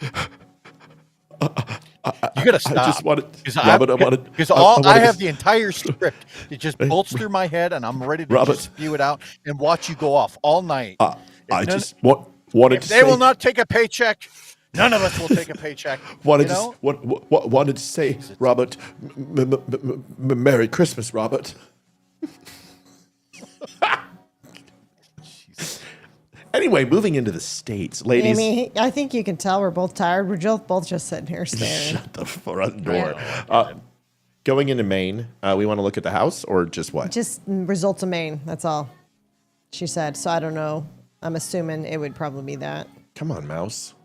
C: You gotta stop.
A: I just wanted,
C: because I have the entire script. It just bolts through my head, and I'm ready to just spew it out and watch you go off all night.
A: I just wanted to say
C: they will not take a paycheck. None of us will take a paycheck.
A: Wanted to say, Robert, Merry Christmas, Robert. Anyway, moving into the States, ladies.
B: Amy, I think you can tell we're both tired. We're both just sitting here staring.
A: Shut the front door. Going into Maine, we want to look at the house or just what?
B: Just results of Maine. That's all she said. So I don't know. I'm assuming it would probably be that.
A: Come on, mouse.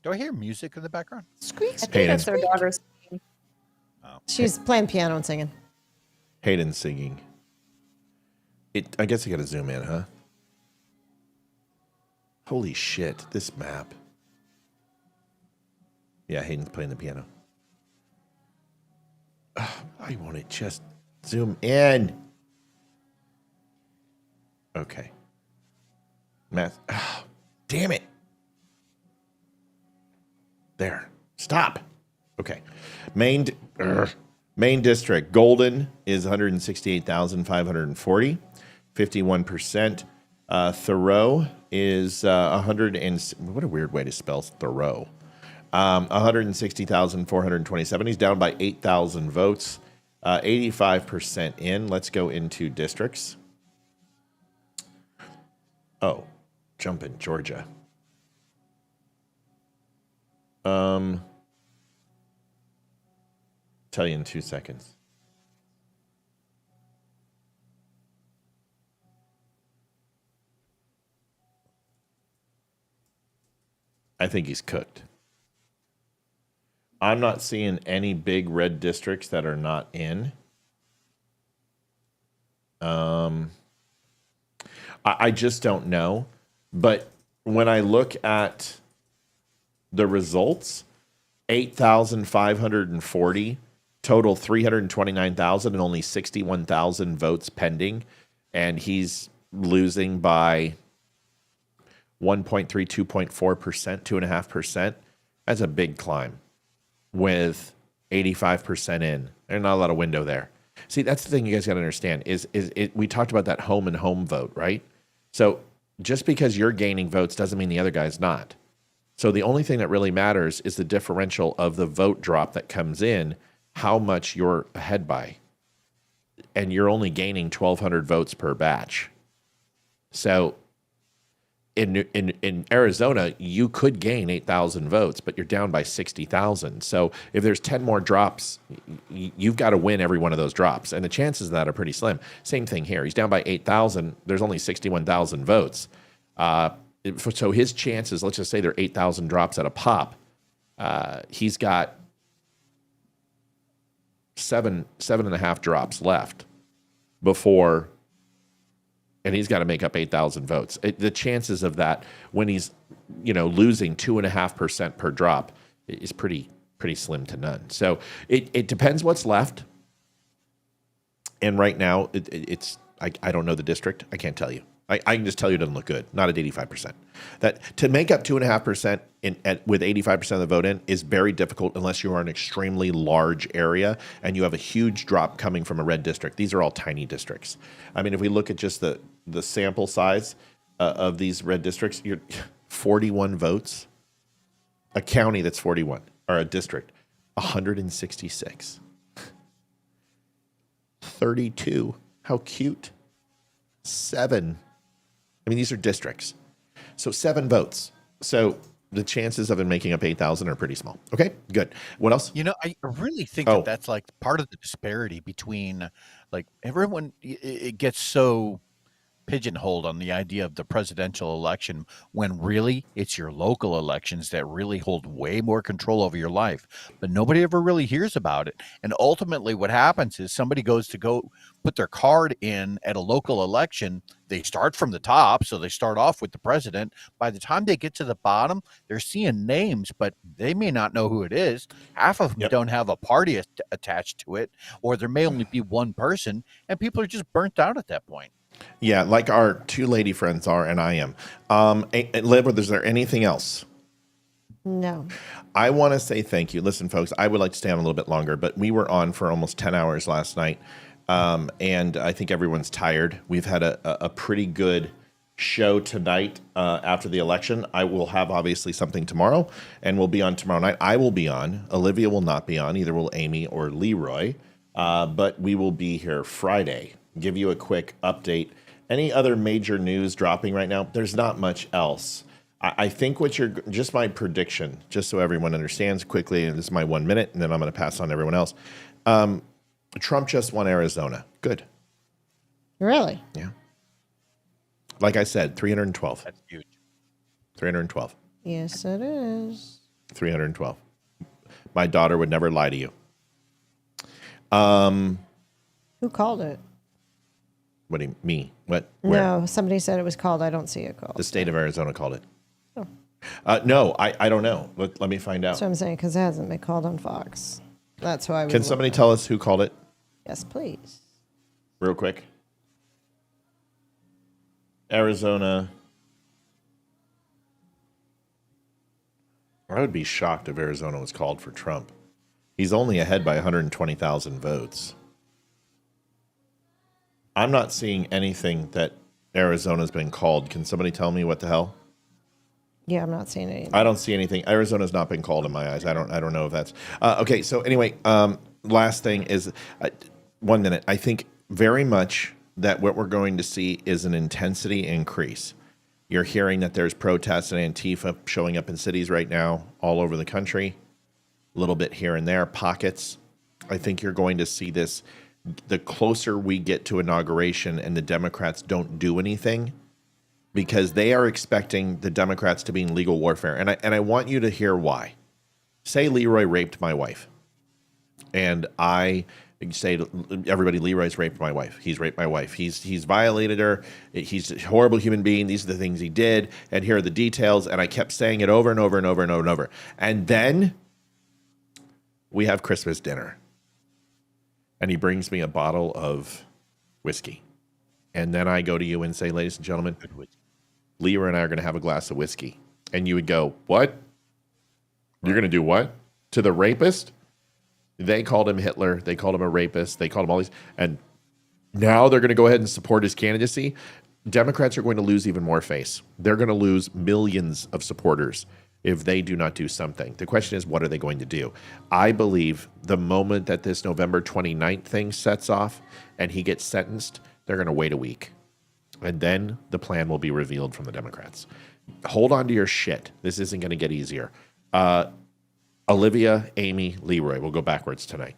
C: Do I hear music in the background?
B: Squeak.
G: I think that's their daughter singing.
B: She's playing piano and singing.
A: Hayden's singing. I guess I got to zoom in, huh? Holy shit, this map. Yeah, Hayden's playing the piano. I want to just zoom in. Okay. Math. Oh, damn it. There. Stop. Okay. Main district. Golden is 168,540. 51%. Thoreau is 100 and what a weird way to spell Thoreau. 160,427. He's down by 8,000 votes. 85% in. Let's go into districts. Oh, jump in Georgia. Tell you in 2 seconds. I think he's cooked. I'm not seeing any big red districts that are not in. I just don't know. But when I look at the results, 8,540, total 329,000 and only 61,000 votes pending. And he's losing by 1.3, 2.4%, 2.5%. That's a big climb with 85% in. There's not a lot of window there. See, that's the thing you guys got to understand is we talked about that home and home vote, right? So just because you're gaining votes doesn't mean the other guy's not. So the only thing that really matters is the differential of the vote drop that comes in, how much you're ahead by. And you're only gaining 1,200 votes per batch. So in Arizona, you could gain 8,000 votes, but you're down by 60,000. So if there's 10 more drops, you've got to win every one of those drops. And the chances of that are pretty slim. Same thing here. He's down by 8,000. There's only 61,000 votes. So his chances, let's just say there are 8,000 drops at a pop. He's got 7.5 drops left before, and he's got to make up 8,000 votes. The chances of that when he's, losing 2.5% per drop is pretty slim to none. So it depends what's left. And right now, I don't know the district. I can't tell you. I can just tell you it doesn't look good. Not at 85%. That to make up 2.5% with 85% of the vote in is very difficult unless you are an extremely large area and you have a huge drop coming from a red district. These are all tiny districts. I mean, if we look at just the sample size of these red districts, you're 41 votes. A county that's 41, or a district, 166. 32. How cute. 7. I mean, these are districts. So 7 votes. So the chances of him making up 8,000 are pretty small. Okay, good. What else?
C: I really think that's like part of the disparity between everyone. It gets so pigeonholed on the idea of the presidential election when really it's your local elections that really hold way more control over your life, but nobody ever really hears about it. And ultimately what happens is somebody goes to go put their card in at a local election. They start from the top, so they start off with the president. By the time they get to the bottom, they're seeing names, but they may not know who it is. Half of them don't have a party attached to it, or there may only be one person, and people are just burnt out at that point.
A: Yeah, like our 2 lady friends are, and I am. Liv, is there anything else?
B: No.
A: I want to say thank you. Listen, folks, I would like to stay on a little bit longer, but we were on for almost 10 hours last night, and I think everyone's tired. We've had a pretty good show tonight after the election. I will have, obviously, something tomorrow, and we'll be on tomorrow night. I will be on. Olivia will not be on. Either will Amy or Leeroy, but we will be here Friday. Give you a quick update. Any other major news dropping right now? There's not much else. I think just my prediction, just so everyone understands quickly, and this is my 1 minute, and then I'm going to pass on to everyone else. Trump just won Arizona. Good.
B: Really?
A: Yeah. Like I said, 312.
C: That's huge.
A: 312.
B: Yes, it is.
A: 312. My daughter would never lie to you.
B: Who called it?
A: What do you mean? What? Where?
B: No, somebody said it was called. I don't see it called.
A: The state of Arizona called it.
B: Oh.
A: No, I don't know. Let me find out.
B: That's what I'm saying, because it hasn't been called on Fox. That's why.
A: Can somebody tell us who called it?
B: Yes, please.
A: Real quick. Arizona. I would be shocked if Arizona was called for Trump. He's only ahead by 120,000 votes. I'm not seeing anything that Arizona's been called. Can somebody tell me what the hell?
B: Yeah, I'm not seeing anything.
A: I don't see anything. Arizona's not been called in my eyes. I don't know if that's okay. So anyway, last thing is 1 minute. I think very much that what we're going to see is an intensity increase. You're hearing that there's protests and Antifa showing up in cities right now all over the country, a little bit here and there, pockets. I think you're going to see this the closer we get to inauguration and the Democrats don't do anything, because they are expecting the Democrats to be in legal warfare. And I want you to hear why. Say Leeroy raped my wife. And I say to everybody, Leeroy's raped my wife. He's raped my wife. He's violated her. He's a horrible human being. These are the things he did. And here are the details. And I kept saying it over and over and over and over and over. And then we have Christmas dinner. And he brings me a bottle of whiskey. And then I go to you and say, ladies and gentlemen, Leeroy and I are going to have a glass of whiskey. And you would go, what? You're going to do what? To the rapist? They called him Hitler. They called him a rapist. They called him all these. And now they're going to go ahead and support his candidacy. Democrats are going to lose even more face. They're going to lose millions of supporters if they do not do something. The question is, what are they going to do? I believe the moment that this November 29th thing sets off and he gets sentenced, they're going to wait a week. And then the plan will be revealed from the Democrats. Hold on to your shit. This isn't going to get easier. Olivia, Amy, Leeroy. We'll go backwards tonight.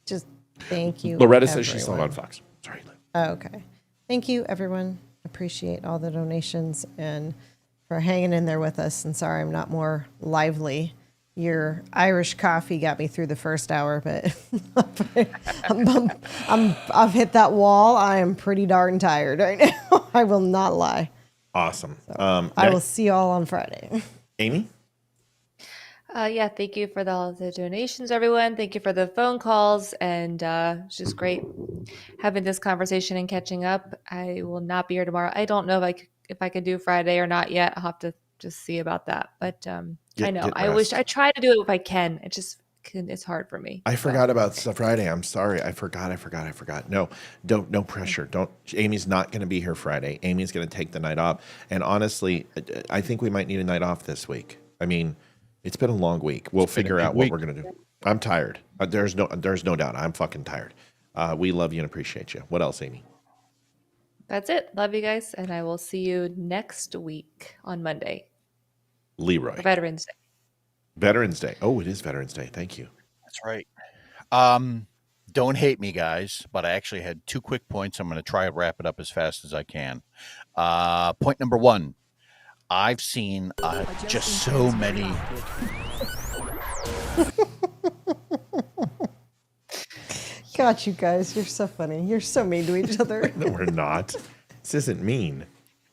B: Just thank you.
A: Loretta says she's still on Fox. Sorry.
B: Okay. Thank you, everyone. Appreciate all the donations and for hanging in there with us. And sorry I'm not more lively. Your Irish coffee got me through the first hour, but I've hit that wall. I am pretty darn tired right now. I will not lie.
A: Awesome.
B: So, I will see you all on Friday.
A: Amy?
G: Yeah, thank you for all the donations, everyone. Thank you for the phone calls, and it's just great having this conversation and catching up. I will not be here tomorrow. I don't know if I could do Friday or not yet. I'll have to just see about that. But I know I try to do it if I can. It's hard for me.
A: I forgot about Friday. I'm sorry. I forgot. No pressure. Amy's not going to be here Friday. Amy's going to take the night off. And honestly, I think we might need a night off this week. I mean, it's been a long week. We'll figure out what we're going to do. I'm tired. There's no doubt. I'm fucking tired. We love you and appreciate you. What else, Amy?
G: That's it. Love you guys. And I will see you next week on Monday.
A: Leeroy.
G: For Veterans Day.
A: Veterans Day. Oh, it is Veterans Day. Thank you.
C: That's right. Don't hate me, guys, but I actually had 2 quick points. I'm going to try to wrap it up as fast as I can. Point number 1. I've seen just so many.
B: God, you guys, you're so funny. You're so mean to each other.
A: No, we're not. This isn't mean.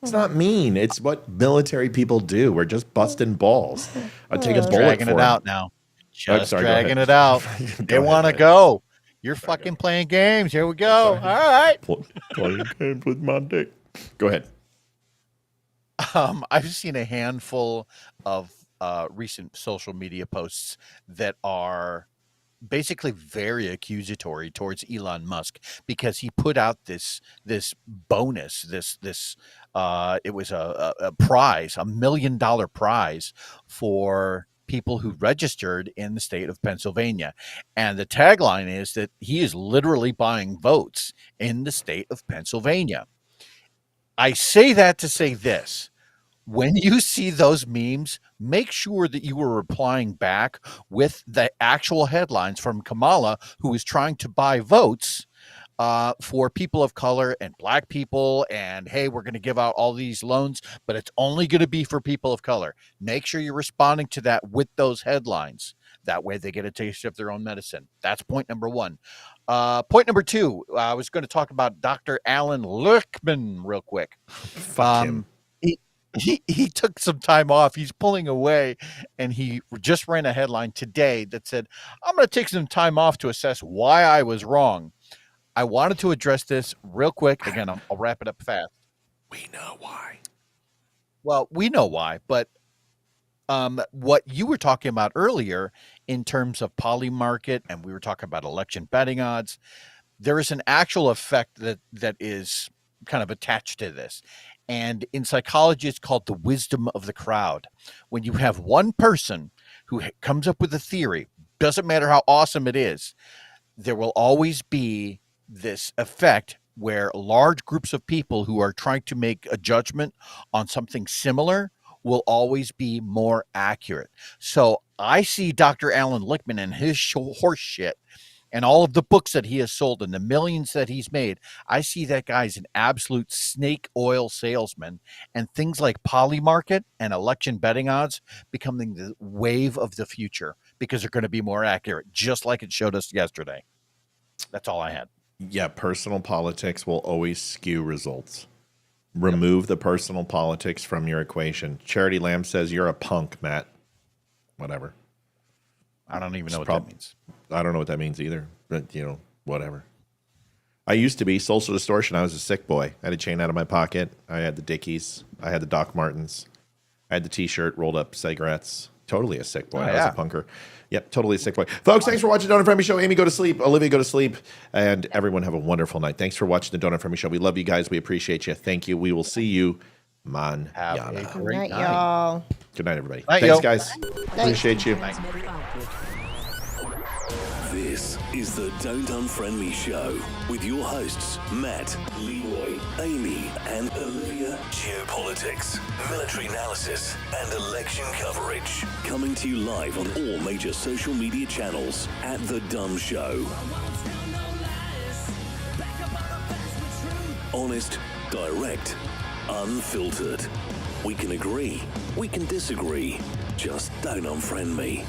A: It's not mean. It's what military people do. We're just busting balls. I'll take a bullet
C: dragging
A: for
C: it
A: them.
C: out now. Just
A: sorry,
C: dragging it out. They want to go. You're fucking playing games. Here we go. All right.
A: Playing games with my dick. Go ahead.
C: I've seen a handful of recent social media posts that are basically very accusatory towards Elon Musk because he put out this bonus, it was a prize, $1 million prize for people who registered in the state of Pennsylvania. And the tagline is that he is literally buying votes in the state of Pennsylvania. I say that to say this. When you see those memes, make sure that you are replying back with the actual headlines from Kamala, who is trying to buy votes for people of color and black people. And, hey, we're going to give out all these loans, but it's only going to be for people of color. Make sure you're responding to that with those headlines. That way they get a taste of their own medicine. That's point number 1. Point number 2, I was going to talk about Dr. Alan Lichtman real quick.
A: Fuck him.
C: He took some time off. He's pulling away, and he just ran a headline today that said, I'm going to take some time off to assess why I was wrong. I wanted to address this real quick. Again, I'll wrap it up fast.
A: We know why.
C: Well, we know why, but what you were talking about earlier in terms of poly market, and we were talking about election betting odds, there is an actual effect that is kind of attached to this. And in psychology, it's called the wisdom of the crowd. When you have one person who comes up with a theory, doesn't matter how awesome it is, there will always be this effect where large groups of people who are trying to make a judgment on something similar will always be more accurate. So I see Dr. Alan Lichtman and his horse shit and all of the books that he has sold and the millions that he's made. I see that guy's an absolute snake oil salesman, and things like Polymarket and election betting odds becoming the wave of the future because they're going to be more accurate, just like it showed us yesterday. That's all I had.
A: Yeah, personal politics will always skew results. Remove the personal politics from your equation. Charity Lamb says you're a punk, Matt. Whatever.
C: I don't even know what that means.
A: I don't know what that means either, but whatever. I used to be social distortion. I was a sick boy. I had a chain out of my pocket. I had the Dickies. I had the Doc Martens. I had the T-shirt, rolled up cigarettes. Totally a sick boy. I was a punker. Yep, totally a sick boy. Folks, thanks for watching the Don't Unfriend Me Show. Amy, go to sleep. Olivia, go to sleep. And everyone have a wonderful night. Thanks for watching the Don't Unfriend Me Show. We love you guys. We appreciate you. Thank you. We will see you manana.
C: Have a
B: Good
C: great
B: night,
C: night.
B: y'all.
A: Good night, everybody.
C: Night,
A: Thanks,
C: yo.
A: guys. Appreciate you.
F: This is the Don't Unfriend Me Show with your hosts, Matt, Leeroy, Amy, and Olivia. Geopolitics, military analysis, and election coverage. Coming to you live on all major social media channels at The DUM Show. Honest, direct, unfiltered. We can agree, we can disagree. Just don't unfriend me.